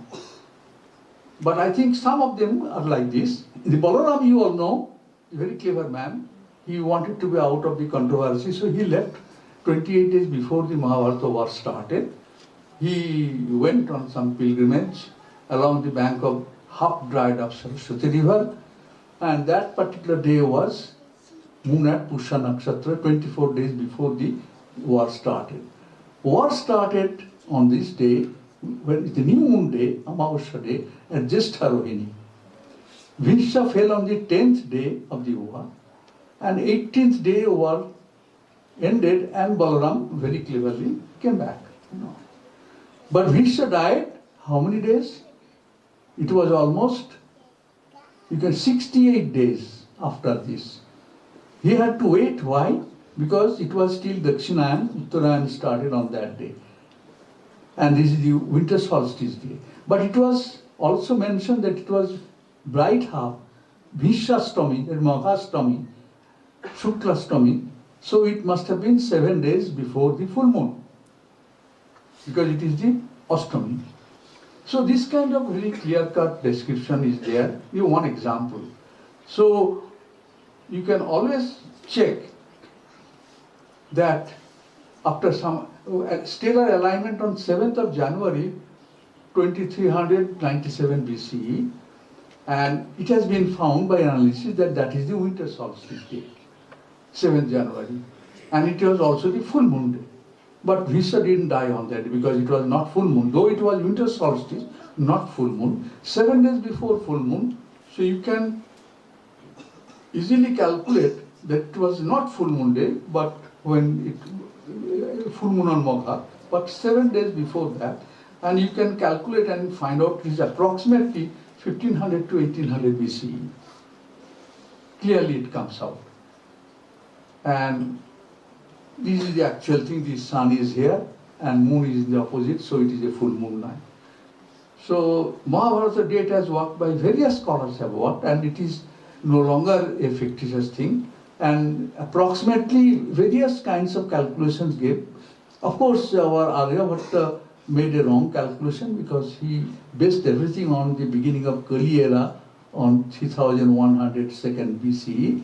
But I think some of them are like this. The Balaram, you all know, a very clever man. He wanted to be out of the controversy, so he left 28 days before the Mahabharata war started. He went on some pilgrimage along the bank of half-dried up Saraswati river, and that particular day was moon at Pusha Nakshatra, 24 days before the war started. War started on this day, when it's the new moon day, Amavasya day, at Jyeshtha Rohini. Bhisha fell on the 10th day of the war, and 18th day war ended, and Balaram very cleverly came back. But Bhisha died, how many days? It was almost, 68 days after this. He had to wait, why? Because it was still Dakshinayan, Uttarayan started on that day. And this is the winter solstice day. But it was also mentioned that it was bright half, Bhishastami, Maghastami, Shuklastami. So it must have been 7 days before the full moon, because it is the Astami. So this kind of very clear-cut description is there. Give one example. So you can always check that after some stellar alignment on 7th of January 2397 BCE, and it has been found by analysis that that is the winter solstice day, 7th January, and it was also the full moon day. But Bhisha didn't die on that because it was not full moon, though it was winter solstice, not full moon, 7 days before full moon. So you can easily calculate that it was not full moon day, but when it full moon on Magha, but 7 days before that, and you can calculate and find out it is approximately 1500 to 1800 BCE. Clearly it comes out. And this is the actual thing, the sun is here and moon is in the opposite, so it is a full moon night. So Mahabharata date has worked by various scholars have worked, and it is no longer a fictitious thing. And approximately various kinds of calculations gave. Of course, our Aryabhatta made a wrong calculation because he based everything on the beginning of Kali era on 3102 BCE.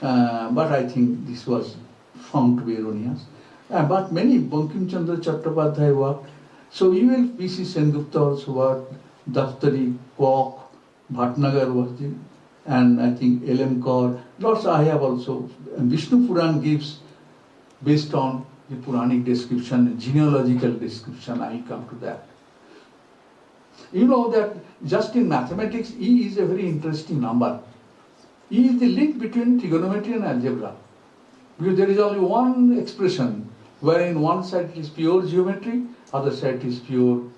But I think this was found to be erroneous. But many, Bankim Chandra Chattopadhyay worked. So even P.C. Sengupta also worked, Daftari, Kwok, Bhatnagar was the, and I think L.M. Kaur, lots I have also. And Vishnu Puran gives, based on the Puranic description, genealogical description, I come to that. You know that just in mathematics, E is a very interesting number. E is the link between trigonometry and algebra. Because there is only one expression, wherein one side is pure geometry, other side is pure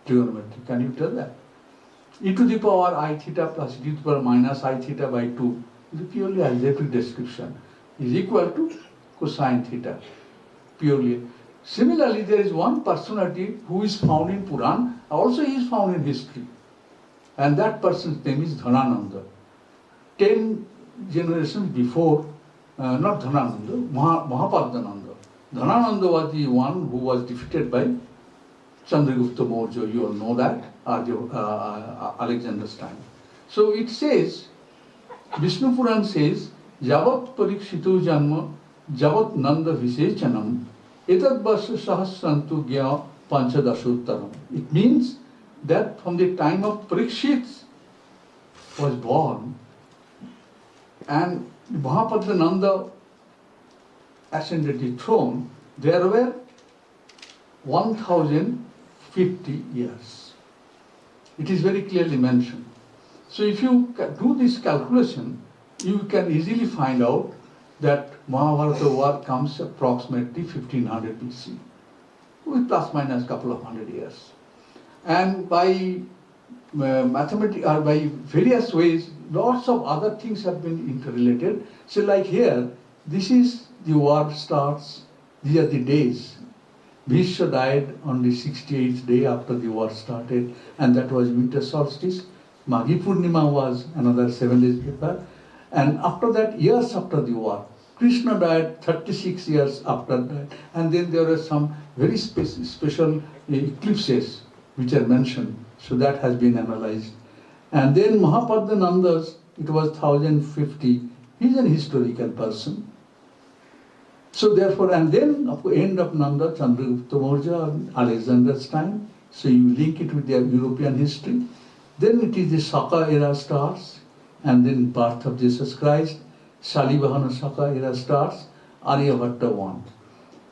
trigonometry. Can you tell that? E to the power I theta plus e to the power minus I theta by 2 is a purely algebraic description, is equal to cosine theta, purely. Similarly, there is one personality who is found in Puran, also he is found in history. And that person's name is Dhanananda. 10 generations before, not Dhanananda, Mahapadananda. Dhanananda was the one who was defeated by Chandragupta Maurya, you all know that, Alexander's time. So it says, Vishnu Puran says, Javat Parikshitu Janma, Javat Nanda Visechanam, Etad Vasya Sahasrantu Gya Panchadashuttaram. It means that from the time of Parikshit was born and Mahapadananda ascended the throne, there were 1050 years. It is very clearly mentioned. So if you do this calculation, you can easily find out that Mahabharata war comes approximately 1500 BC, with plus minus couple of hundred years. And by mathematics, or by various ways, lots of other things have been interrelated. So like here, this is the war starts, these are the days. Bhishma died on the 68th day after the war started, and that was winter solstice. Maghi Purnima was another 7 days before. And after that, years after the war, Krishna died 36 years after that. And then there were some very special eclipses which are mentioned. So that has been analyzed. And then Mahapadananda's, it was 1050. He's an historical person. So therefore, and then at the end of Nanda, Chandragupta Maurya, Alexander's time. So you link it with their European history. Then it is the Shaka era starts, and then birth of Jesus Christ, Salivahana Shaka era starts, Aryabhatta one.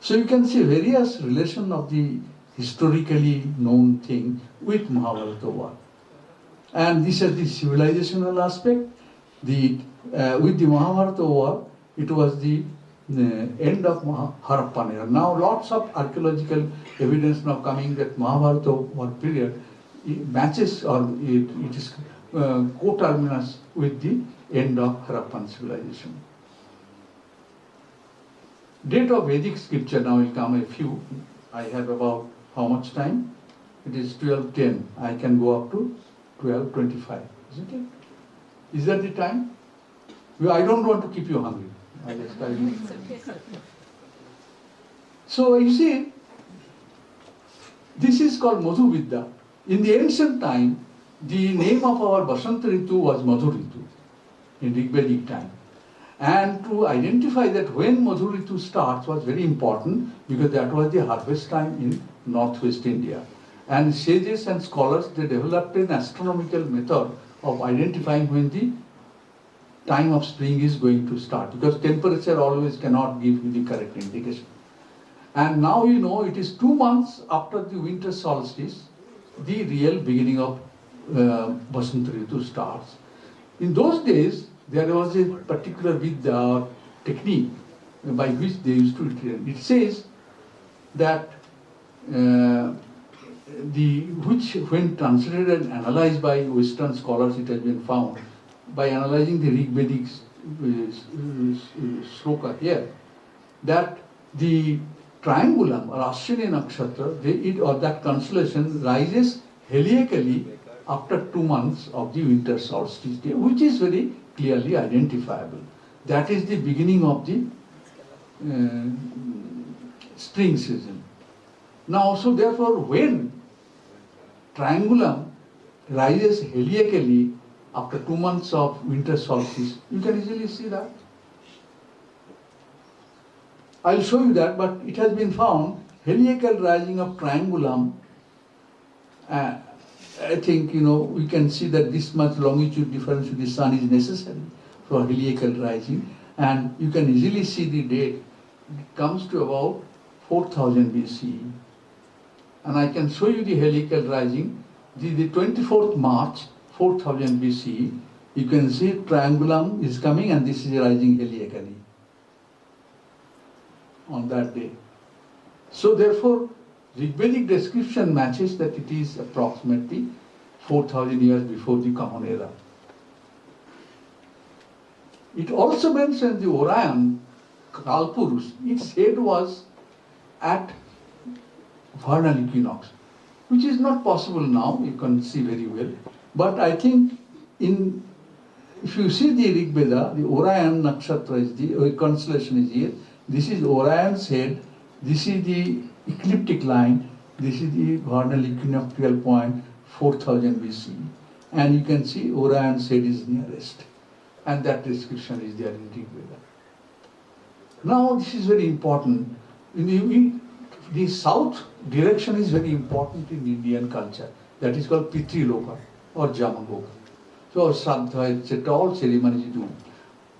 So you can see various relation of the historically known thing with Mahabharata war. And this is the civilizational aspect. With the Mahabharata war, it was the end of Harappan era. Now lots of archaeological evidence now coming that Mahabharata war period matches, or it is coterminous with the end of Harappan civilization. Date of Vedic scripture now will come a few. I have about how much time? It is 12:10. I can go up to 12:25, isn't it? Is that the time? I don't want to keep you hungry. So you see, this is called Madhu Vidya. In the ancient time, the name of our Basanta Ritu was Madhu Ritu in Rigvedic time. And to identify that when Madhu Ritu starts was very important, because that was the harvest time in northwest India. And sages and scholars, they developed an astronomical method of identifying when the time of spring is going to start, because temperature always cannot give you the correct indication. And now you know it is 2 months after the winter solstice, the real beginning of Basanta Ritu starts. In those days, there was a particular vidya or technique by which they used to train. It says that which when translated and analyzed by Western scholars, it has been found by analyzing the Rigvedic sloka here, that the triangulum or Ashwini Nakshatra, or that constellation rises heliacally after 2 months of the winter solstice day, which is very clearly identifiable. That is the beginning of the spring season. Now, so therefore, when triangulum rises heliacally after 2 months of winter solstice, you can easily see that. I'll show you that, but it has been found heliacal rising of triangulum. I think, we can see that this much longitude difference with the sun is necessary for heliacal rising, and you can easily see the date. It comes to about 4000 BCE. And I can show you the heliacal rising. The 24th March, 4000 BCE, you can see triangulum is coming and this is rising heliacally on that day. So therefore, Rigvedic description matches that it is approximately 4000 years before the Common Era. It also mentions the Orion, Kalpurush, its head was at vernal equinox, which is not possible now, you can see very well. But I think if you see the Rig Veda, the Orion nakshatra is the constellation is here. This is Orion's head, this is the ecliptic line, this is the vernal equinoctial point, 4000 BC. And you can see Orion's head is nearest. And that description is there in Rig Veda. Now this is very important. The south direction is very important in Indian culture. That is called Pitri Loka or Jamaloka. So Shraddha, etc., all ceremonies do.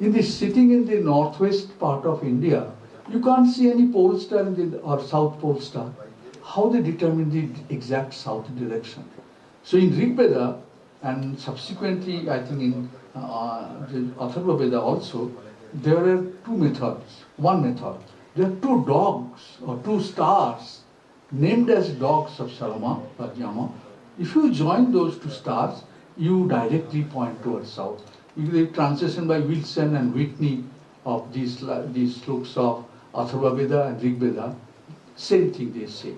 In the sitting in the northwest part of India, you can't see any pole star or south pole star. How they determine the exact south direction? So in Rig Veda and subsequently, I think in the Atharva Veda also, there are two methods. One method, there are two dogs or two stars named as dogs of Salama or Yama. If you join those two stars, you directly point towards south. The translation by Wilson and Whitney of these slopes of Atharva Veda and Rig Veda, same thing they say.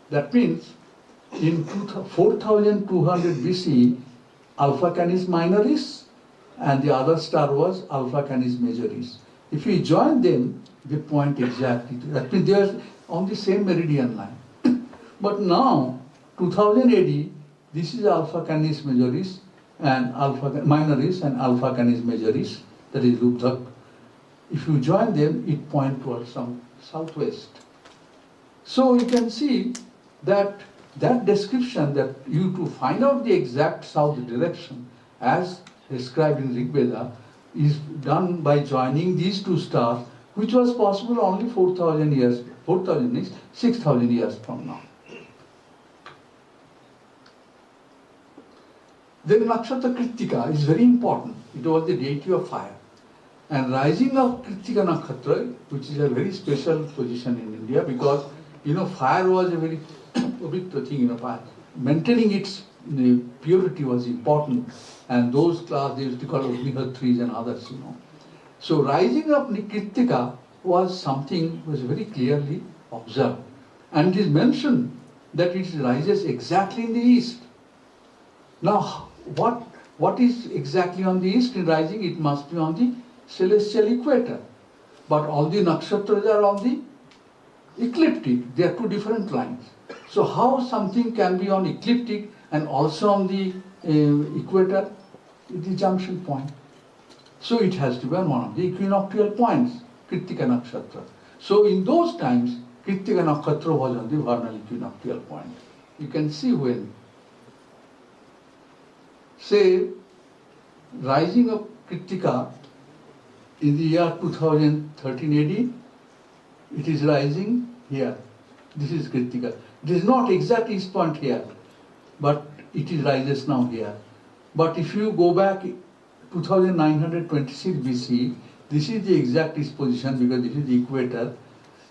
That means in 4200 BC, Alpha Canis Minoris and the other star was Alpha Canis Majoris. If you join them, they point exactly to that. Means they are on the same meridian line. But now, 2000 AD, this is Alpha Canis Majoris and Alpha Minoris and Alpha Canis Majoris, that is Lubdhak. If you join them, it points towards some southwest. So you can see that description that you to find out the exact south direction as described in Rig Veda is done by joining these two stars, which was possible only 4000 years, 4000 is 6000 years from now. Then Nakshatra Kritika is very important. It was the deity of fire. And rising of Kritika Nakshatra, which is a very special position in India because, fire was a very big thing, fire. Maintaining its purity was important. And those class they used to call Agnihatris and others, So rising of Kritika was something was very clearly observed. And it is mentioned that it rises exactly in the east. Now, what is exactly on the east in rising? It must be on the celestial equator. But all the nakshatras are on the ecliptic. They are two different lines. So how something can be on ecliptic and also on the equator? The junction point. So it has to be on one of the equinoctial points, Kritika Nakshatra. So in those times, Kritika Nakshatra was on the vernal equinoctial point. You can see when, say, rising of Kritika in the year 2013 AD, it is rising here. This is Kritika. It is not exact east point here, but it rises now here. But if you go back 2926 BC, this is the exact east position because this is the equator,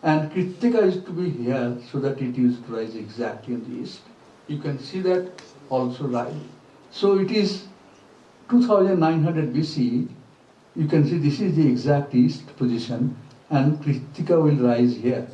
and Kritika is to be here so that it is to rise exactly in the east. You can see that also rise. So it is 2900 BC. You can see this is the exact east position, and Kritika will rise here.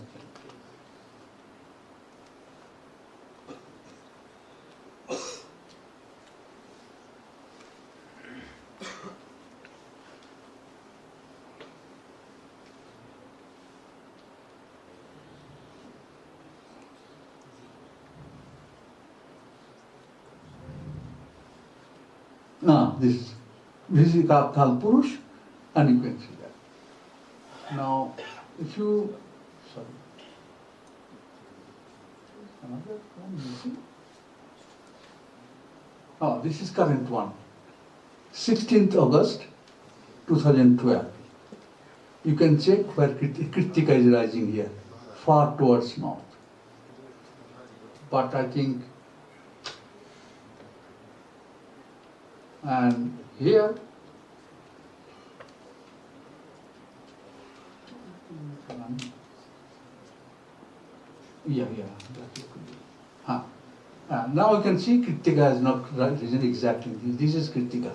This is Kalpurush, and you can see that. Now, if you, sorry, another one missing. This is current one. 16th August 2012. You can check where Kritika is rising here, far towards north. But I think, and here, now you can see Kritika has not risen exactly. This is Kritika.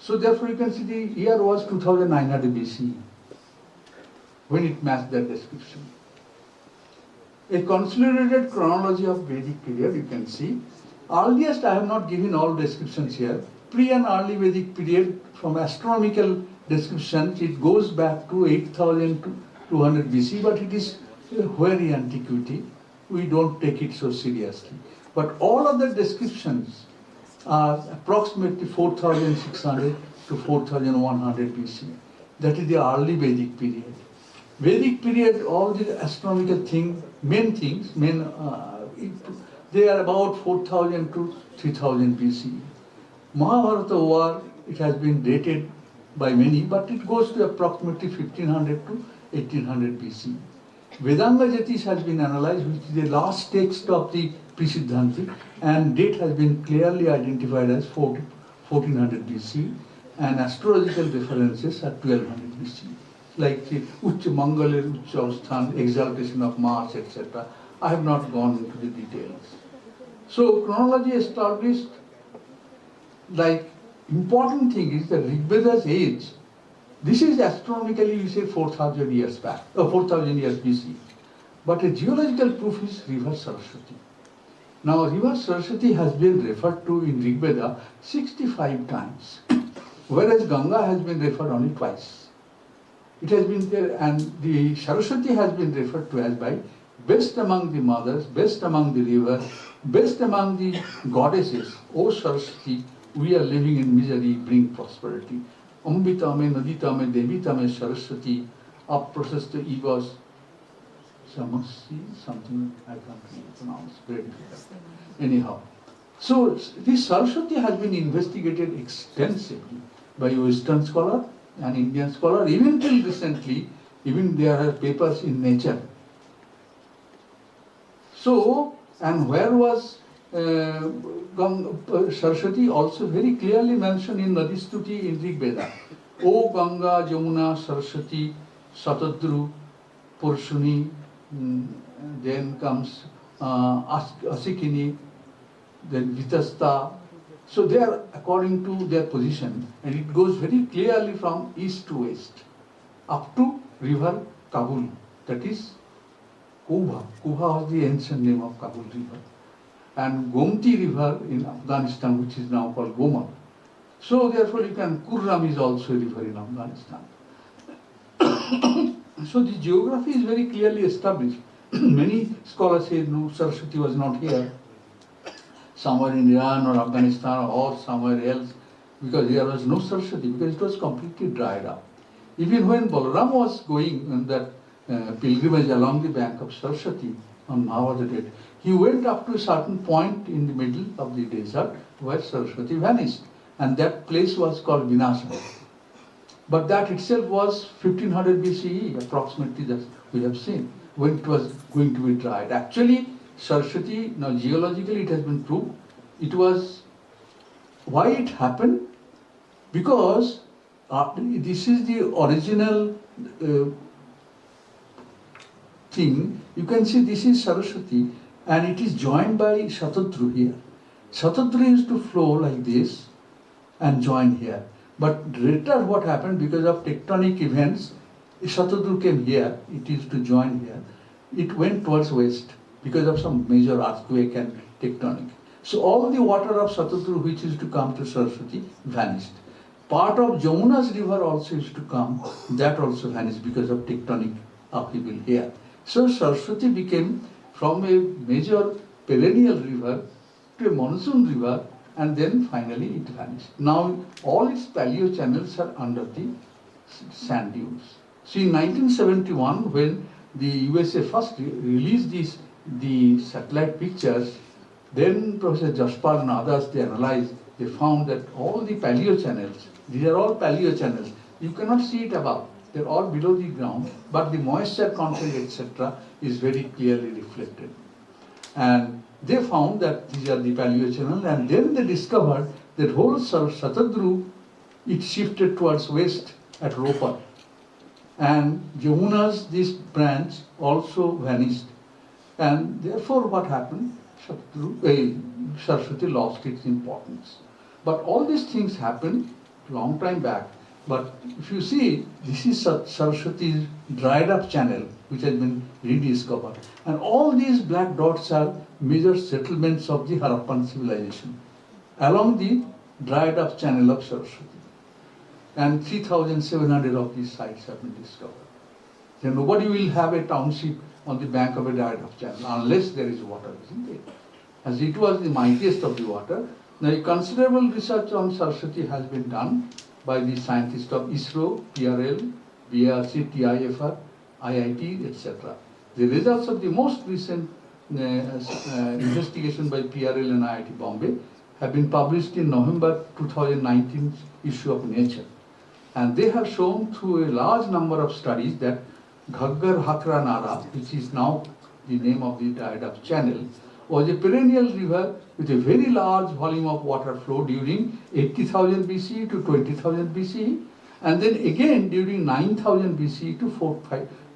So therefore you can see the year was 2900 BCE when it matched that description. A consolidated chronology of Vedic period, you can see. Earliest, I have not given all descriptions here. Pre and early Vedic period, from astronomical descriptions, it goes back to 8200 BC, but it is a very antiquity. We don't take it so seriously. But all other descriptions are approximately 4600 to 4100 BC. That is the early Vedic period. Vedic period, all the astronomical things, they are about 4000 to 3000 BC. Mahabharata war, it has been dated by many, but it goes to approximately 1500 to 1800 BC. Vedanga Jyotish has been analyzed, which is the last text of the Prasiddhanti, and date has been clearly identified as 1400 BC, and astrological references are 1200 BC. Like the Ucha Mangalir, Ucha Avsthan, exaltation of Mars, etc. I have not gone into the details. So chronology established, like important thing is that Rigveda's age, this is astronomically we say 4000 years back, 4000 years BC. But a geological proof is river Saraswati. Now river Saraswati has been referred to in Rigveda 65 times, whereas Ganga has been referred only twice. It has been there, and the Saraswati has been referred to as by best among the mothers, best among the rivers, best among the goddesses. O Saraswati, we are living in misery, bring prosperity. Ambitame, Naditame, Devitame, Saraswati, Aprasasta Evas, Samasi, something I can't pronounce, very difficult. Anyhow, so this Saraswati has been investigated extensively by Western scholar and Indian scholar, even till recently, even there are papers in Nature. So, and where was Saraswati also very clearly mentioned in Nadistuti in Rig Veda. O Ganga, Jamuna, Saraswati, Satadru, Purshuni, then comes Asikini, then Vitasta. So they are according to their position, and it goes very clearly from east to west up to river Kabul, that is Kubha. Kubha was the ancient name of Kabul river, and Gomti river in Afghanistan, which is now called Gomar. So therefore you can, Kurram is also a river in Afghanistan. So the geography is very clearly established. Many scholars say no, Saraswati was not here, somewhere in Iran or Afghanistan or somewhere else, because there was no Saraswati, because it was completely dried up. Even when Balaram was going on that pilgrimage along the bank of Saraswati on Mahabharata date, he went up to a certain point in the middle of the desert where Saraswati vanished, and that place was called Vinasa. But that itself was 1500 BCE, approximately, that we have seen, when it was going to be dried. Actually, Saraswati, now geologically it has been proved, it was, why it happened? Because this is the original thing. You can see this is Saraswati, and it is joined by Shatadru here. Shatadru used to flow like this and join here. But later what happened, because of tectonic events, Shatadru came here, it used to join here. It went towards west because of some major earthquake and tectonic. So all the water of Shatadru which used to come to Saraswati vanished. Part of Jamuna's river also used to come, that also vanished because of tectonic upheaval here. So Saraswati became from a major perennial river to a monsoon river, and then finally it vanished. Now all its paleo channels are under the sand dunes. So in 1971, when the USA first released the satellite pictures, then Professor Jaspal and others, they analyzed, they found that all the paleo channels, these are all paleo channels, you cannot see it above, they're all below the ground, but the moisture content, etc., is very clearly reflected. And they found that these are the paleo channels, and then they discovered that whole Shatadru, it shifted towards west at Ropar. And Jamuna's, this branch, also vanished. And therefore what happened? Saraswati lost its importance. But all these things happened long time back. But if you see, this is Saraswati's dried up channel, which has been rediscovered. And all these black dots are major settlements of the Harappan civilization along the dried up channel of Saraswati. And 3,700 of these sites have been discovered. Then nobody will have a township on the bank of a dried up channel unless there is water, isn't it? As it was the mightiest of the water. Now, a considerable research on Saraswati has been done by the scientists of ISRO, PRL, BRC, TIFR, IIT, etc. The results of the most recent investigation by PRL and IIT Bombay have been published in November 2019 issue of Nature. And they have shown through a large number of studies that Ghaggar Hakra Nara, which is now the name of the dried up channel, was a perennial river with a very large volume of water flow during 80,000 BCE to 20,000 BCE, and then again during 9,000 BCE to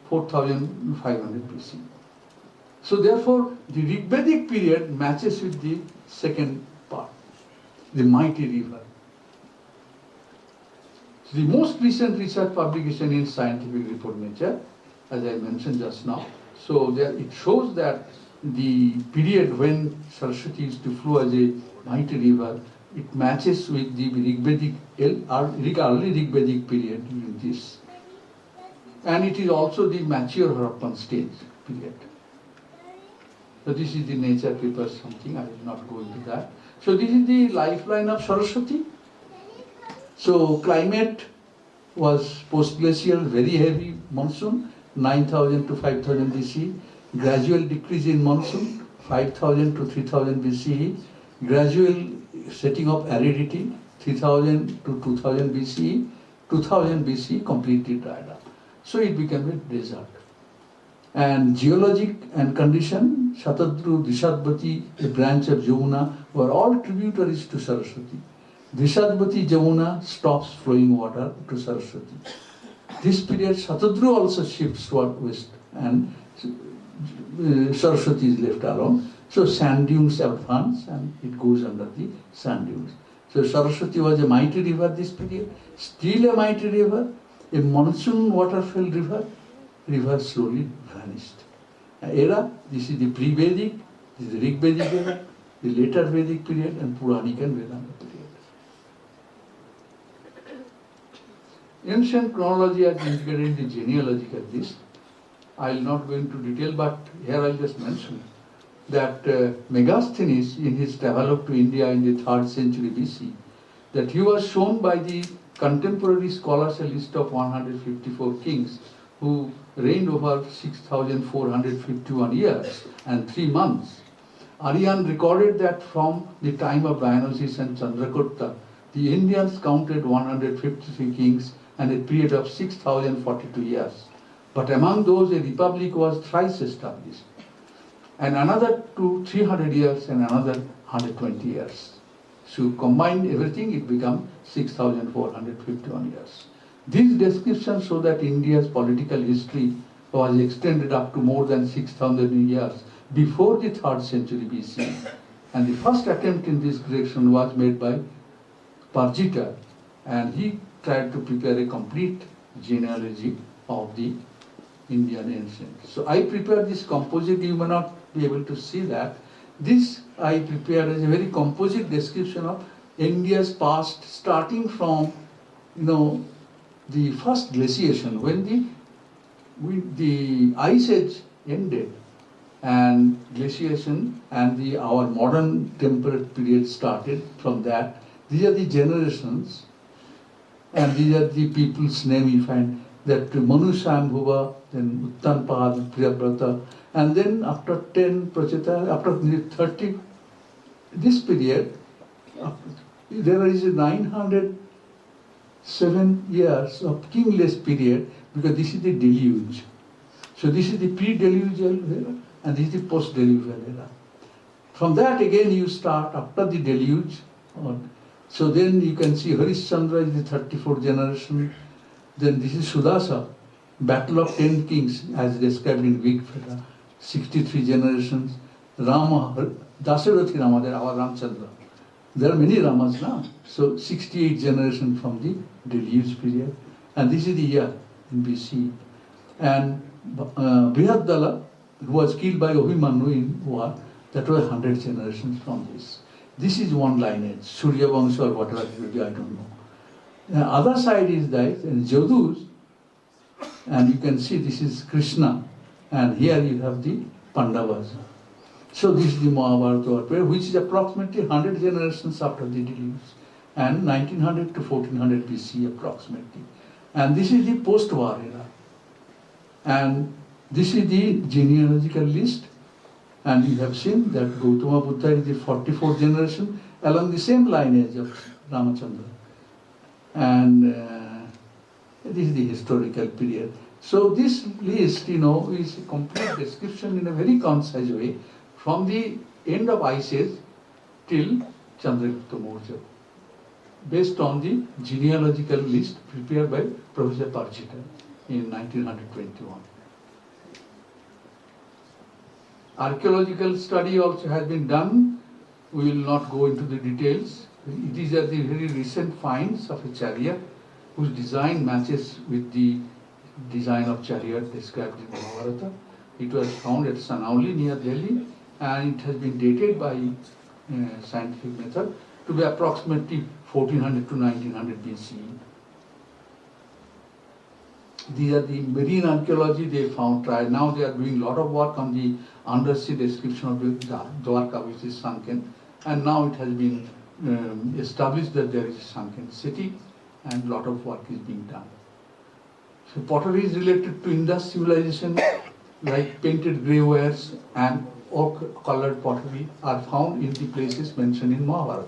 4,500 BCE. So therefore, the Rigvedic period matches with the second part, the mighty river. So the most recent research publication in Scientific Report Nature, as I mentioned just now, so there it shows that the period when Saraswati used to flow as a mighty river, it matches with the Rigvedic, early Rigvedic period in this. And it is also the mature Harappan stage period. So this is the nature paper something, I will not go into that. So this is the lifeline of Saraswati. So climate was post-glacial, very heavy monsoon, 9,000 to 5,000 BCE. Gradual decrease in monsoon, 5,000 to 3,000 BCE. Gradual setting of aridity, 3,000 to 2,000 BCE. 2000 BCE completely dried up. So it became a desert. And geologic and condition, Shatadru, Dishadbati, a branch of Jamuna, were all tributaries to Saraswati. Dishadbati Jamuna stops flowing water to Saraswati. This period, Shatadru also shifts toward west and Saraswati is left alone. So sand dunes advance and it goes under the sand dunes. So Saraswati was a mighty river this period, still a mighty river, a monsoon water-filled river, river slowly vanished. Era, this is the pre-Vedic, this is the Rigvedic era, the later Vedic period and Puranic and Vedanta period. Ancient chronology has integrated the genealogical list. I will not go into detail, but here I will just mention that Megasthenes, in his travelogue to India in the 3rd century BC, that he was shown by the contemporary scholars a list of 154 kings who reigned over 6,451 years and 3 months. Aryan recorded that from the time of Dionysius and Chandragupta, the Indians counted 153 kings and a period of 6,042 years. But among those, a republic was thrice established, and another 300 years and another 120 years. So combined everything, it becomes 6,451 years. These descriptions show that India's political history was extended up to more than 6,000 years before the 3rd century BC. And the first attempt in this direction was made by Parjita, and he tried to prepare a complete genealogy of the Indian ancient. So I prepared this composite, you may not be able to see that. This I prepared as a very composite description of India's past, starting from, the first glaciation, when the ice age ended, and glaciation and our modern temperate period started from that. These are the generations, and these are the people's name you find, that Manu Shambhuva, then Uttanpad, Priyabrata, and then after 10 Pracheta, after 30, this period, there is a 907 years of kingless period, because this is the deluge. So this is the pre-deluvial era, and this is the post-deluvial era. From that again you start after the deluge. So then you can see Harishchandra is the 34th generation. Then this is Sudasa, Battle of 10 Kings, as described in Vig Veda, 63 generations. Rama, Dasarathi Rama, our Ramchandra, There are many Ramas now. So 68 generations from the deluge period. And this is the year in BC. And Brihadala, who was killed by Abhimanyu in war, that was 100 generations from this. This is one lineage, Surya Vangsha or whatever it will be, I don't know. The other side is that in Jadus, and you can see this is Krishna, and here you have the Pandavas. So this is the Mahabharata, which is approximately 100 generations after the deluge, and 1900 to 1400 BC approximately. And this is the post-war era. And this is the genealogical list, and you have seen that Gautama Buddha is the 44th generation along the same lineage of Ramachandra. And this is the historical period. So this list, is a complete description in a very concise way from the end of Ice Age till Chandragupta Maurya, based on the genealogical list prepared by Professor Parchita in 1921. Archaeological study also has been done. We will not go into the details. These are the very recent finds of a chariot whose design matches with the design of chariot described in Mahabharata. It was found at Sanauli near Delhi, and it has been dated by scientific method to be approximately 1400 to 1900 BCE. These are the marine archaeology they found. Now they are doing a lot of work on the undersea description of the Dwarka, which is sunken, and now it has been established that there is a sunken city, and a lot of work is being done. So pottery is related to Indus civilization, like painted grey wares and oak-colored pottery are found in the places mentioned in Mahabharata.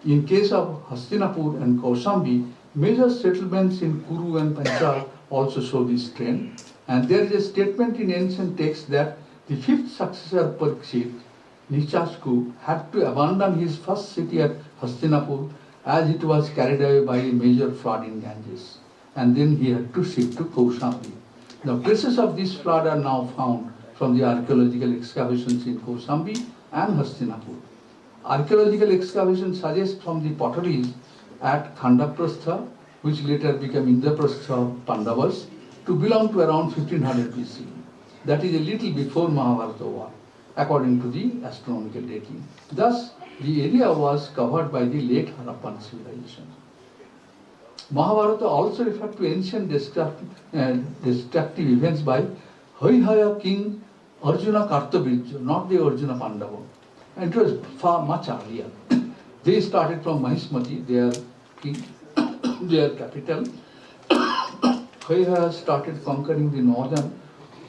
In case of Hastinapur and Kausambi, major settlements in Kuru and Panchal also show this trend. And there is a statement in ancient texts that the fifth successor Parikshit, Nichasku, had to abandon his first city at Hastinapur as it was carried away by a major flood in Ganges. And then he had to shift to Kausambi. The traces of this flood are now found from the archaeological excavations in Kausambi and Hastinapur. Archaeological excavations suggest from the potteries at Khandaprastha, which later became Indraprastha of Pandavas, to belong to around 1500 BC. That is a little before Mahabharata war, according to the astronomical dating. Thus, the area was covered by the late Harappan civilization. Mahabharata also referred to ancient destructive events by Haihaya king Arjuna Kartabirja, not the Arjuna Pandava. And it was far much earlier. They started from Mahismati, their king, their capital. Haihaya started conquering the northern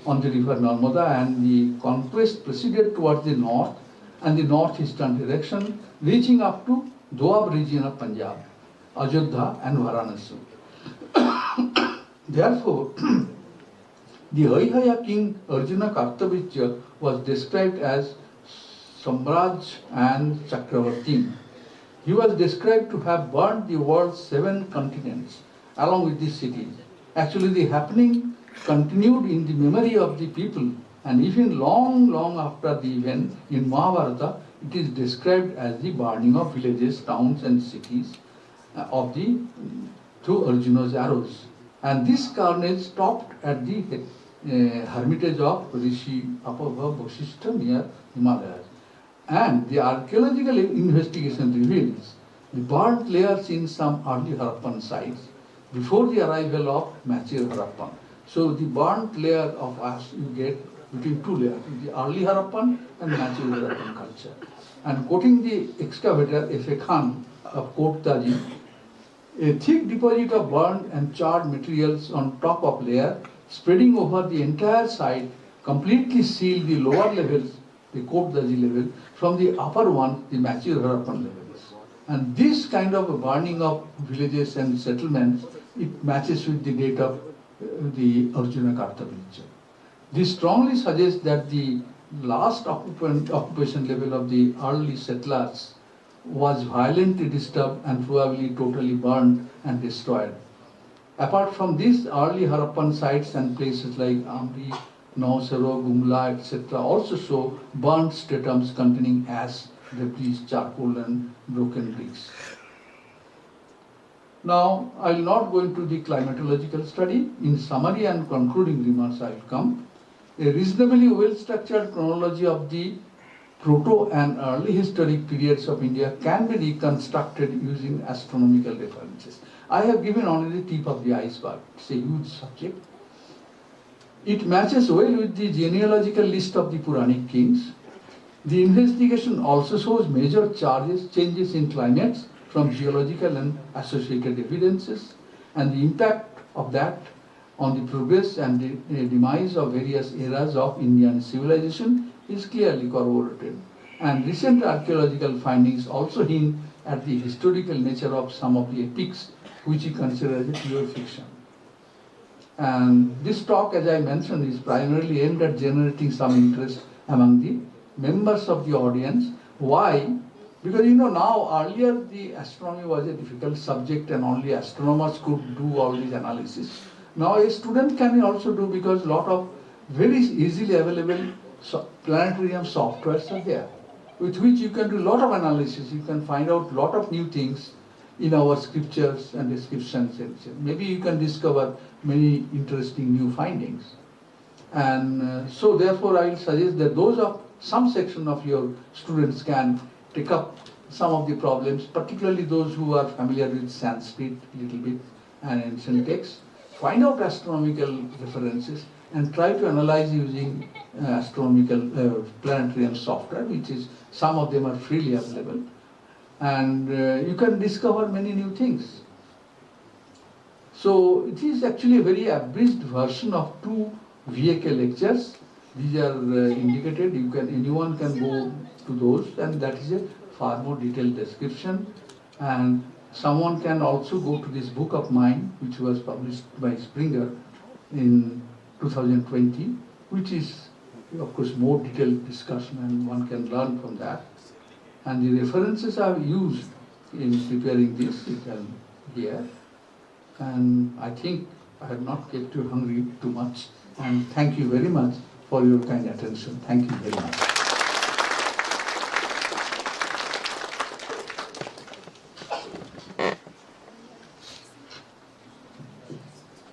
on the river Narmada, and the conquest proceeded towards the north and the northeastern direction, reaching up to Doab region of Punjab, Ajodha and Varanasi. Therefore, the Haihaya king Arjuna Kartabirja was described as Samraj and Chakravartin. He was described to have burnt the world's 7 continents along with these cities. Actually, the happening continued in the memory of the people, and even long after the event in Mahabharata, it is described as the burning of villages, towns and cities of the through Arjuna's arrows. And this carnage stopped at the hermitage of Rishi Apabha Vasishtha near Himalayas. And the archaeological investigation reveals the burnt layers in some early Harappan sites before the arrival of mature Harappan. So the burnt layer of ash you get between 2 layers, the early Harappan and mature Harappan culture. And quoting the excavator F.A. Khan of Kot Taji, a thick deposit of burnt and charred materials on top of layer spreading over the entire site completely sealed the lower levels, the Kot Taji level, from the upper one, the mature Harappan levels. And this kind of burning of villages and settlements, it matches with the date of the Arjuna Kartabirja. This strongly suggests that the last occupation level of the early settlers was violently disturbed and probably totally burned and destroyed. Apart from these, early Harappan sites and places like Amri, Nausero, Gumla, etc. also show burnt stratums containing ash debris, charcoal and broken bricks. Now, I will not go into the climatological study. In summary and concluding remarks, I will come. A reasonably well-structured chronology of the proto and early historic periods of India can be reconstructed using astronomical references. I have given only the tip of the iceberg. It's a huge subject. It matches well with the genealogical list of the Puranic kings. The investigation also shows major changes in climates from geological and associated evidences, and the impact of that on the progress and the demise of various eras of Indian civilization is clearly corroborated. And recent archaeological findings also hint at the historical nature of some of the epics which he considers as pure fiction. And this talk, as I mentioned, is primarily aimed at generating some interest among the members of the audience. Why? Because now earlier the astronomy was a difficult subject and only astronomers could do all these analysis. Now a student can also do, because a lot of very easily available planetarium softwares are there, with which you can do a lot of analysis. You can find out a lot of new things in our scriptures and descriptions. Maybe you can discover many interesting new findings. And so therefore I will suggest that some section of your students can take up some of the problems, particularly those who are familiar with Sanskrit a little bit and ancient texts. Find out astronomical references and try to analyze using astronomical planetarium software, which is, some of them are freely available. And you can discover many new things. So it is actually a very abridged version of 2 VAK lectures. These are indicated. Anyone can go to those, and that is a far more detailed description. And someone can also go to this book of mine, which was published by Springer in 2020, which is, of course, more detailed discussion, and one can learn from that. And the references I have used in preparing this, you can hear. And I think I have not kept you hungry too much. And thank you very much for your kind attention. Thank you very much.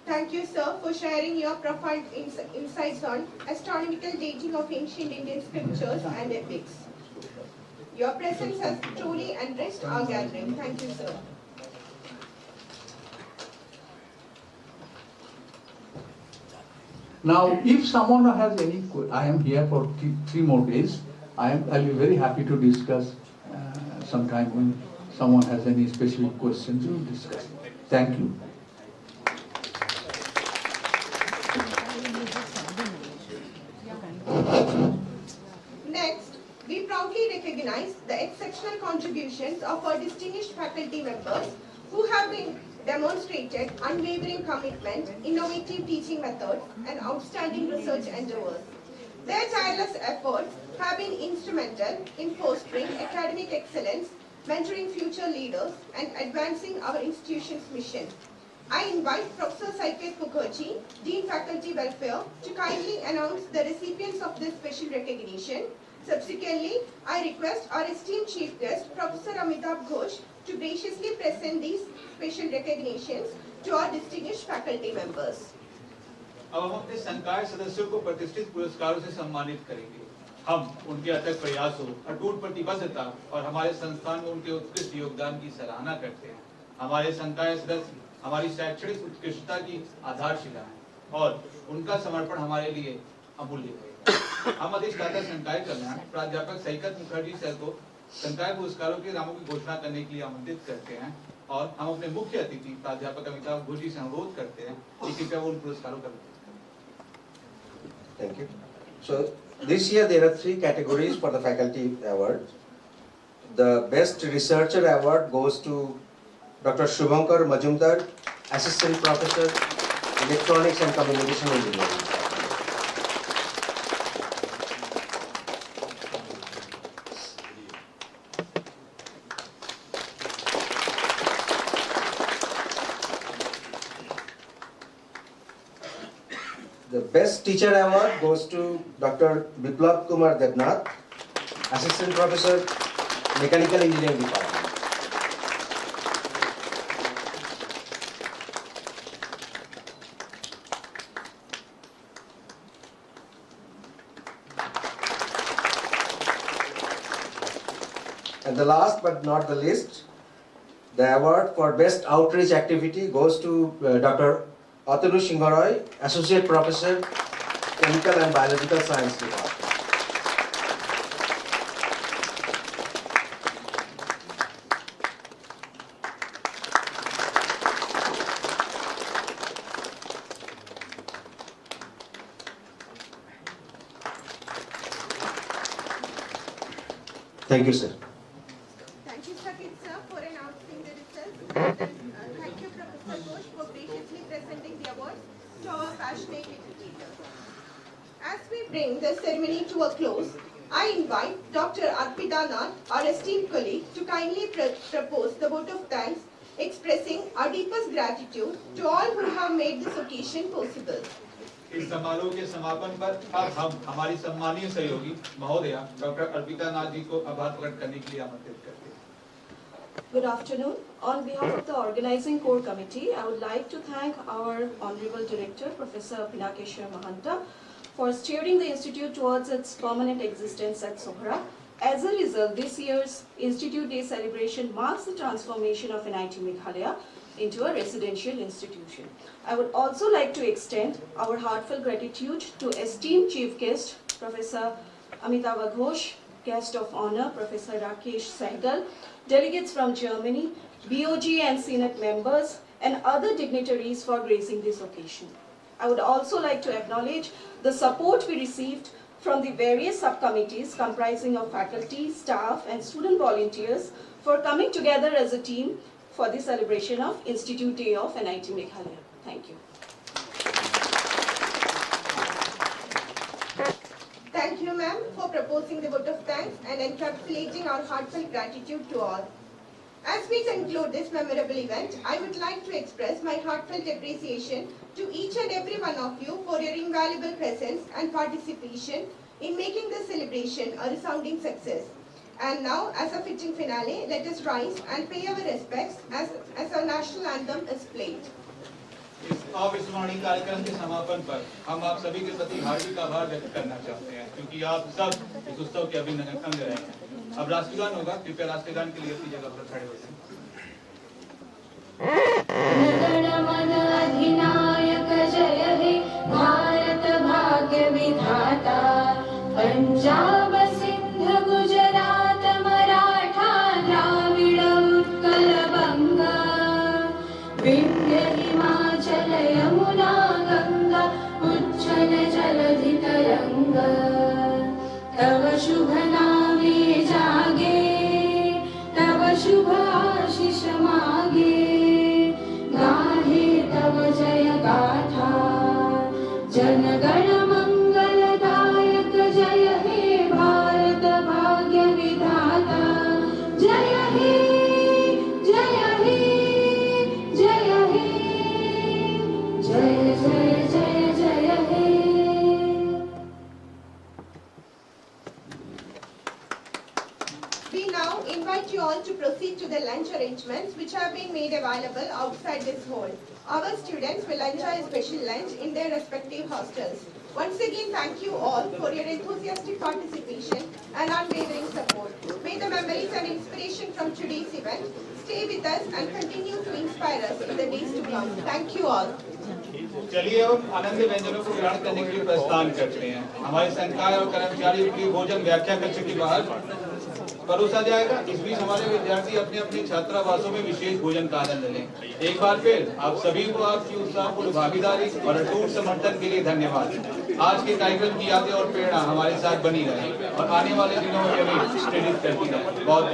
Thank you, sir, for sharing your profound insights on astronomical dating of ancient Indian scriptures and epics. Your presence has truly enriched our gathering. Thank you, sir.
Now, if someone has any, I am here for 3 more days. I'll be very happy to discuss sometime when someone has any specific questions. We will discuss. Thank you.
Next, we proudly recognize the exceptional contributions of our distinguished faculty members who have been demonstrated unwavering commitment, innovative teaching methods, and outstanding research endeavors. Their tireless efforts have been instrumental in fostering academic excellence, mentoring future leaders, and advancing our institution's mission. I invite Professor Saiket Mukherjee, Dean Faculty Welfare, to kindly announce the recipients of this special recognition. Subsequently, I request our esteemed Chief Guest, Professor Amitabh Ghosh, to graciously present these special recognitions to our distinguished faculty members.
अब हम अपने संकाय सदस्यों को प्रतिष्ठित पुरस्कारों से सम्मानित करेंगे। हम उनके अथक प्रयासों, अटूट प्रतिबद्धता और हमारे संस्थान में उनके उत्कृष्ट योगदान की सराहना करते हैं। हमारे संकाय सदस्य हमारी शैक्षणिक उत्कृष्टता की आधारशिला हैं और उनका समर्पण हमारे लिए अमूल्य है। हम अधिष्ठाता संकाय कल्याण प्राध्यापक सैकत मुखर्जी सर को संकाय पुरस्कारों के नामों की घोषणा करने के लिए आमंत्रित करते हैं और हम अपने मुख्य अतिथि प्राध्यापक अमिताभ घोष जी से अनुरोध करते हैं कि कृपया वो उन पुरस्कारों का।
Thank you. So this year there are 3 categories for the faculty award. The best researcher award goes to Dr. Shubhankar Majumdar, Assistant Professor, Electronics and Communication Engineering. The best teacher award goes to Dr. Biplab Kumar Debnath, Assistant Professor, Mechanical Engineering Department. And the last but not the least, the award for Best Outreach Activity goes to Dr. Atanu Singharoy, Associate Professor, Chemical and Biological Science Department. Thank you, sir.
Thank you, Sakit sir, for announcing the results. Thank you, Professor Ghosh, for graciously presenting the awards to our passionate educators. As we bring the ceremony to a close, I invite Dr. Arpita Nath, our esteemed colleague, to kindly propose the vote of thanks, expressing our deepest gratitude to all who have made this occasion possible.
इस समारोह के समापन पर अब हम हमारी सम्मानीय सहयोगी महोदया डॉक्टर अर्पिता नाथ जी को आभार प्रकट करने के लिए आमंत्रित करते हैं।
Good afternoon. On behalf of the organizing core committee, I would like to thank our Honorable Director, Professor Pinakeshwar Mahanta, for steering the Institute towards its permanent existence at Sohra. As a result, this year's Institute Day celebration marks the transformation of NIT Meghalaya into a residential institution. I would also like to extend our heartfelt gratitude to esteemed Chief Guest, Professor Amitabh Ghosh, Guest of Honor, Professor Rakesh Sehgal, delegates from Germany, BOG and Senate members, and other dignitaries for gracing this occasion. I would also like to acknowledge the support we received from the various subcommittees comprising of faculty, staff, and student volunteers for coming together as a team for the celebration of Institute Day of NIT Meghalaya. Thank you.
Thank you, ma'am, for proposing the vote of thanks and encapsulating our heartfelt gratitude to all. As we conclude this memorable event, I would like to express my heartfelt appreciation to each and every one of you for your invaluable presence and participation in making this celebration a resounding success. And now, as a fitting finale, let us rise and pay our respects as our national anthem is played.
इस अविस्मरणीय कार्यक्रम के समापन पर हम आप सभी के प्रति हार्दिक आभार व्यक्त करना चाहते हैं, क्योंकि आप सब इस उत्सव के अभिन्न अंग रहे हैं। अब राष्ट्रगान होगा, कृपया राष्ट्रगान के लिए अपनी जगह पर खड़े हो जाएं।
जनगण अधिनायक जय हे भारत भाग्य विधाता, पंजाब सिंध गुजरात मराठा द्राविड़ उत्कल बंगा, विंध्य हिमाचल यमुना गंगा उज्जल जलधि तरंगा, तव शुभ नामे जागे, तव शुभ आशीष मागे, गाहे तव जय गाथा, जनगण मंगलदायक जय हे भारत भाग्य विधाता, जय हे जय हे जय हे जय जय जय जय हे।
We now invite you all to proceed to the lunch arrangements which have been made available outside this hall. Our students will enjoy a special lunch in their respective hostels. Once again, thank you all for your enthusiastic participation and unwavering support. May the memories and inspiration from today's event stay with us and continue to inspire us in the days to come. Thank you all.
चलिए अब आनंद व्यंजनों को ग्रहण करने के लिए प्रस्थान करते हैं। हमारे संकाय और कर्मचारियों के लिए भोजन व्याख्या कक्ष के बाहर परोसा जाएगा। इस बीच हमारे विद्यार्थी अपने अपने छात्रावासों में विशेष भोजन का आनंद लें। एक बार फिर आप सभी को आपकी उत्साहपूर्ण भागीदारी और अटूट समर्थन के लिए धन्यवाद। आज के कार्यक्रम की यादें और प्रेरणा हमारे साथ बनी रहे और आने वाले दिनों में भी प्रेरित करती रहे। बहुत बहुत